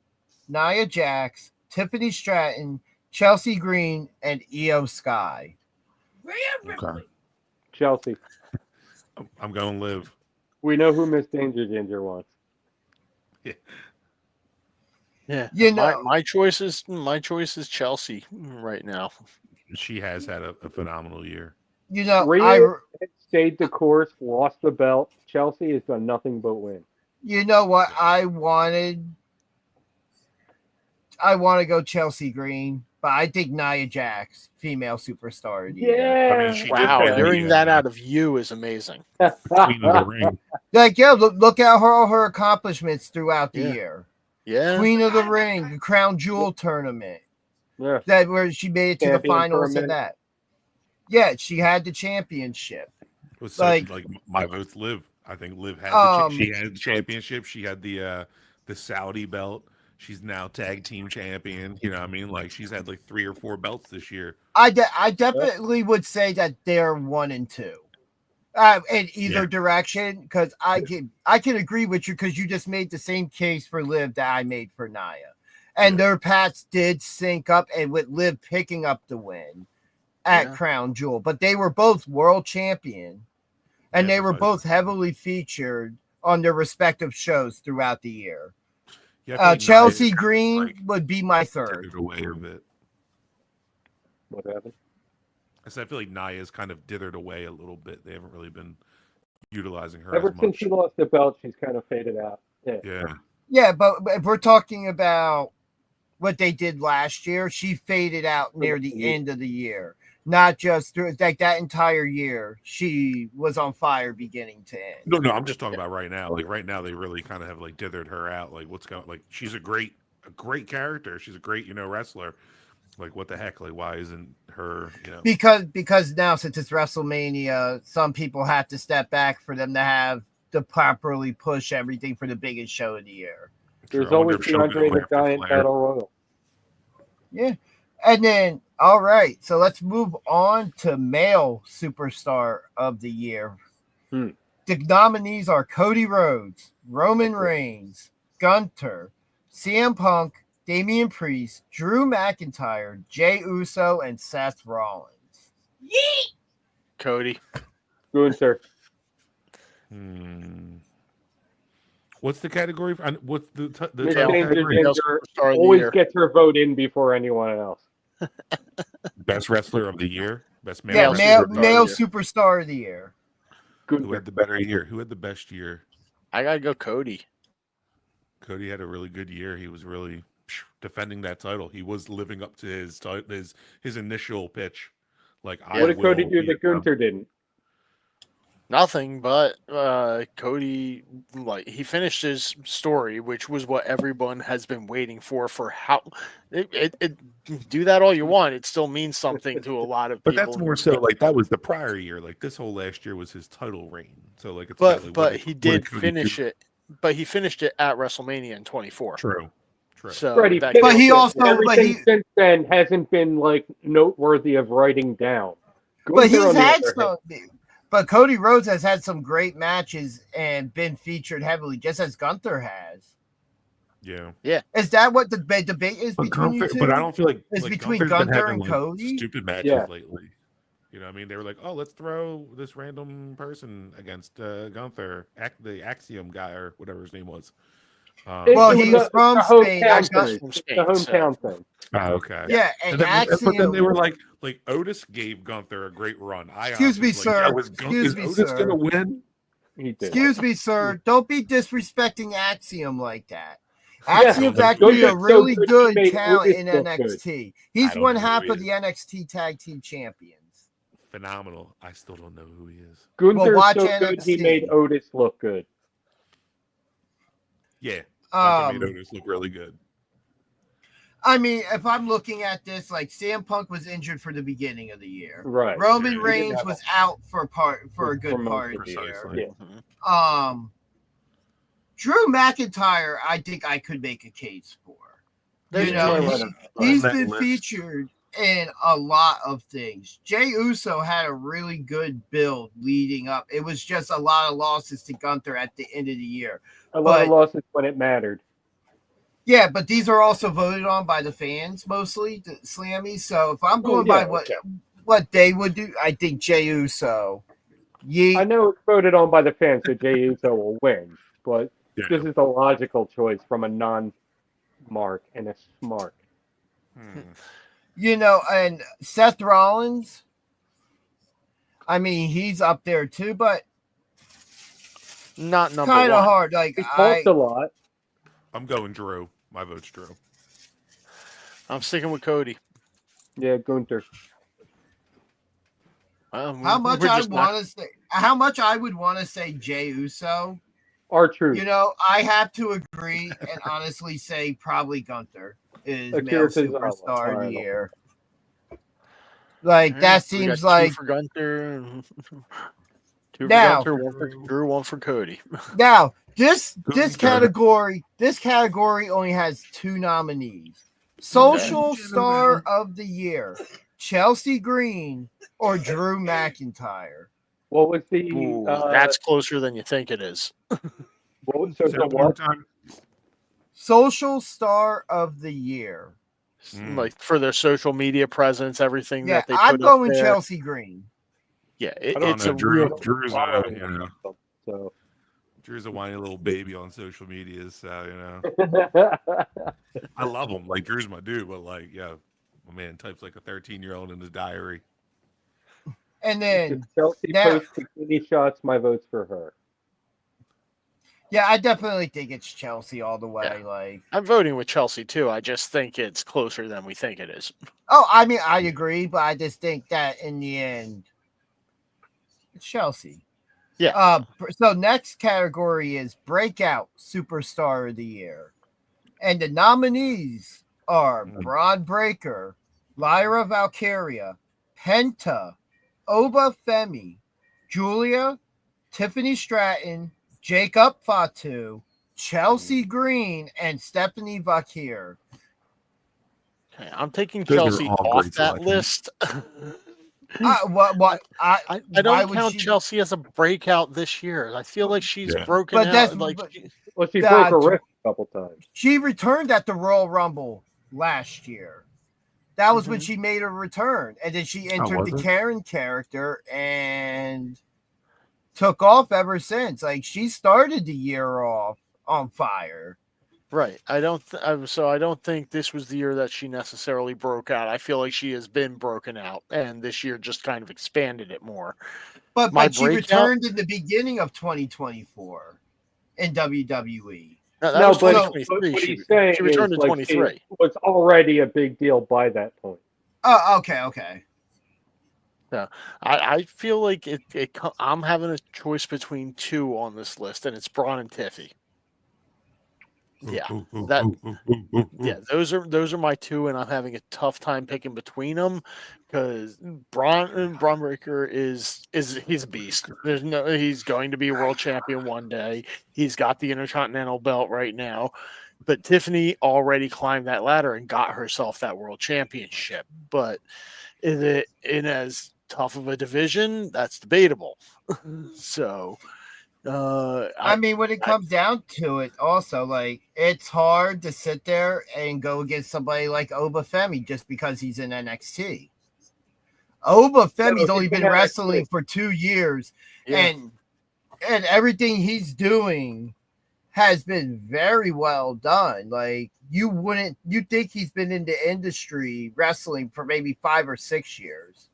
Nia Jax, Tiffany Stratton, Chelsea Green, and Io Sky. Rhea Ripley. Chelsea. I'm going Liv. We know who Miss Danger Ginger wants. Yeah. You know, my choice is Chelsea right now. She has had a phenomenal year. You know, Rhea stayed the course, lost the belt. Chelsea has done nothing but win. You know what? I want to go Chelsea Green, but I think Nia Jax, Female Superstar of the Year. Yeah. I mean, she Wow, did hearing that out of you is amazing. Queen of the Ring. Like, yeah, look at all her accomplishments throughout the year. Yeah. Queen of the Ring, the Crown Jewel tournament. Yeah. That where she made it to the Champion finals for a of minute. that. Yeah, she had the championship. It was Like- such, like my vote's Liv. I think Liv had she had the championship. She had the Saudi belt. She's now tag team champion. You know what I mean? Like she's had like 3 or 4 belts this year. I definitely would say that they're 1 and 2. In either direction, because I can agree with you because you just made the same case for Liv that I made for Nia. And their paths did sync up, and with Liv picking up the win at Crown Jewel. But they were both world champion, and they were both heavily featured on their respective shows throughout the year. Yeah, I feel like Chelsea Nia, Green like, would be my third. dithered away a bit. What happened? I said I feel like Nia's kind of dithered away a little bit. They haven't really been utilizing her Ever as since much. she lost the belt, she's kind of faded out. Yeah. Yeah. Yeah, but if we're talking about what they did last year, she faded out near the end of the year. Not just through like that entire year, she was on fire beginning to end. No, I'm just talking about right now. Like right now, they really kind of have like dithered her out. Like what's going? Like she's a great character. She's a great wrestler. Like what the heck? Like why isn't her? Because now since it's WrestleMania, some people have to step back for them to have to properly push everything for the biggest show of the year. There's always the Andre the Giant Battle Royal. Yeah. And then, all right, so let's move on to Male Superstar of the Year. The nominees are Cody Rhodes, Roman Reigns, Gunther, CM Punk, Damian Priest, Drew McIntyre, Jey Uso, and Seth Rollins. Yeet! Cody. Gunther. What's the category? What's the Miss title category? Superstar of the always year. gets her vote in before anyone else. Best wrestler of the year. Best male. Yeah, wrestler male of the year. superstar of the year. Who had the better year? Who had the best year? I gotta go Cody. Cody had a really good year. He was really defending that title. He was living up to his initial pitch. Like, What did Cody do that Gunther didn't? Nothing, but Cody, like, he finished his story, which was what everyone has been waiting for how it do that all you want. It still means something to a lot of But people. that's more so like that was the prior year. Like this whole last year was his title reign. So like it's But he did finish it. But he finished it at WrestleMania in 24. True. So Freddie, that But he also, everything since then hasn't been like noteworthy of writing down. But Gunther, he's on the had other some. But Cody Rhodes has had some great matches and been featured heavily, just as Gunther has. Yeah. Is that what the debate is between you two? But I don't feel like it's like between Gunther's been Gunther having, and like, Cody. stupid matches Yeah. lately. You know what I mean? They were like, oh, let's throw this random person against Gunther, the Axiom guy or whatever his name was. Well, It he's was from the Spain. hometown Gus- thing. The hometown thing. Oh, okay. Yeah, and But then they Axiom. were like Otis gave Gunther a great run. Excuse me, honestly was like, sir. yo, Excuse is me, Otis sir. gonna win? He did. Excuse me, sir. Don't be disrespecting Axiom like that. Yeah, Axiom's but actually a Gunther's so really good, good he made talent Otis in look good. NXT. He's I don't one know who half he of is. the NXT Tag Team Champions. Phenomenal. I still don't know who he is. Gunther's watch so good, he NXT. made Otis look good. Yeah. Gunther made Um, Otis look really good. I mean, if I'm looking at this, like CM Punk was injured for the beginning of the year. Right. Roman Yeah. Reigns was out for a good most part of of the the year. Precisely. Yeah. Drew McIntyre, I think I could make a case for. There's You know, no he's that been list. featured in a lot of things. Jey Uso had a really good build leading up. It was just a lot of losses to Gunther at the end of the year. A lot of But- losses when it mattered. Yeah, but these are also voted on by the fans mostly, the Slammy. So if I'm going by what they would do, I think Jey Uso. I know it's voted on by the fans that Jey Uso will win, but Yeah. this is the logical choice from a non-Mark and a Smart. You know, and Seth Rollins, I mean, he's up there too, but not number kind one. of hard. Like, He talked a lot. I'm going Drew. My vote's Drew. I'm sticking with Cody. Yeah, Gunther. how much I want to say, how much I would want to say Jey Uso. R-Truth. You know, I have to agree and honestly say probably Gunther is Akira male Tozawa. superstar of Alright. the year. Like, that We got seems two like for Gunther, and two Now- for Gunther, one for Drew, one for Cody. now this Gunther. category only has two nominees: Social Star of the Year, Chelsea Green, or Drew McIntyre. What was the Ooh, that's closer than you think it is. what was Say the that one more what? time. Social Star of the Year. Mm. Like for their social media presence, everything Yeah, that they I'm put up going there. Chelsea Green. Yeah, I don't it's know. a Drew, real. Drew's So Drew's a whiny little baby on social media, so you know. I love him. Like Drew's my dude, but like, yeah, my man types like a 13-year-old in his diary. And then, if Chelsea now- posts bikini shots, my vote's for her. yeah, I definitely think it's Chelsea all the way. Yeah. Like, I'm voting with Chelsea too. I just think it's closer than we think it is. oh, I mean, I agree, but I just think that in the end, it's Chelsea. Yeah. So next category is Breakout Superstar of the Year, and the nominees are Braun Breaker, Lyra Valkyria, Penta, Oba Femi, Julia, Tiffany Stratton, Jacob Fatu, Chelsea Green, and Stephanie Vakir. Okay, I'm taking Those are Chelsea all off great that selections. list. I I why don't would count she- Chelsea as a breakout this year. I feel like she's Yeah. broken But that's- out. Like but- Well, she Yeah, broke her wrist a couple times. She returned at the Royal Rumble last year. That was when Mhm. she made her return, and then she entered was the it? Karen character and took off ever since. Like, she started the year off on fire. Right. I don't think this was the year that she necessarily broke out. I feel like she has been broken out, and this year just kind of expanded it more. But My she breakout- returned in the beginning of 2024 in WWE. No, that No, was but 2023. what She he's saying returned is, in like, 23. it was already a big deal by that point. Oh, okay. I feel like I'm having a choice between two on this list, and it's Braun and Tiffy. Yeah, yeah, those are my two, and I'm having a tough time picking between them because Braun Breaker is he's a beast. He's going to be a world champion one day. He's got the Intercontinental belt right now, but Tiffany already climbed that ladder and got herself that world championship. But is it in as tough of a division? That's debatable. So. I mean, when it comes down to it, also, like, it's hard to sit there and go against somebody like Oba Femi just because he's in NXT. Oba Femi's only been wrestling for 2 years, and everything he's doing has been very well done. Like, you think he's been in the industry wrestling for maybe 5 or 6 years.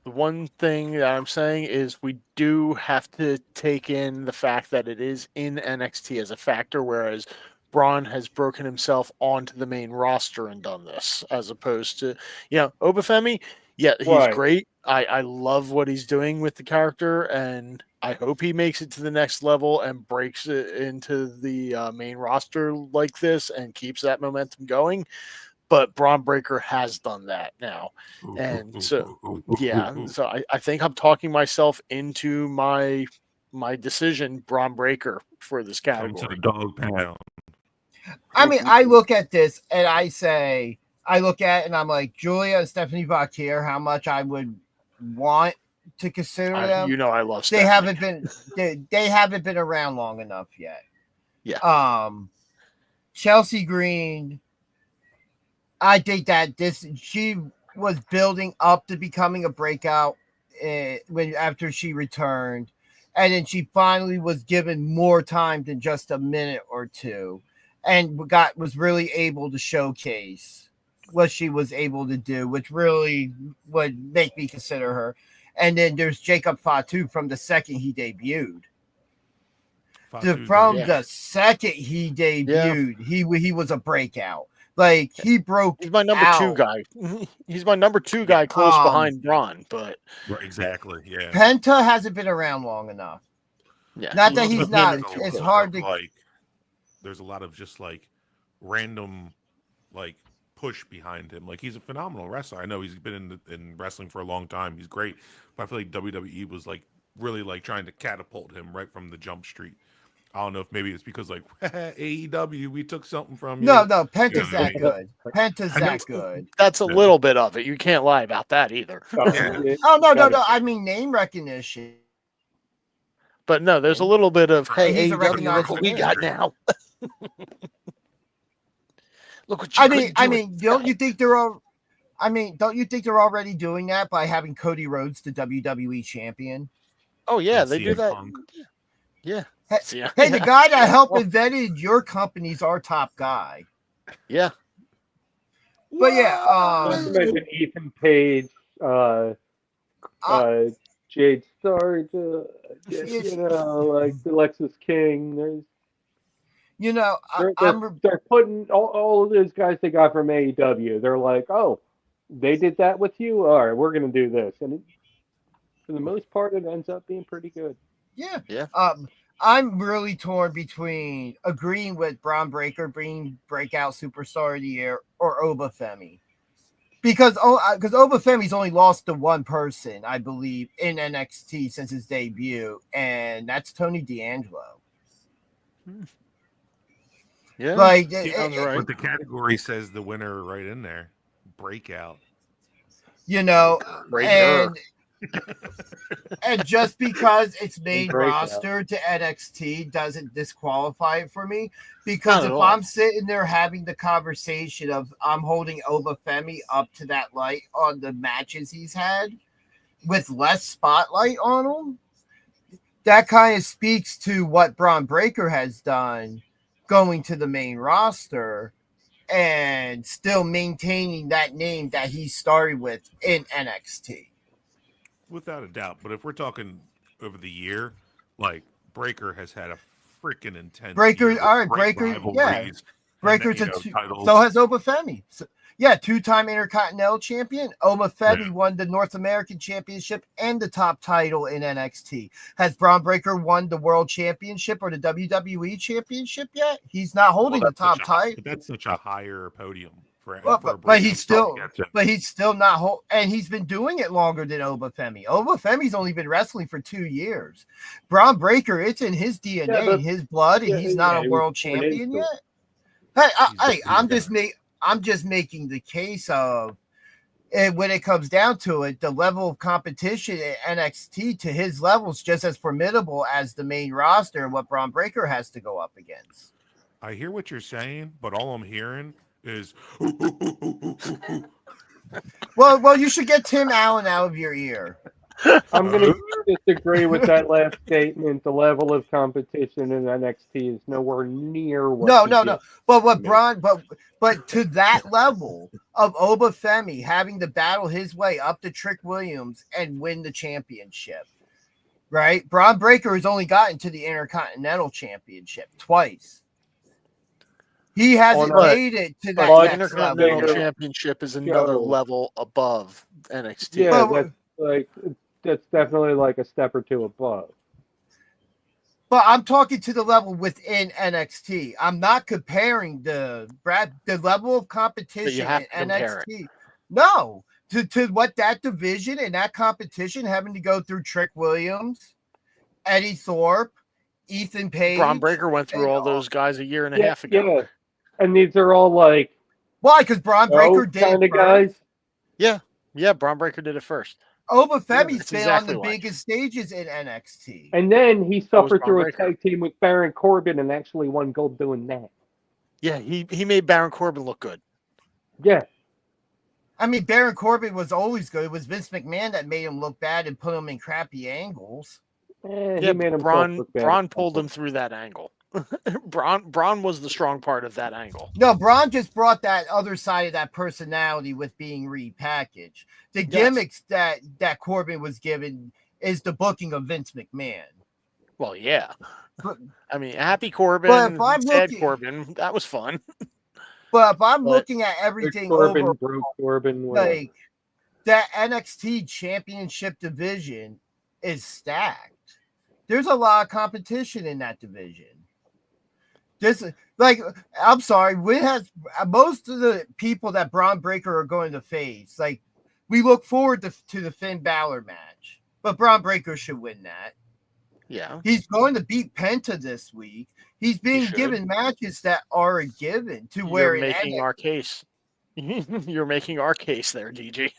The one thing that I'm saying is we do have to take in the fact that it is in NXT as a factor, whereas Braun has broken himself onto the main roster and done this, as opposed to, Obafemi. Yeah, he's great. I love what he's doing with the character, and I hope he makes it to the next level and breaks it into the main roster like this and keeps that momentum going. But Braun Breaker has done that now. And so, so I think I'm talking myself into my decision, Braun Breaker, for this category. Come to the dog pound. I mean, I look at this and I look at it and I'm like, Julia and Stephanie Vaquer, how much I would want to consider them. I love Stephanie. They haven't been around long enough yet. Yeah. Chelsea Green, I think that she was building up to becoming a breakout after she returned, and then she finally was given more time than just a minute or two, and was really able to showcase what she was able to do, which really would make me consider her. And then there's Jacob Fatu from the second he debuted. The second he debuted, he was a breakout. Like, he's my number 2 guy. He's my number 2 guy, close behind Braun. But exactly, yeah. Penta hasn't been around long enough. Yeah, not that he's not. It's hard to like. There's a lot of just like random like push behind him. Like, he's a phenomenal wrestler. I know he's been in wrestling for a long time. He's great, but I feel like WWE was like really like trying to catapult him right from the jump street. I don't know if maybe it's because like AEW, we took something from you. No, Penta's that good. Penta's that good. That's a little bit of it. You can't lie about that either. Oh no. I mean, name recognition. But no, there's a little bit of, hey, he's a AEW, look what we got now. Look what you I mean, don't you think they're already doing that by having Cody Rhodes the WWE champion? Oh yeah, they do that. Yeah. Hey, the guy that helped invented your company's our top guy. Yeah. But not to mention Ethan Page, Jade Starr, like Alexis King. They're putting all of those guys they got from AEW. They're like, oh, they did that with you. All right, we're gonna do this, and for the most part, it ends up being pretty good. Yeah. I'm really torn between agreeing with Braun Breaker being breakout superstar of the year or Oba Femi. Because Oba Femi's only lost to one person, I believe, in NXT since his debut, and that's Tony D'Angelo. Yeah, like but the category says the winner right in there, breakout. And just because it's main roster to NXT doesn't disqualify it for me. Because if I'm sitting there having the conversation of I'm holding Oba Femi up to that light on the matches he's had with less spotlight on him, that kind of speaks to what Braun Breaker has done going to the main roster and still maintaining that name that he started with in NXT. Without a doubt. But if we're talking over the year, like Breaker has had a freaking intense Breaker, year with all right, great Breaker, rivalries yeah. and, Breaker's you know, titles. so has Oba Femi. So, yeah, 2-time Intercontinental Champion. Oba Femi won the North American Championship and the top title in NXT. Has Braun Breaker won the World Championship or the WWE Championship yet? He's not holding the top title. That's such a higher podium for But he's still not and he's been doing it longer than Oba Femi. Oba Femi's only been wrestling for 2 years. Braun Breaker, it's in his DNA, in his blood, and he's not a world champion yet. Hey, I'm just making the case of, and when it comes down to it, the level of competition at NXT to his level is just as formidable as the main roster and what Braun Breaker has to go up against. I hear what you're saying, but all I'm hearing is well, you should get Tim Allen out of your ear. I'm going to disagree with that last statement. The level of competition in NXT is nowhere near what. No. But what Braun, but to that level of Oba Femi having to battle his way up to Trick Williams and win the championship, right? Braun Breaker has only gotten to the Intercontinental Championship twice. He hasn't made it to that next Intercontinental level. Championship is another level above NXT. Yeah, that's definitely like a step or two above. But I'm talking to the level within NXT. I'm not comparing the level of competition in NXT. No, to what that division and that competition having to go through Trick Williams, Eddie Thorpe, Ethan Page. Braun Breaker went through all those guys a year and a half ago. Yeah, and these are all like why? Because Braun Breaker did kind it of guys. Yeah, Braun Breaker did it first. Oba Femi's been on the biggest stages in NXT. And then he suffered through a tag team with Baron Corbin and actually won gold doing that. Yeah, he made Baron Corbin look good. Yeah. I mean, Baron Corbin was always good. It was Vince McMahon that made him look bad and put him in crappy angles. Yeah, Braun pulled him through that angle. Braun was the strong part of that angle. No, Braun just brought that other side of that personality with being repackaged. The gimmicks that Corbin was given is the booking of Vince McMahon. Well, yeah. I mean, Happy Corbin, Sad Corbin, that was fun. But if I'm looking at everything Corbin, overall, Corbin, like that NXT championship division is stacked. There's a lot of competition in that division. I'm sorry, when has most of the people that Braun Breaker are going to face, like, we look forward to the Finn Balor match, but Braun Breaker should win that. Yeah. He's going to beat Penta this week. He's being given matches that are a given to where you're making our case. You're making our case there, DG.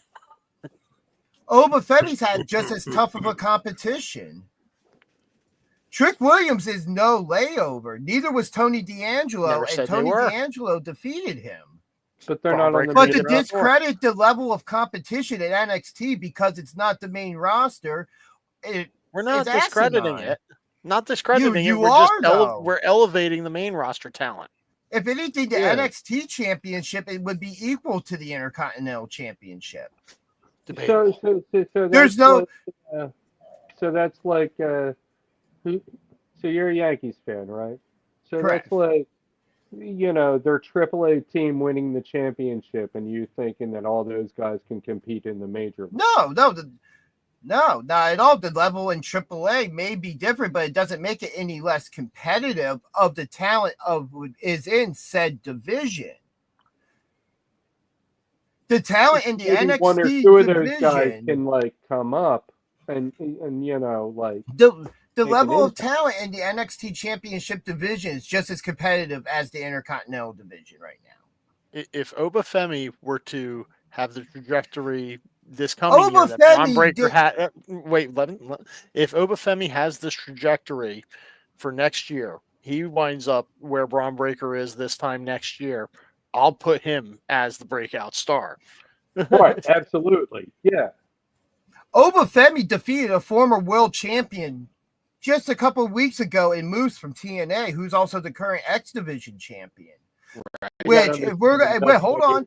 Oba Femi's had just as tough of a competition. Trick Williams is no layover. Neither was Tony D'Angelo, and Tony D'Angelo defeated him. But they're not on the But to discredit the level of competition at NXT because it's not the main roster, we're not discrediting it. Not discrediting it. We're elevating the main roster talent. If anything, the NXT championship it would be equal to the Intercontinental Championship. So there's no. So that's like. So you're a Yankees fan, right? So Correct. That's like, you know, their AAA team winning the championship, and you thinking that all those guys can compete in the major. No, not at all. The level in AAA may be different, but it doesn't make it any less competitive of the talent of is in said division. The talent in the NXT one or two division, of those guys can like come up and you know like the level of talent in the NXT Championship division is just as competitive as the Intercontinental division right now. If Oba Femi were to have the trajectory this coming year that Braun Breaker had, if Oba Femi has this trajectory for next year, he winds up where Braun Breaker is this time next year, I'll put him as the breakout star. Right, absolutely. Yeah. Oba Femi defeated a former world champion just a couple of weeks ago in Moose from TNA, who's also the current X Division champion. Which, if we're hold on.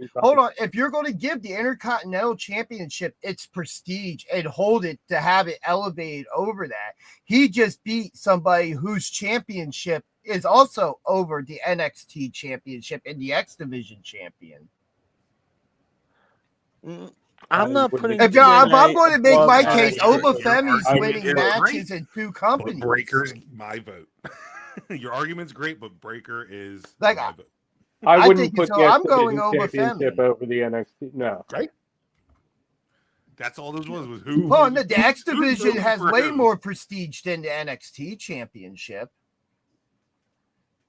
If you're going to give the Intercontinental Championship its prestige and hold it to have it elevated over that, he just beat somebody whose championship is also over the NXT Championship and the X Division champion. I'm not putting. If I'm going to make my case, Oba Obafemi's winning you're matches right, in two but companies. Breaker's my vote. Your argument's great, but Breaker is Like, my vote. I wouldn't think put so. the I'm X going Division over championship Femi. over the NXT. No. Right? That's all this was who. Well, the X who Division voted has for way him? more prestige than the NXT Championship,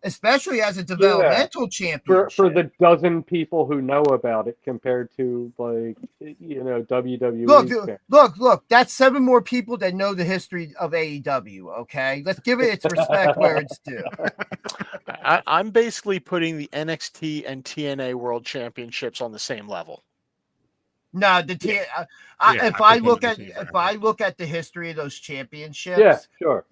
especially as a developmental championship. For the dozen people who know about it compared to WWE. Look, that's 7 more people that know the history of AEW, okay? Let's give it its respect where it's due. I'm basically putting the NXT and TNA World Championships on the same level. No, if I look at the history of those championships, Yeah, sure.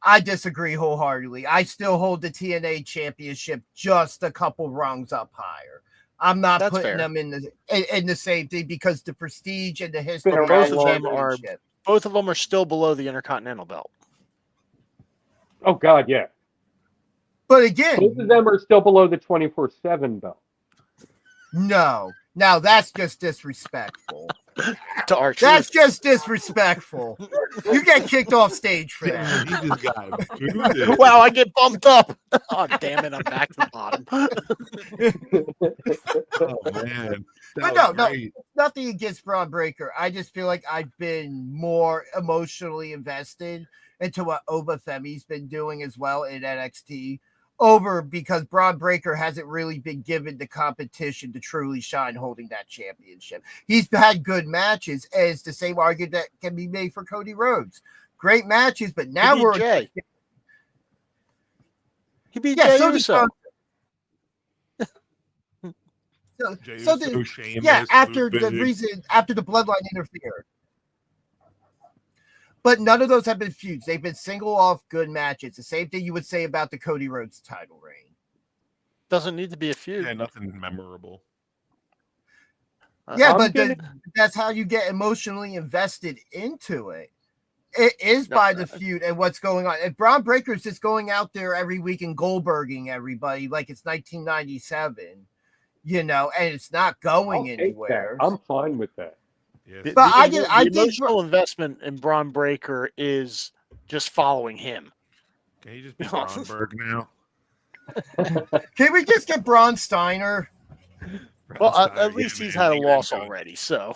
I disagree wholeheartedly. I still hold the TNA championship just a couple rungs up higher. I'm not That's putting fair. them in the same thing because the prestige and the history Been of around the longer. championship. Both of them are still below the Intercontinental belt. Oh God, yeah. But again, Both of them are still below the 24/7 belt. no. Now that's just disrespectful. To our That's just disrespectful. You get kicked off stage for that. He just got booted. Wow, I get bumped up. Oh, damn it. I'm back to the bottom. Oh man. But no, nothing against Braun Breaker. I just feel like I've been more emotionally invested into what Obafemi's been doing as well in NXT because Braun Breaker hasn't really been given the competition to truly shine holding that championship. He's had good matches, as the same argument that can be made for Cody Rhodes. Great matches, but now we're Jay. He beat yeah, Jey so Uso. Jey So Uso, the, Sheamus, yeah, after the Big. bloodline interfered. But none of those have been feuds. They've been single off good matches. The same thing you would say about the Cody Rhodes title reign. Doesn't need to be a feud. Yeah, nothing memorable. Yeah, I'm but gonna- that's how you get emotionally invested into it. It is by the feud and what's going on. If Braun Breaker is just going out there every week and Goldberging everybody like it's 1997, and it's not going I'll take anywhere. that. I'm fine with that. Yeah. But I the think emotional investment in Braun Breaker is just following him. Can he just be Braunberg now? Can we just get Braun Steiner? Well, Braun Steiner, at least yeah, he's man, had a he loss good. already. So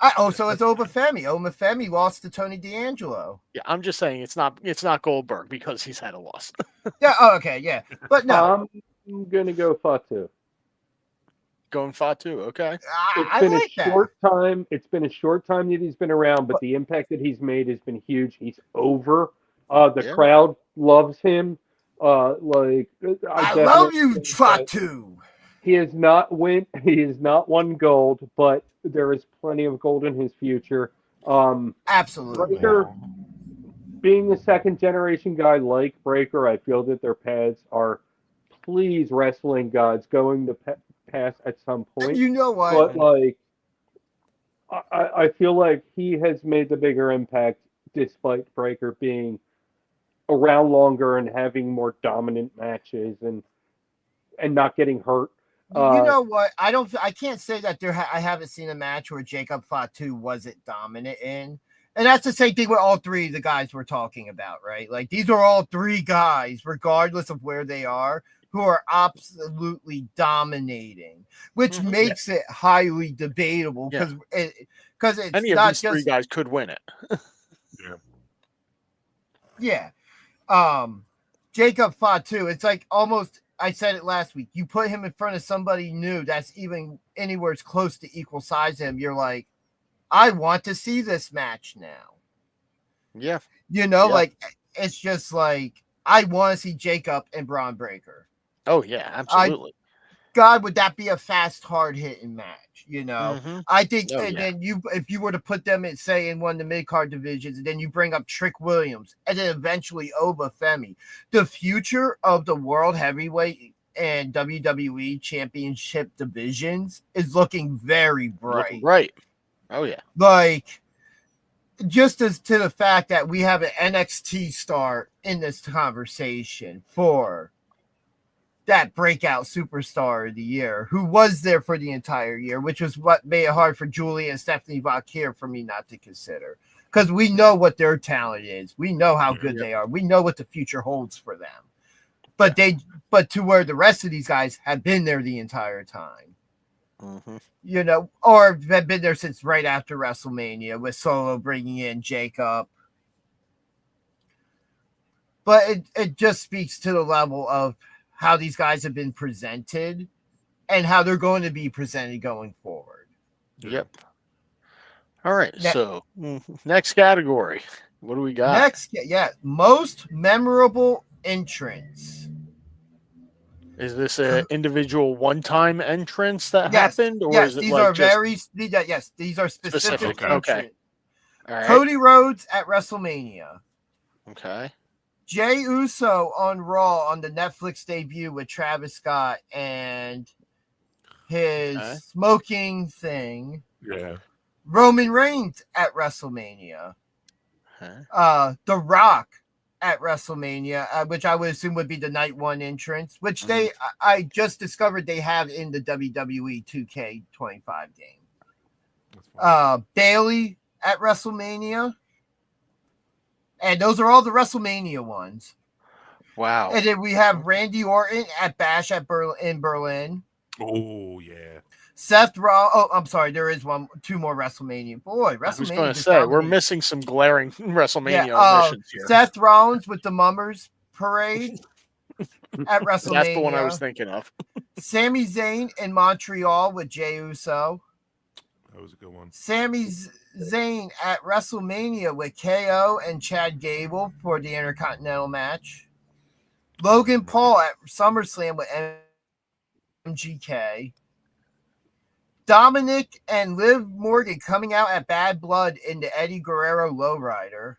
So it's Obafemi. Obafemi lost to Tony D'Angelo. yeah, I'm just saying it's not Goldberg because he's had a loss. Yeah. Oh, okay. Yeah. But no, I'm gonna go Fatu. Going Fatu, okay. I like that. It's been a short time that he's been around, but the impact that he's made has been huge. He's over. The crowd loves him. I love you, Fatu. He has not won gold, but there is plenty of gold in his future. Absolutely. Breaker, being a second generation guy like Breaker, I feel that their paths are, please, wrestling gods, going to pass at some point. You know what? But I feel like he has made the bigger impact despite Breaker being around longer and having more dominant matches and not getting hurt. You know what? I can't say that I haven't seen a match where Jacob Fatu wasn't dominant in. And that's the same thing with all three of the guys we're talking about, right? Like, these are all three guys, regardless of where they are, who are absolutely dominating, which makes it highly debatable because it's any of not these three guys could win it. Yeah. Jacob Fatu, it's like almost, I said it last week, you put him in front of somebody new that's even anywhere close to equal size to him, you're like, I want to see this match now. Yeah. Like, it's just like, I want to see Jacob and Braun Breaker. Oh, yeah, absolutely. God, would that be a fast, hard hitting match? You know, Mhm. I think, Oh, and yeah. then if you were to put them in, say, in one of the mid card divisions, and then you bring up Trick Williams, and then eventually Oba Femi, the future of the World Heavyweight and WWE Championship divisions is looking very bright. Right. Oh yeah. Like, just as to the fact that we have an NXT star in this conversation for that breakout superstar of the year, who was there for the entire year, which was what made it hard for Julie and Stephanie Vauquier for me not to consider. Because we know what their talent is. We know how good they are. We know what the future holds for them. But but to where the rest of these guys have been there the entire time. Mhm. You know, or have been there since right after WrestleMania with Solo bringing in Jacob. But it just speaks to the level of how these guys have been presented and how they're going to be presented going forward. Yep. All right. So next category. What do we got? Next, most memorable entrance. Is this an individual one-time entrance that happened, or yes, is it these like are just these are specific. specific? Entrance. Okay. All right. Cody Rhodes at WrestleMania. Okay. Jey Uso on Raw on the Netflix debut with Travis Scott and his smoking thing. Yeah. Roman Reigns at WrestleMania. The Rock at WrestleMania, which I would assume would be the night one entrance, which I just discovered they have in the WWE 2K25 game. Bailey at WrestleMania. And those are all the WrestleMania ones. Wow. And then we have Randy Orton at Bash in Berlin. Oh, yeah. Seth Rollins. Oh, I'm sorry. There is two more WrestleMania. Boy, WrestleMania. I was going to say, we're missing some glaring WrestleMania omissions here. Seth Rollins with the Mummers Parade at WrestleMania. That's the one I was thinking of. Sami Zayn in Montreal with Jey Uso. That was a good one. Sami Zayn at WrestleMania with KO and Chad Gable for the Intercontinental match. Logan Paul at SummerSlam with MGK. Dominic and Liv Morgan coming out at Bad Blood in the Eddie Guerrero Lowrider.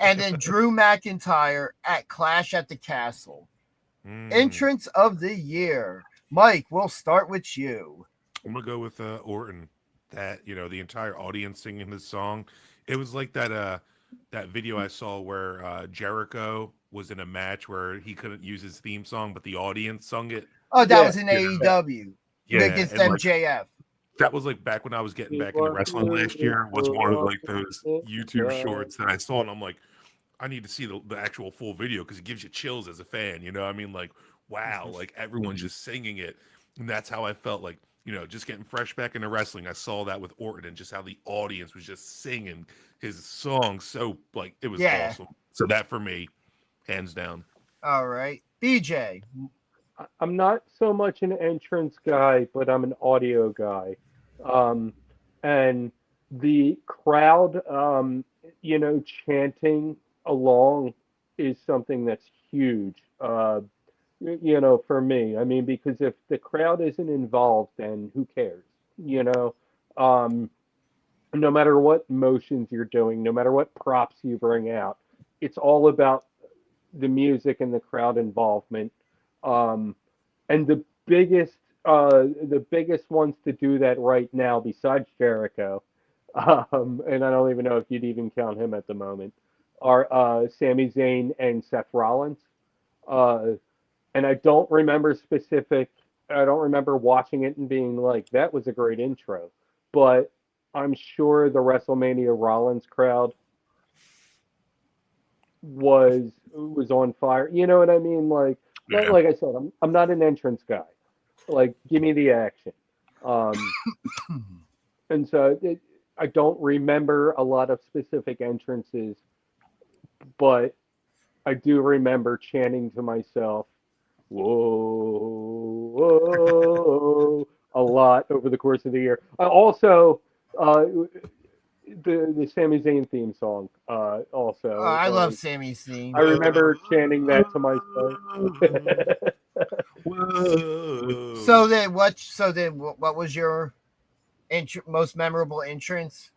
And then Drew McIntyre at Clash at the Castle. Entrance of the year. Mike, we'll start with you. I'm gonna go with Orton. That, you know, the entire audience singing his song. It was like that video I saw where Jericho was in a match where he couldn't use his theme song, but the audience sung it. Oh, that was in AEW. Yeah, against and, MJF. Like, that was like back when I was getting back into wrestling last year. Was one of like those YouTube shorts that I saw, and I'm like, I need to see the actual full video because it gives you chills as a fan. You know, I mean, like, wow, like everyone's just singing it, and that's how I felt like. You know, just getting fresh back into wrestling, I saw that with Orton and just how the audience was just singing his song. So, like, it was awesome. So that for me, hands down. All right. BJ. I'm not so much an entrance guy, but I'm an audio guy. And the crowd, you know, chanting along is something that's huge. You know, for me, I mean, because if the crowd isn't involved, then who cares? You know, no matter what motions you're doing, no matter what props you bring out, it's all about the music and the crowd involvement. And the biggest ones to do that right now, besides Jericho, and I don't even know if you'd even count him at the moment, are Sami Zayn and Seth Rollins. And I don't remember watching it and being like, that was a great intro. But I'm sure the WrestleMania Rollins crowd was on fire. You know what I mean? Like, like I said, I'm not an entrance guy. Like, give me the action. And so I don't remember a lot of specific entrances, but I do remember chanting to myself, whoa, whoa, a lot over the course of the year. I also, the Sami Zayn theme song, also. I love Sami's theme. I remember chanting that to myself. Whoa. So then what? So then what was your most memorable entrance?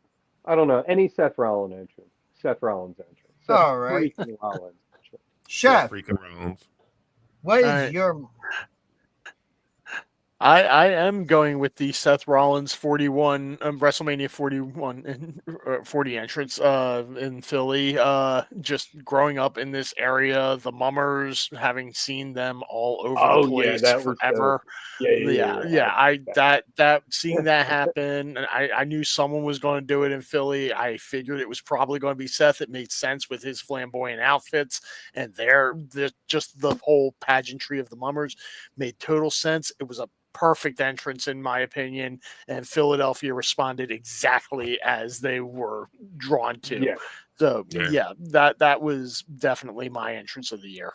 I don't know any Seth Rollins entrance. Seth Rollins entrance. Seth All right. freaking Rollins entrance. Chef, freaking Rollins. what is Alright. your? I am going with the Seth Rollins 41 WrestleMania 41 and 40 entrance in Philly. Just growing up in this area, the Mummers, having seen them all over the place that was forever. Yeah. That seeing that happen, and I knew someone was going to do it in Philly. I figured it was probably going to be Seth. It made sense with his flamboyant outfits and just the whole pageantry of the Mummers made total sense. It was a perfect entrance in my opinion, and Philadelphia responded exactly as they were drawn to. Yeah. So that was definitely my entrance of the year.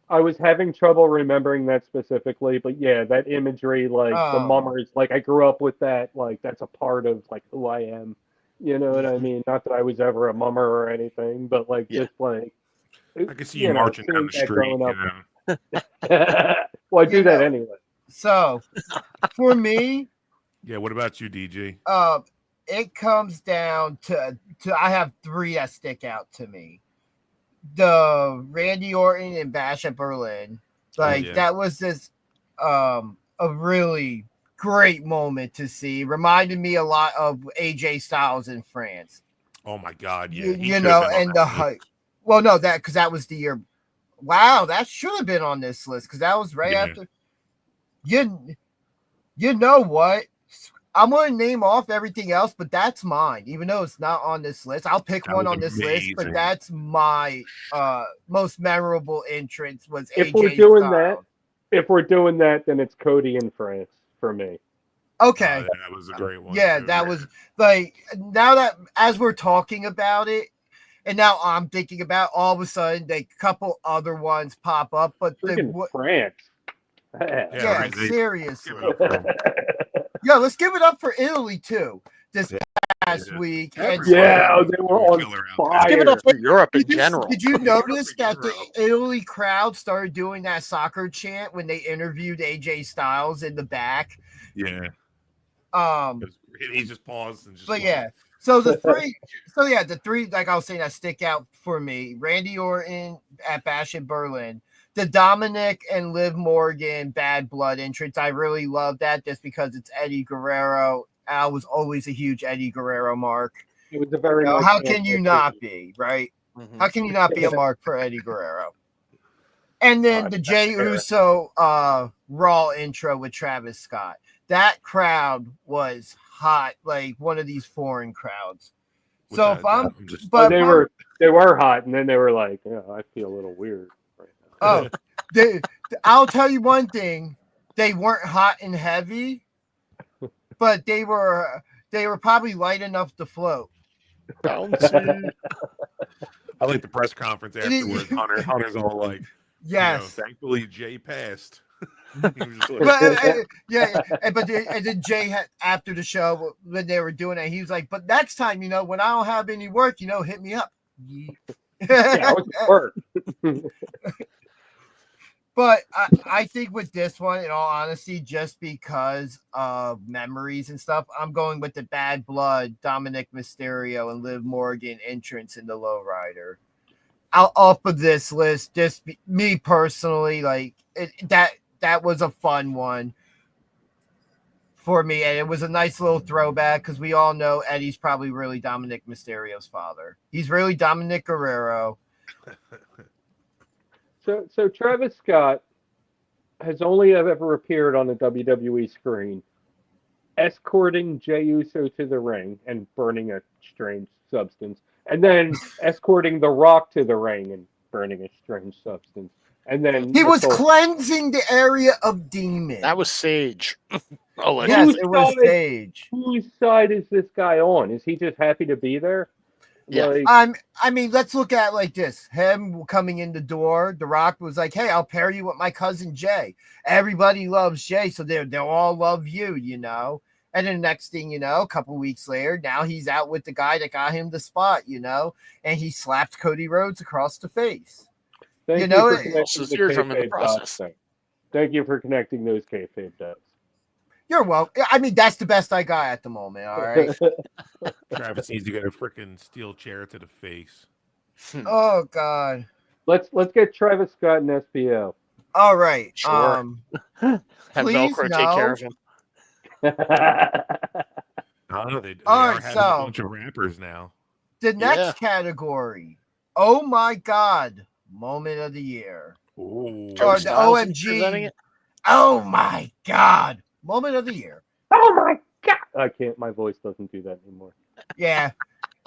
I was having trouble remembering that specifically, but yeah, that imagery, like the Mummers, like I grew up with that, like that's a part of like who I am. You know what I mean? Not that I was ever a mummer or anything, but like just like I can see you marching down the street. Well, I do that anyway. So, for me, yeah. What about you, DG? It comes down to I have three that stick out to me. The Randy Orton and Bash at Berlin, that was this a really great moment to see. Reminded me a lot of AJ Styles in France. Oh my God! Yeah, you know, and the hype. Well, no, because that was the year. Wow, that should have been on this list because that was right after. You know what? I'm going to name off everything else, but that's mine. Even though it's not on this list, I'll pick one on this list. But that's my most memorable entrance. Was if AJ we're doing that, then it's Cody in France for me. Okay, that was a great one. Yeah, that was like now that as we're talking about it, and now I'm thinking about all of a sudden a couple other ones pop up, but France. Yeah, seriously. Yeah, let's give it up for Italy too. This past week. They were on fire. Let's give it up for Europe in general. Did you notice that the Italy crowd started doing that soccer chant when they interviewed AJ Styles in the back? Yeah. He just paused and just. But yeah. So the three, like I was saying, that stick out for me: Randy Orton at Bash in Berlin, the Dominic and Liv Morgan Bad Blood entrance. I really love that just because it's Eddie Guerrero. I was always a huge Eddie Guerrero mark. It was a very. How can you not be, right? Mm-hmm. How can you not be a mark for Eddie Guerrero? And then the Jey Uso Raw intro with Travis Scott. That crowd was hot, like one of these foreign crowds. So if I'm, but they were hot, and then they were like, "Yeah, I feel a little weird right now." Oh, I'll tell you one thing: they weren't hot and heavy, but they were probably light enough to float. I like the press conference afterwards. Hunter's all like, "Yes, thankfully Jay passed." But then Jay had, after the show when they were doing it, he was like, "But next time, when I don't have any work, hit me up." I was at work. But I think with this one, in all honesty, just because of memories and stuff, I'm going with the Bad Blood, Dominic Mysterio, and Liv Morgan entrance in the Lowrider. Off of this list, just me personally, like that was a fun one for me, and it was a nice little throwback because we all know Eddie's probably really Dominic Mysterio's father. He's really Dominic Guerrero. So Travis Scott has only ever appeared on a WWE screen, escorting Jey Uso to the ring and burning a strange substance, and then escorting The Rock to the ring and burning a strange substance. And then he was cleansing the area of demons. That was Sage. Yes, it was Sage. Whose side is this guy on? Is he just happy to be there? Yeah. I mean, let's look at it like this. Him coming in the door, The Rock was like, "Hey, I'll pair you with my cousin Jay. Everybody loves Jay, so they'll all love you, And then the next thing a couple weeks later, now he's out with the guy that got him the spot, and he slapped Cody Rhodes across the face. You're from in the process. Thank you for connecting those kayfabe dots. You're welcome. I mean, that's the best I got at the moment. All right. Travis needs to get a freaking steel chair to the face. Oh God. let's get Travis Scott and SPO. All right. Sure. Have please Velcro take no. care of him. I don't know. They All are right, having so- a bunch of rappers now. The next Yeah. category. Oh my God. Moment of the year. Ooh. Or the Styles is presenting OMG. it? Oh my God. Moment of the year. Oh my god! I can't. My voice doesn't do that anymore. Yeah.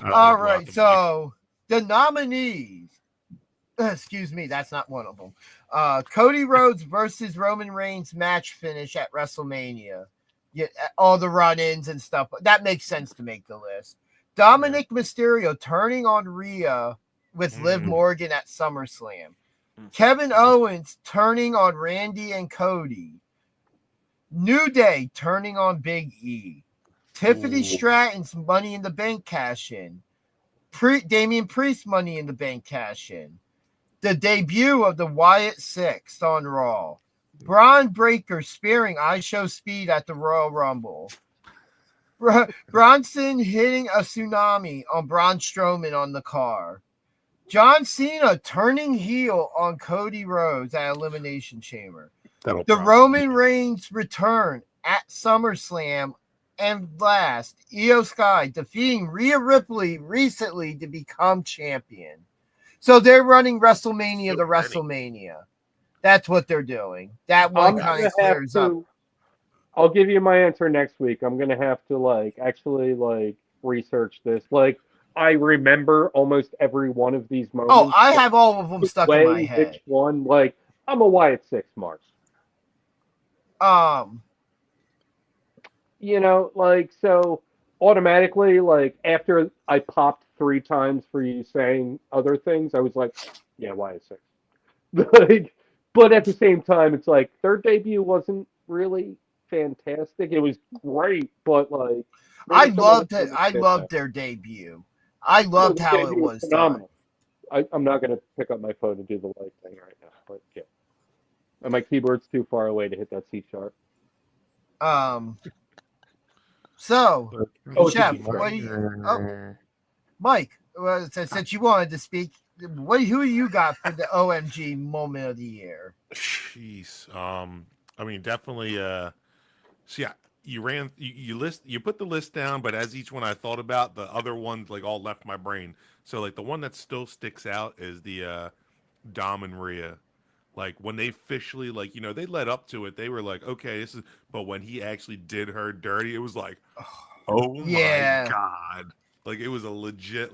I don't All wanna block right. the mic. So the nominees. Excuse me, that's not one of them. Cody Rhodes versus Roman Reigns match finish at WrestleMania. Yeah, all the run-ins and stuff. That makes sense to make the list. Dominic Mysterio turning on Rhea with Liv Mm. Morgan at SummerSlam. Mm. Kevin Owens turning on Randy and Cody. New Day turning on Big E. Tiffany Ooh. Stratton's Money in the Bank cash-in. Damian Priest Money in the Bank cash-in. The debut of the Wyatt Six on Raw. Braun Breaker spearing I Show Speed at the Royal Rumble. Bronson hitting a tsunami on Braun Strowman on the car. John Cena turning heel on Cody Rhodes at Elimination Chamber. That'll The probably- Roman Reigns return at SummerSlam. And last, Io Sky defeating Rhea Ripley recently to become champion. So they're running WrestleMania So to many. WrestleMania. That's what they're doing. That one kind gonna of clears up. I'll give you my answer next week. I'm gonna have to actually research this. I remember almost every one of these moments. Oh, I have all of them but stuck in my way head. Which one? I'm a Wyatt Six Mark. So automatically, after I popped 3 times for you saying other things, I was like, yeah, Wyatt Six. But at the same time, it's their debut wasn't really fantastic. It was great, but I maybe some loved other it. things I did loved that. their debut. I loved The how it debut was done. phenomenal. I'm not going to pick up my phone and do the like thing right now, but yeah. And my keyboard's too far away to hit that C sharp. So, Oh, Chef, it's what do you, Mike, since you wanted to speak, who you got for the OMG moment of the year? Jeez. I mean, definitely. See, you put the list down, but as each one I thought about, the other ones all left my brain. So the one that still sticks out is the Dom and Rhea. When they officially they led up to it, they were okay, this is. But when he actually did her dirty, it was oh Yeah. my god! It was a legit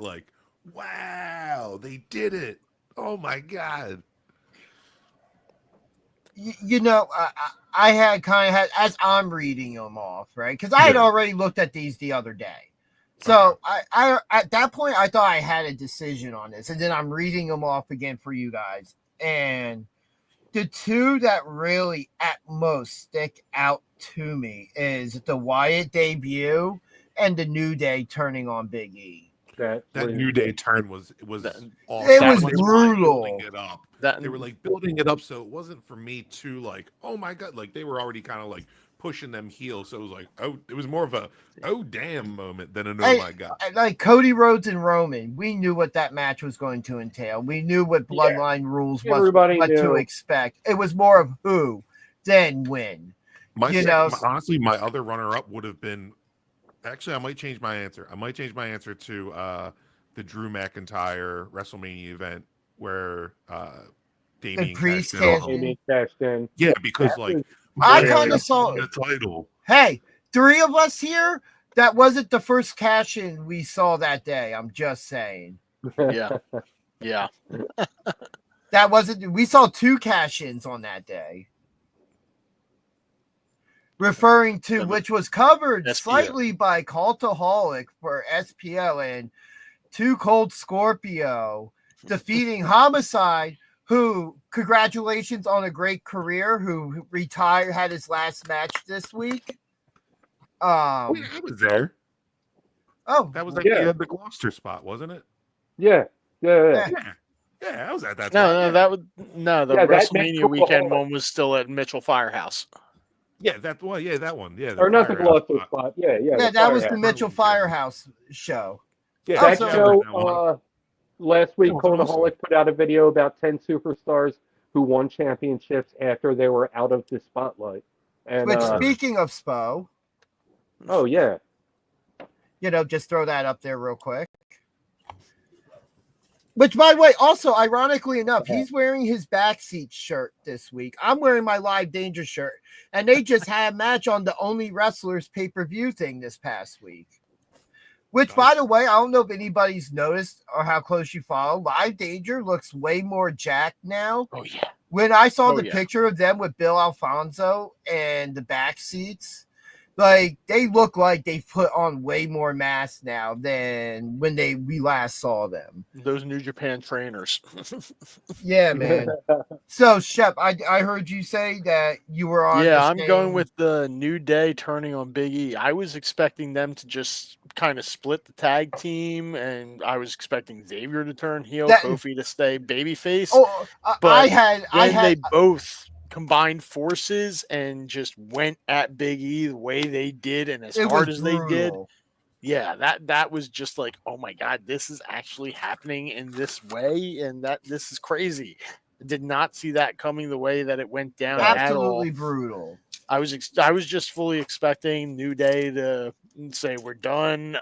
wow, they did it. Oh my god. I had as I'm reading them off, right? Because I had Yeah. already looked at these the other day. So I at that point I thought I had a decision on this, and then I'm reading them off again for you guys. And the two that really at most stick out to me is the Wyatt debut and the New Day turning on Big E. That New Day turn was awesome. It was They were brutal. building it up. That They were building it up, so it wasn't for me to oh my god, they were already kind of pushing them heel. So it was it was more of a oh damn moment than an oh my god. Like Cody Rhodes and Roman, we knew what that match was going to entail. We knew what Bloodline rules was, Everybody what to knew. expect. It was more of who than when. Honestly, my other runner up would have been. Actually, I might change my answer. I might change my answer to the Drew McIntyre WrestleMania event where Damien Priest cashed in on cashed him. Damien cashed in. Yeah, because I Blair kinda got saw- the title. Hey, 3 of us here, that wasn't the first cash in we saw that day. I'm just saying. yeah. Yeah. That wasn't, we saw 2 cash ins on that day. Referring to which was covered SPL. slightly by Cultaholic for SPL and Too Cold Scorpio defeating Homicide, who, congratulations on a great career, who retired, had his last match this week. I was there. Oh, That was Yeah. the Gloucester spot, wasn't it? Yeah. Yeah. Yeah, I was at that. No, spot, no, yeah. that would no. The Yeah, that WrestleMania Cultaholic. weekend one was still at Mitchell Firehouse. Yeah, that one. Yeah, that one. Yeah, Or not the Firehouse Veloster spot. Yeah, Yeah, the that was the Firehouse. Mitchell Yeah. Firehouse show. Yeah, That Also- yeah, show, that one. last week, That was awesome. Cultaholic put out a video about 10 superstars who won championships after they were out of the spotlight. And Which, speaking of Spo, oh yeah, just throw that up there real quick. Which, by the way, also ironically enough, he's wearing his backseat shirt this week. I'm wearing my Live Danger shirt, and they just had a match on the Only Wrestlers pay-per-view thing this past week. Which, by the way, I don't know if anybody's noticed or how close you follow. Live Danger looks way more jacked now. Oh yeah. When I saw the yeah. picture of them with Bill Alfonso and the back seats, like they look like they've put on way more mass now than when we last saw them. Those New Japan trainers. Yeah, man. So, Shep, I heard you say that you were on. Yeah, the I'm going same- with the New Day turning on Big E. I was expecting them to just kind of split the tag team, and I was expecting Xavier to turn heel, That- Kofi to stay babyface. Oh, But I had. they both combined forces and just went at Big E the way they did and as it hard was as they did. brutal. Yeah, that was just like, oh my god, this is actually happening in this way, and that this is crazy. I did not see that coming the way that it went down at all. Absolutely brutal. I was just fully expecting New Day to say we're done.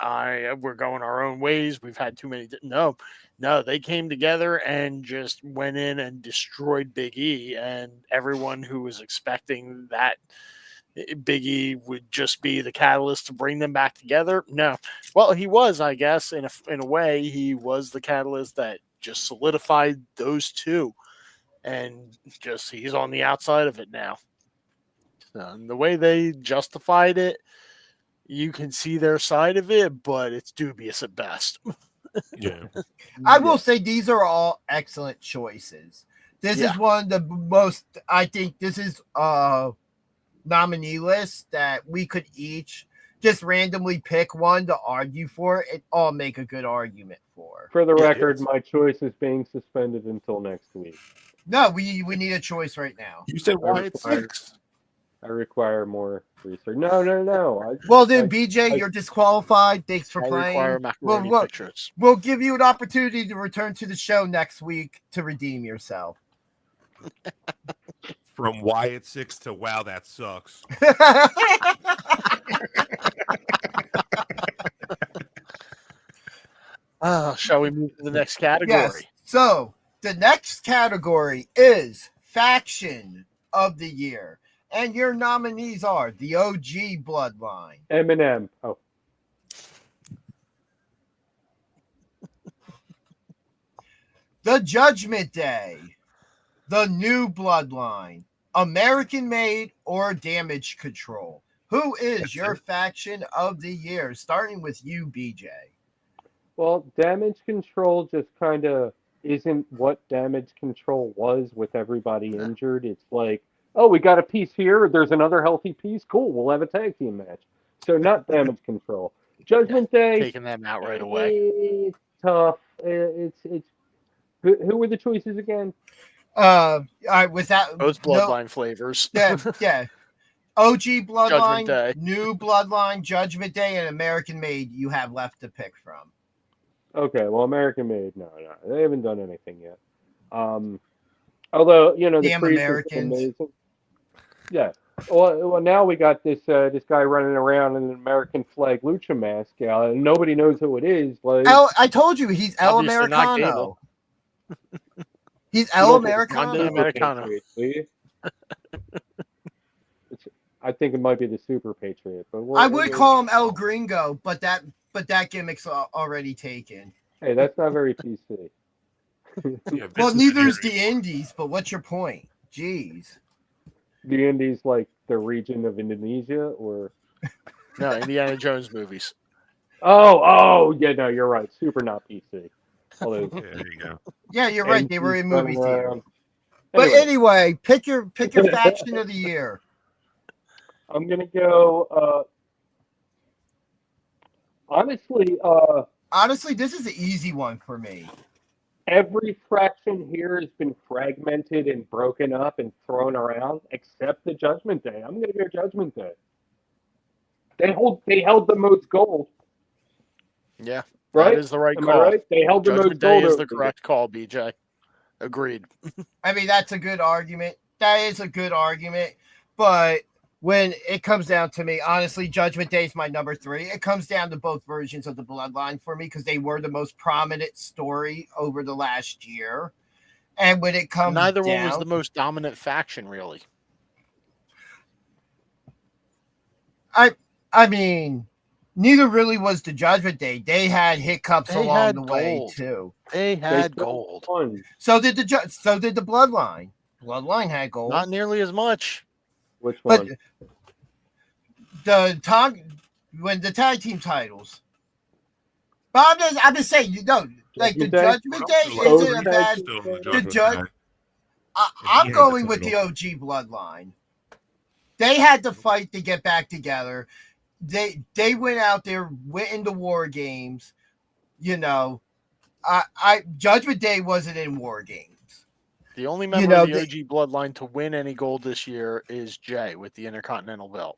We're going our own ways. We've had too many. No, they came together and just went in and destroyed Big E, and everyone who was expecting that Big E would just be the catalyst to bring them back together. No, well, he was, I guess, in a way, he was the catalyst that just solidified those two, and just he's on the outside of it now. And the way they justified it, you can see their side of it, but it's dubious at best. Yeah. I will say these are all excellent choices. This is one of the most. I think this is nominee list that we could each just randomly pick one to argue for and all make a good argument for. for the Yeah, record, yes. my choice is being suspended until next week. No, we need a choice right now. You said I Wyatt require- 6. I require more research. No. Well, then, I- BJ, you're disqualified. Thanks for I playing. require macaroni Well, pictures. We'll give you an opportunity to return to the show next week to redeem yourself. From Wyatt 6 to wow, that sucks. Shall we move to the next category? Yes. So the next category is Faction of the Year. And your nominees are the OG Bloodline, Eminem. Oh, the Judgment Day, the New Bloodline, American Made, or Damage Control. Who is your faction of the year? Starting with you, BJ. well, damage control just kind of isn't what damage control was with everybody injured. It's like, oh, we got a piece here. There's another healthy piece. Cool. We'll have a tag team match. So not damage control. Judgment Day. Taking them out right away. It's tough. It's who were the choices again? All right, with that, Both bloodline flavors. yeah. OG Bloodline, Day. New Bloodline, Judgment Day, and American Made you have left to pick from. Okay, well, American Made, no, they haven't done anything yet. Although the Damn Priest is Americans. amazing. Yeah. Well, now we got this guy running around in an American flag lucha mask. And nobody knows who it is. Like, I told you he's El Obviously not Americano. Gable. He's El Look, it's Americano. Monday Americano. Patriot, see? I think it might be the Super Patriot, but I would call him El Gringo, but that gimmick's already taken. Hey, that's not very PC. Yeah, Well, Vince is neither's very- the Indies, but what's your point? Jeez. The Indies, like the region of Indonesia, or No, Indiana Jones movies. oh, yeah, no, you're right. Super not PC. Although, Yeah, there you go. Yeah, you're right. They were in movie theater. But Anyway, anyway, pick your faction of the year. I'm gonna go. Honestly, Honestly, this is an easy one for me. every fraction here has been fragmented and broken up and thrown around, except the Judgment Day. I'm going to go Judgment Day. They held the most gold, Yeah, right? that is the right Am call. I right? They held the Judgment most Day gold. is over the correct call, BJ. Agreed. I mean, that's a good argument. That is a good argument. But when it comes down to me, honestly, Judgment Day is my number 3. It comes down to both versions of the Bloodline for me because they were the most prominent story over the last year. And when it comes Neither down, one was the most dominant faction, really. I mean, neither really was the Judgment Day. They had hiccups They along had the way gold. too. They They had still gold. won. So did the Bloodline. Bloodline had gold. Not nearly as much. Which But one? when the tag team titles. But I'm just saying, like the Judgment Day? Judgment Day Oh, isn't a tag bad. team Still in the The Judgment Judge- Day. I'm he had going the with the title. OG Bloodline. They had to fight to get back together. They went out there, went into War Games. Judgment Day wasn't in War Games. The only member of the OG Bloodline to win any gold this year is Jay with the Intercontinental belt.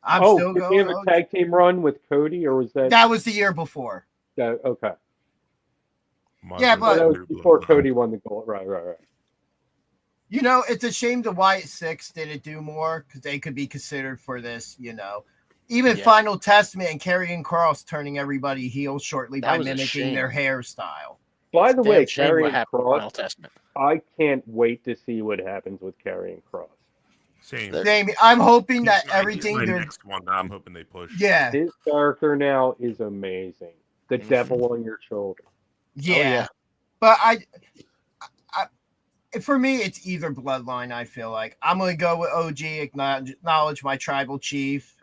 I'm still did going. they have a tag team run with Cody, or was that? That was the year before. Okay. Yeah, but- That was before Cody won the gold. Right. It's a shame the Wyatt Six didn't do more because they could be considered for this. Even Yeah. Final Testament and Karrion Kross turning everybody heel shortly That by was a mimicking their shame. hairstyle. By the Damn way, shame what Karrion happened with Final Kross, Testament. I can't wait to see what happens with Karrion Kross. Same. I'm hoping that He's my everything they're next one that I'm hoping they push. yeah. His character now is amazing. The devil on your shoulder. Yeah. yeah. But for me, it's either Bloodline. I feel like I'm going to go with OG, acknowledge my tribal chief,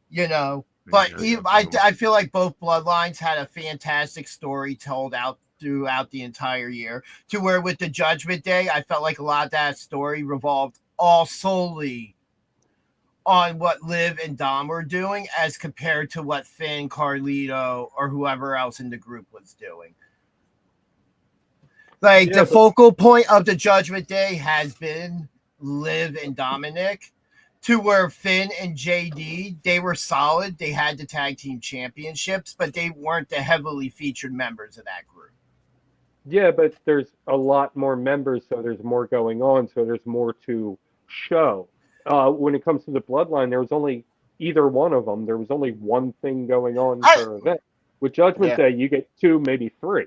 But I feel like both Bloodlines had a fantastic story told out throughout the entire year. To where with the Judgment Day, I felt like a lot of that story revolved all solely on what Liv and Dom were doing, as compared to what Finn, Carlito, or whoever else in the group was doing. Like the focal point of the Judgment Day has been Liv and Dominic, to where Finn and JD, they were solid. They had the tag team championships, but they weren't the heavily featured members of that group. Yeah, but there's a lot more members, so there's more going on, so there's more to show. When it comes to the Bloodline, there was only either one of them. There was only one thing going on per event. With Judgment Day, you get 2, maybe 3.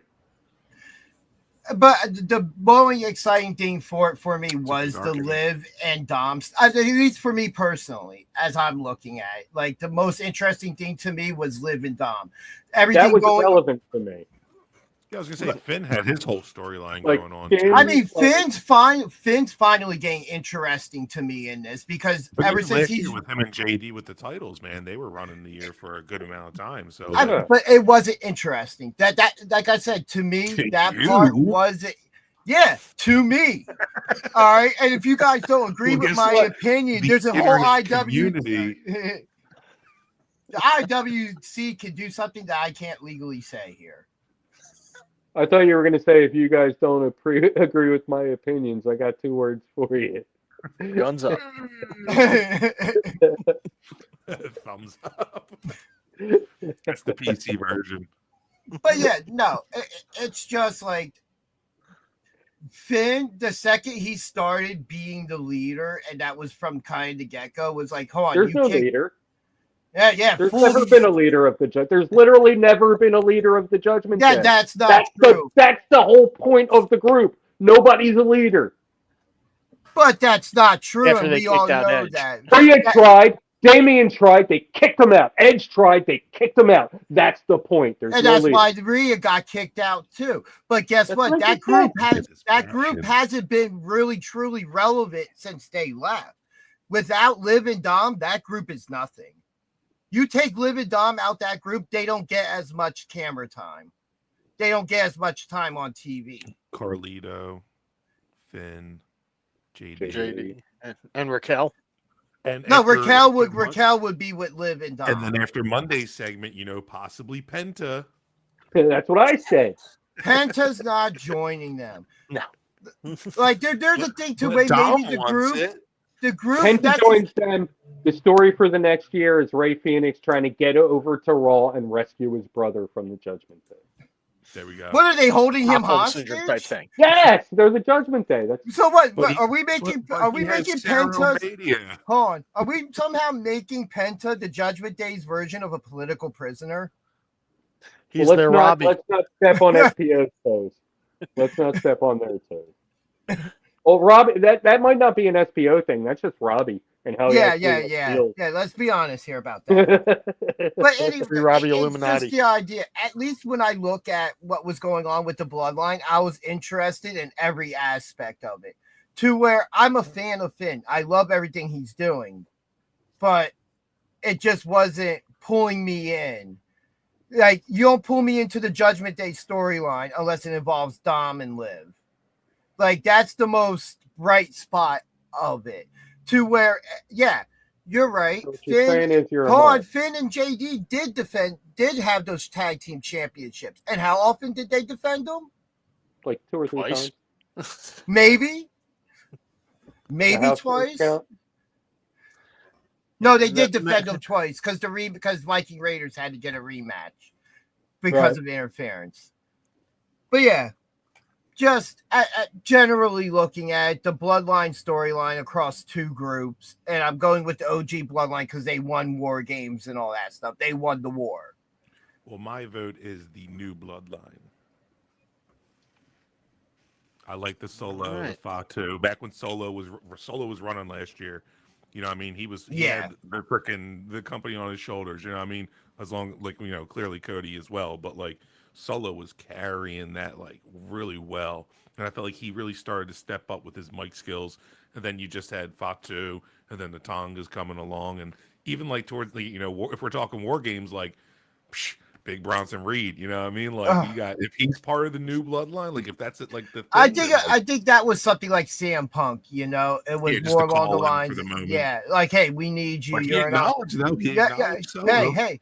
But the more exciting thing for me was the Liv and Dom, at least for me personally, as I'm looking at it. Like the most interesting thing to me was Liv and Dom. Everything that was going irrelevant for me. Yeah, I was gonna say Finn had his whole storyline Like, going on. Finn- I mean, Finn's finally getting interesting to me in this because But ever even since last he's year with him and JD with the titles, man, they were running the year for a good amount of time. So but it wasn't interesting. That like I said, to me, To that you? part wasn't. Yeah, to me. All right, and if you guys don't agree Well, with guess my what? opinion, The there's a whole internet IW. community. The IWC can do something that I can't legally say here. I thought you were going to say, if you guys don't agree with my opinions, I got 2 words for you. Guns up. thumbs up. That's the PC version. But yeah, no, it's just like Finn, the second he started being the leader, and that was from kind of the get-go, was like, hold on, There's no leader. Yeah. There's never been a leader of the judge. There's literally never been a leader of the Judgment Day. That's not true. That's the whole point of the group. Nobody's a leader. But that's not true, After and they we all kicked out know Edge. that. Rhea tried. Damian tried. They kicked him out. Edge tried. They kicked him out. That's the point. There's And no that's leader. why Rhea got kicked out too. But guess what? what I That group said. hasn't been really truly relevant since they left. Without Liv and Dom, that group is nothing. You take Liv and Dom out that group, they don't get as much camera time. They don't get as much time on TV. Carlito, Finn, JD. JD and Raquel. And No, after- Raquel would be with Liv and Dom. And then after Monday's segment, possibly Penta. That's what I said. Penta's not joining them. No. Like there's a thing to But wait. Dom Maybe wants it. the group. Penta That's joins them. The story for the next year is Ray Phoenix trying to get over to Raw and rescue his brother from the Judgment Day. There we go. what are they holding him Stockholm syndrome type hostage? thing. Yes, there's a Judgment Day. That's So what? But he- Are we making? But Are we he has making Penta's? Saromania. Hold on. Are we somehow making Penta the Judgment Day's version of a political prisoner? He's Well, their Robbie. Let's not step on FPO's toes. Let's not step on their toes. Well, Robbie, that might not be an SPO thing. That's just Robbie and how he Yeah. actually feels. Let's be honest here about that. But anyway, Free Robbie it's Illuminati. just the idea. At least when I look at what was going on with the Bloodline, I was interested in every aspect of it. To where I'm a fan of Finn. I love everything he's doing, but it just wasn't pulling me in. Like, you don't pull me into the Judgment Day storyline unless it involves Dom and Liv. Like, that's the most bright spot of it. To where, yeah, you're right. What you're saying is you're a Hold on, mark. Finn and JD did have those tag team championships. And how often did they defend them? Like 2 or 3 Twice. times. Maybe The house twice. count. No, they did defend them twice because Viking Raiders had to get a rematch because Right. of interference. But yeah, just generally looking at the Bloodline storyline across 2 groups, and I'm going with the OG Bloodline because they won war games and all that stuff. They won the war. Well, my vote is the new bloodline. I like the Solo, All right. the Fatu. Back when Solo was running last year, you know what I mean? He Yeah. had the company on his shoulders, you know what I mean? As long, like, you know, clearly Cody as well, but like Solo was carrying that like really well. And I felt like he really started to step up with his mic skills. And then you just had Fatu, and then the Tongas coming along. And even like towards the, you know, if we're talking war games, like Big Bronson Reed, you know what I mean? Like, you got, if he's part of the new bloodline, like if that's it, like the thing, I then, like, think that was something like CM Punk. You know, it was Yeah, just more to along the call in lines. for the moment. Yeah, like, hey, we need you. but he You're not. acknowledged though. He Yeah. acknowledged Solo. Hey.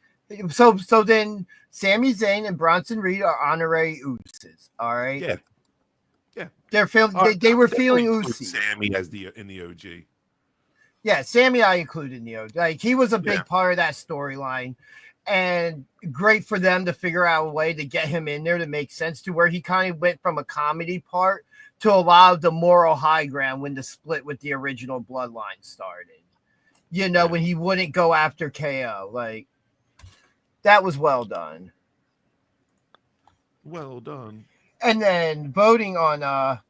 So then Sami Zayn and Bronson Reed are honorary ooses. All right. Yeah. They're feeling. They were Definitely feeling include oosy. Sammy as in the OG. Yeah, Sammy I included in the OG. Like, he was a big Yeah. part of that storyline, and great for them to figure out a way to get him in there to make sense to where he kind of went from a comedy part to allow the moral high ground when the split with the original Bloodline started. You know, when he wouldn't go after KO. Like, that was well done. Well done. And then voting on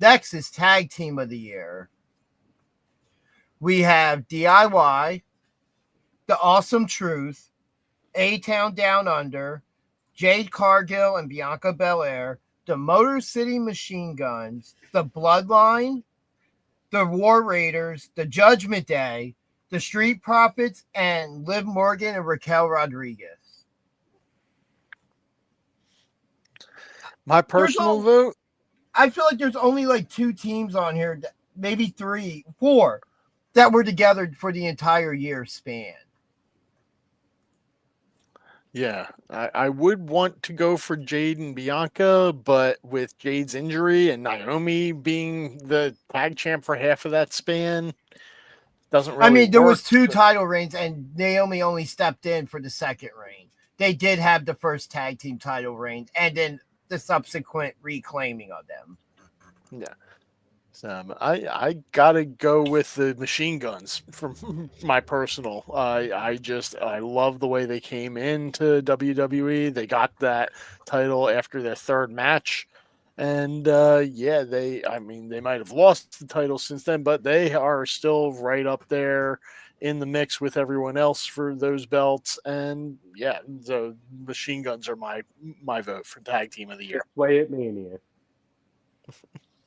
Nexus Tag Team of the Year, we have DIY, The Awesome Truth, A-Town Down Under, Jade Cargill and Bianca Belair, the Motor City Machine Guns, the Bloodline, the War Raiders, the Judgment Day, the Street Profits, and Liv Morgan and Raquel Rodriguez. My personal all- vote, I feel like there's only like 2 teams on here, maybe 3, 4, that were together for the entire year span. yeah, I would want to go for Jade and Bianca, but with Jade's injury and Naomi being the tag champ for half of that span, doesn't really I mean, there was work. 2 title reigns, and Naomi only stepped in for the second reign. They did have the first tag team title reign, and then the subsequent reclaiming of them. Yeah. So I gotta go with the Machine Guns for my personal. I love the way they came into WWE. They got that title after their 3rd match, and they might have lost the title since then, but they are still right up there in the mix with everyone else for those belts. And yeah, the Machine Guns are my vote for Tag Team of the Year. Way at Mania.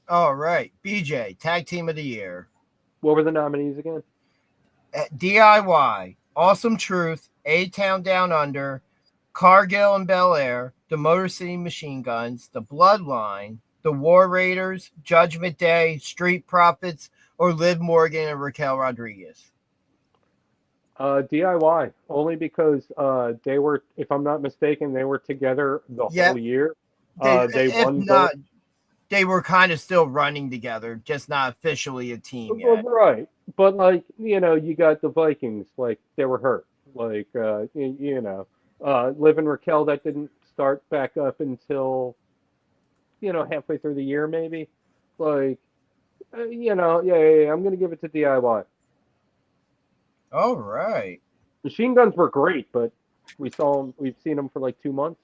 All right, BJ, Tag Team of the Year. What were the nominees again? DIY, Awesome Truth, A-Town Down Under, Cargill and Belair, the Motor City Machine Guns, the Bloodline, the War Raiders, Judgment Day, Street Profits, or Liv Morgan and Raquel Rodriguez. DIY only because they were, if I'm not mistaken, they were together the Yeah. whole year. They, They if won not, they were kind of still running together, just not officially a team Well, yet. right, but like you got the Vikings, like they were hurt, like Liv and Raquel that didn't start back up until halfway through the year maybe, like yeah, I'm gonna give it to DIY. All right. Machine Guns were great, but we've seen them for like 2 months.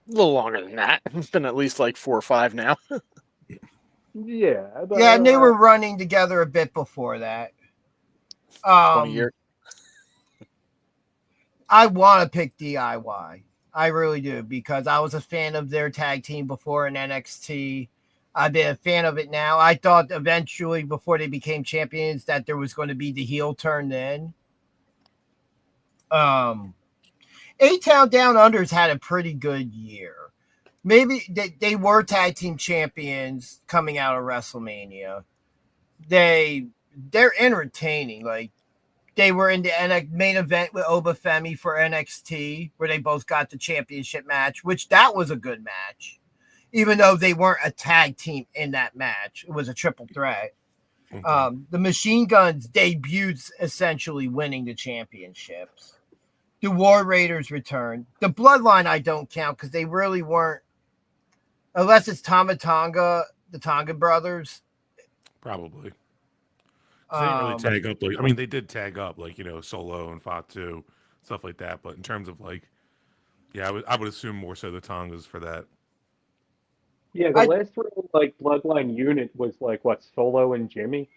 A little longer than that. It's been at least like 4 or 5 now. Yeah, but, Yeah, and they were running together a bit before that. 20 years. I want to pick DIY. I really do, because I was a fan of their tag team before in NXT. I've been a fan of it now. I thought eventually, before they became champions, that there was going to be the heel turn then. A-Town Down Unders had a pretty good year. Maybe they were tag team champions coming out of WrestleMania. They're entertaining. Like, they were in the main event with Obafemi for NXT, where they both got the championship match, which that was a good match. Even though they weren't a tag team in that match. It was a triple threat. Okay. The Machine Guns debuted essentially winning the championships. The War Raiders returned. The Bloodline I don't count because they really weren't, unless it's Tama Tonga, the Tonga brothers. Probably. They didn't really tag up. Like, I mean, they did tag up, like, Solo and Fatu, stuff like that. But in terms of, like, yeah, I would assume more so the Tongas for that. Yeah, the last real like Bloodline unit was like what, Solo and Jimmy.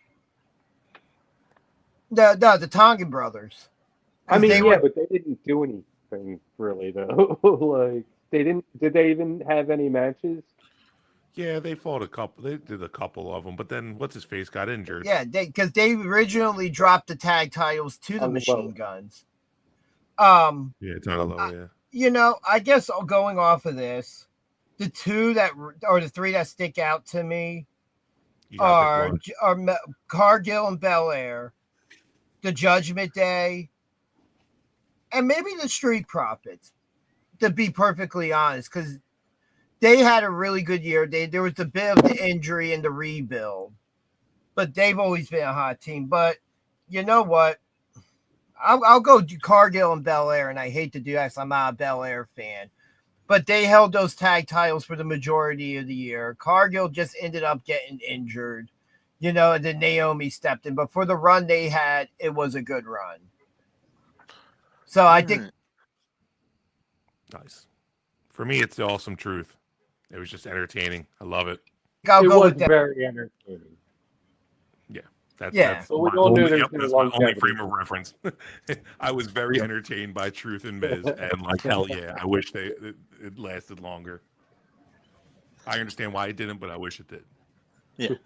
The Tongan brothers. I mean, they but they didn't do anything really though. Like they didn't. Did they even have any matches? Yeah, they fought a couple. They did a couple of them, but then what's his face got injured. Yeah, because they originally dropped the tag titles to the Machine Guns. Yeah, it's not a low. Yeah. I guess going off of this, the the three that stick out to me are Cargill and Belair, the Judgment Day, and maybe the Street Profits, to be perfectly honest, because they had a really good year. There was a bit of the injury and the rebuild, but they've always been a hot team. But you know what? I'll go Cargill and Belair, and I hate to do that because I'm not a Belair fan. But they held those tag titles for the majority of the year. Cargill just ended up getting injured, and then Naomi stepped in. But for the run they had, it was a good run. So I think. Nice. For me, it's the Awesome Truth. It was just entertaining. I love it. I'll it go was with that. very entertaining. Yeah. That's But we my all knew only, there yep, was that's my only longevity. frame of reference. I was very entertained by Truth and Miz, and like, hell yeah, I wish it lasted longer. I understand why it didn't, but I wish it did. Yeah.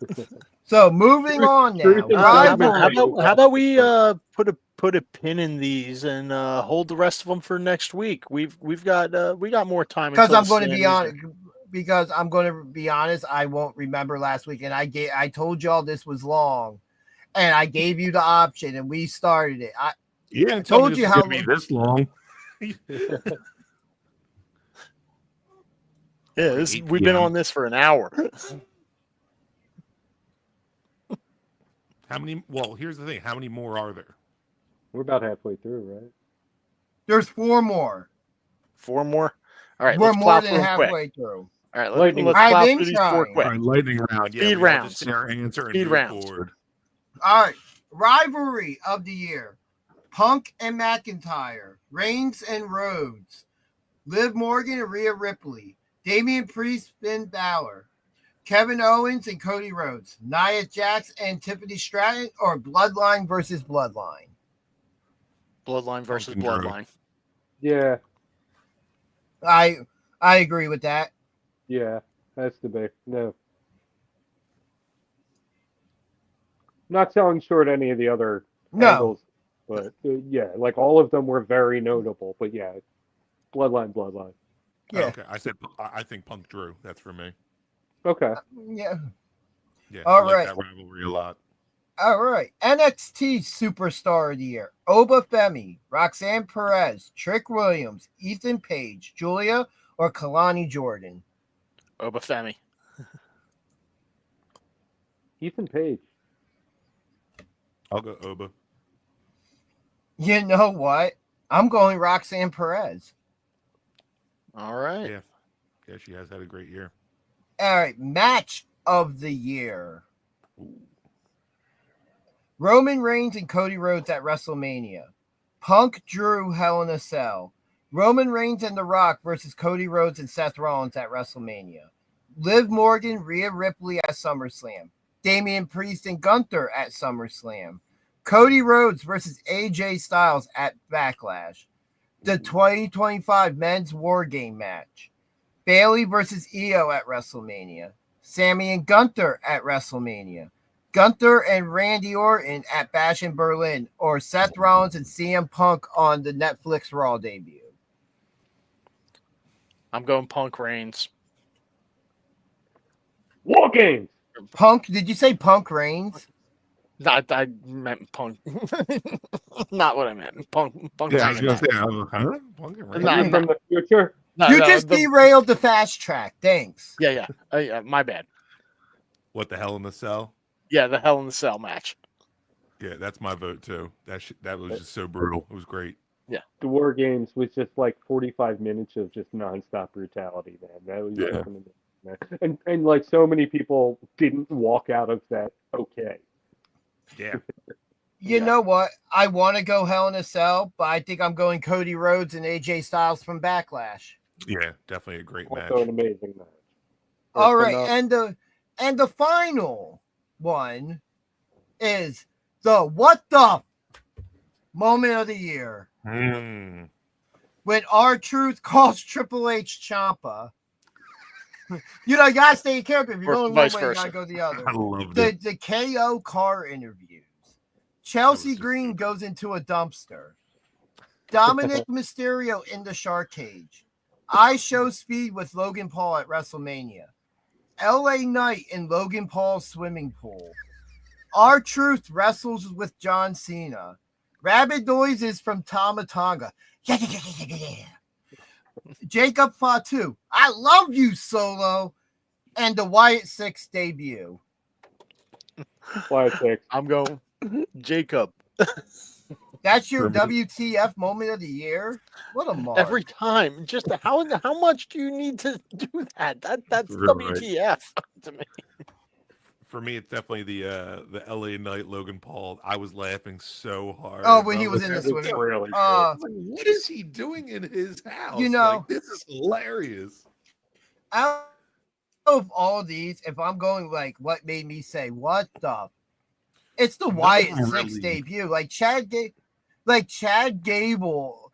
So moving on now. How about we put a pin in these and hold the rest of them for next week? We've got more time. Because I'm going to be honest. Because I'm going to be honest, I won't remember last week, and I told y'all this was long, and I gave you the option, and we started it. I told you how be this long. Yeah, we've been on this for an hour. How many? Well, here's the thing. How many more are there? We're about halfway through, right? There's 4 more. 4 more. All right, we're let's more plow than through halfway through. All right, lightning. let's plow I've through been these 4 trying. quick. All right, lightning round. Yeah, Speed we all rounds. just say our answer and Speed move rounds. forward. All right, rivalry of the year: Punk and McIntyre, Reigns and Rhodes, Liv Morgan and Rhea Ripley, Damian Priest, Finn Balor, Kevin Owens and Cody Rhodes, Nia Jax and Tiffany Stratton, or Bloodline versus Bloodline. Bloodline versus Punk and Drew. Bloodline. Yeah, I agree with that. yeah, that's the big no. Not selling short any of the other angles, but yeah, like all of them were very notable. But yeah, Bloodline. Yeah. Okay, I think Punk Drew. That's for me. Okay. Yeah. Yeah. All I like right. that rivalry a lot. All right. NXT Superstar of the Year. Oba Femi, Roxanne Perez, Trick Williams, Ethan Page, Julia, or Kalani Jordan. Obafemi. Ethan Page. I'll go Oba. You know what? I'm going Roxanne Perez. All right. Yeah. Yeah, she has had a great year. All right. Match of the Year. Roman Reigns and Cody Rhodes at WrestleMania. Punk, Drew, Hell in a Cell. Roman Reigns and The Rock versus Cody Rhodes and Seth Rollins at WrestleMania. Liv Morgan, Rhea Ripley at SummerSlam. Damian Priest and Gunther at SummerSlam. Cody Rhodes versus AJ Styles at Backlash. The 2025 Men's War Game match. Bayley versus Io at WrestleMania. Sammy and Gunther at WrestleMania. Gunther and Randy Orton at Bash in Berlin, or Seth Rollins and CM Punk on the Netflix Raw debut. I'm going Punk Reigns. War Games. Punk? Did you say Punk Reigns? I meant Punk. Not what I meant. Punk Yeah, I was Reigns. gonna say, I was like, huh? Punk and Reigns? Nah, From the future. No, You no, just derailed the fast track. Thanks. Yeah. My bad. What the hell in the cell? Yeah, the Hell in the Cell match. Yeah, that's my vote too. That was just so brutal. It was great. The War Games was just like 45 minutes of just nonstop brutality, man. That was Yeah. fucking amazing, man. And like so many people didn't walk out of that okay. Yeah. You know what? I want to go Hell in a Cell, but I think I'm going Cody Rhodes and AJ Styles from Backlash. Yeah, definitely a great match. Also an amazing match. All right, Phenomenal. and the final one is the what the moment of the year Mm. when R-Truth calls Triple H Ciampa. You know, you gotta stay in character. If you're Or going one vice way, you versa. gotta go the other. I loved it. The KO car interviews. Chelsea just Green so goes into a dumpster. Dominic Mysterio in the shark cage. I Show Speed with Logan Paul at WrestleMania. LA Knight in Logan Paul's swimming pool. R-Truth wrestles with John Cena. Rabid noises from Tama Tonga. Yeah. Jacob Fatu. I love you, Solo. And the Wyatt Six debut. Wyatt Six. I'm going Jacob. That's your For WTF moment of the year? What a mark. Every time. Just how much do you need to do that? That's Right. WTF to me. For me, it's definitely the LA Knight Logan Paul. I was laughing so hard. Oh, when he I was in the like, It's swimming. really good. I was like, what is he doing in his house? You know- Like, this is hilarious. Out of all of these, if I'm going like what made me say what the, it's the Wyatt one Six really- debut. Like Chad Gable,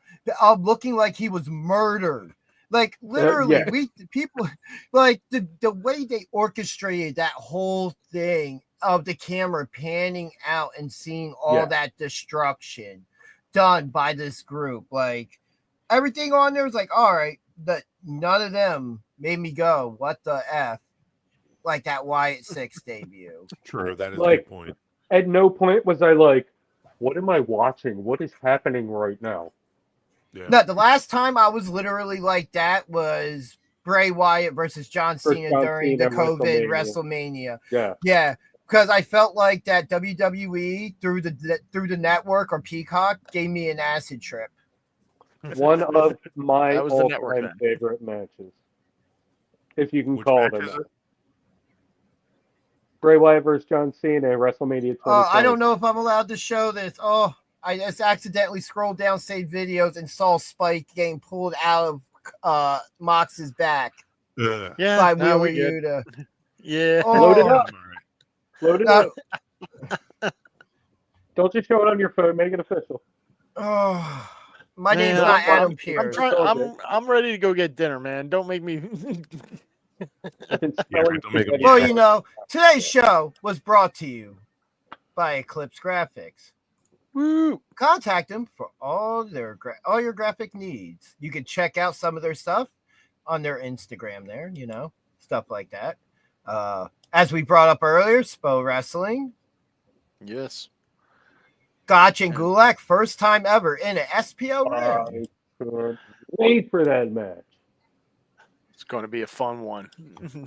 looking like he was murdered. Like literally, yeah. people like the way they orchestrated that whole thing of the camera panning out and seeing all Yeah. that destruction done by this group. Like everything on there was like, all right, but none of them made me go, what the F? Like that Wyatt Six debut. True, that is a Like- good point. At no point was I like, what am I watching? What is happening right now? Yeah. No, the last time I was literally like that was Bray Wyatt versus John Cena John during Cena the COVID WrestleMania. WrestleMania. Yeah. Yeah, because I felt like that WWE through the network or Peacock gave me an acid trip. One of my That was the network all-time then. favorite matches. If you can Which call it match a is match. it? Bray Wyatt versus John Cena, WrestleMania 2020. I don't know if I'm allowed to show this. Oh, I just accidentally scrolled down saved videos and saw Spike getting pulled out of Mox's back Ugh. Yeah. by no, Wheeler we good. Yuta. Yeah. Oh, Load it up. All right. Load it up. Don't just show it on your phone. Make it official. Oh, my Man, name's not I'm- Adam I'm Pierce. I'm ready to go get dinner, man. Don't make me. I've been Yeah, spelling don't make it spaghetti. Well, you know, today's show was brought to you by Eclipse Graphics. Woo. Contact them for all your graphic needs. You can check out some of their stuff on their Instagram there, you know, stuff like that. As we brought up earlier, Spo Wrestling, Yes. Gotch and Gulak, first time ever in an SPO ring. I can't wait for that match. It's going to be a fun one.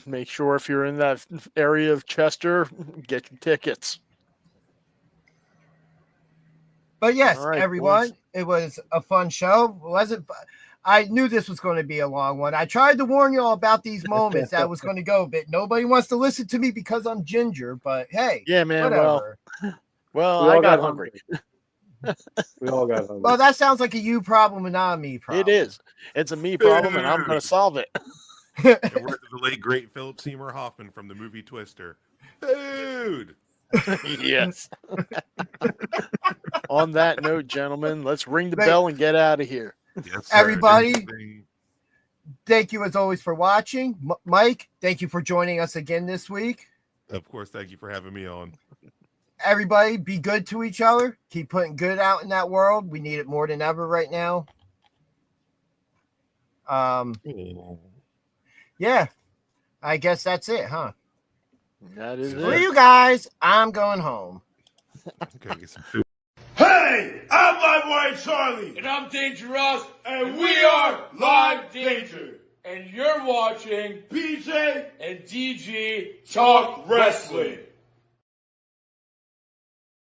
Make sure if you're in that area of Chester, get your tickets. But yes, All right, everyone, boys. it was a fun show. Wasn't I knew this was going to be a long one. I tried to warn you all about these moments that was going to go a bit. Nobody wants to listen to me because I'm ginger, but hey, Yeah, man. whatever. Well, We I all got got hungry. We all got hungry. Well, that sounds like a you problem and not a me problem. It is. It's a me problem, and I'm going to solve it. The words of the late great Philip Seymour Hoffman from the movie Twister. Dude. Yes. On that note, gentlemen, let's ring the Right. bell and get out of here. Yes, sir. Everybody. Ding, ding. Thank you as always for watching. Mike, thank you for joining us again this week. Of course, thank you for having me on. Everybody, be good to each other. Keep putting good out in that world. We need it more than ever right now. Yeah, I guess that's it, huh? That is For it. you guys, I'm going home. Okay, get some food. Hey, I'm Livewire Charlie. And I'm Dangerous. And we are Live Danger. And you're watching PJ and DG Talk Wrestling.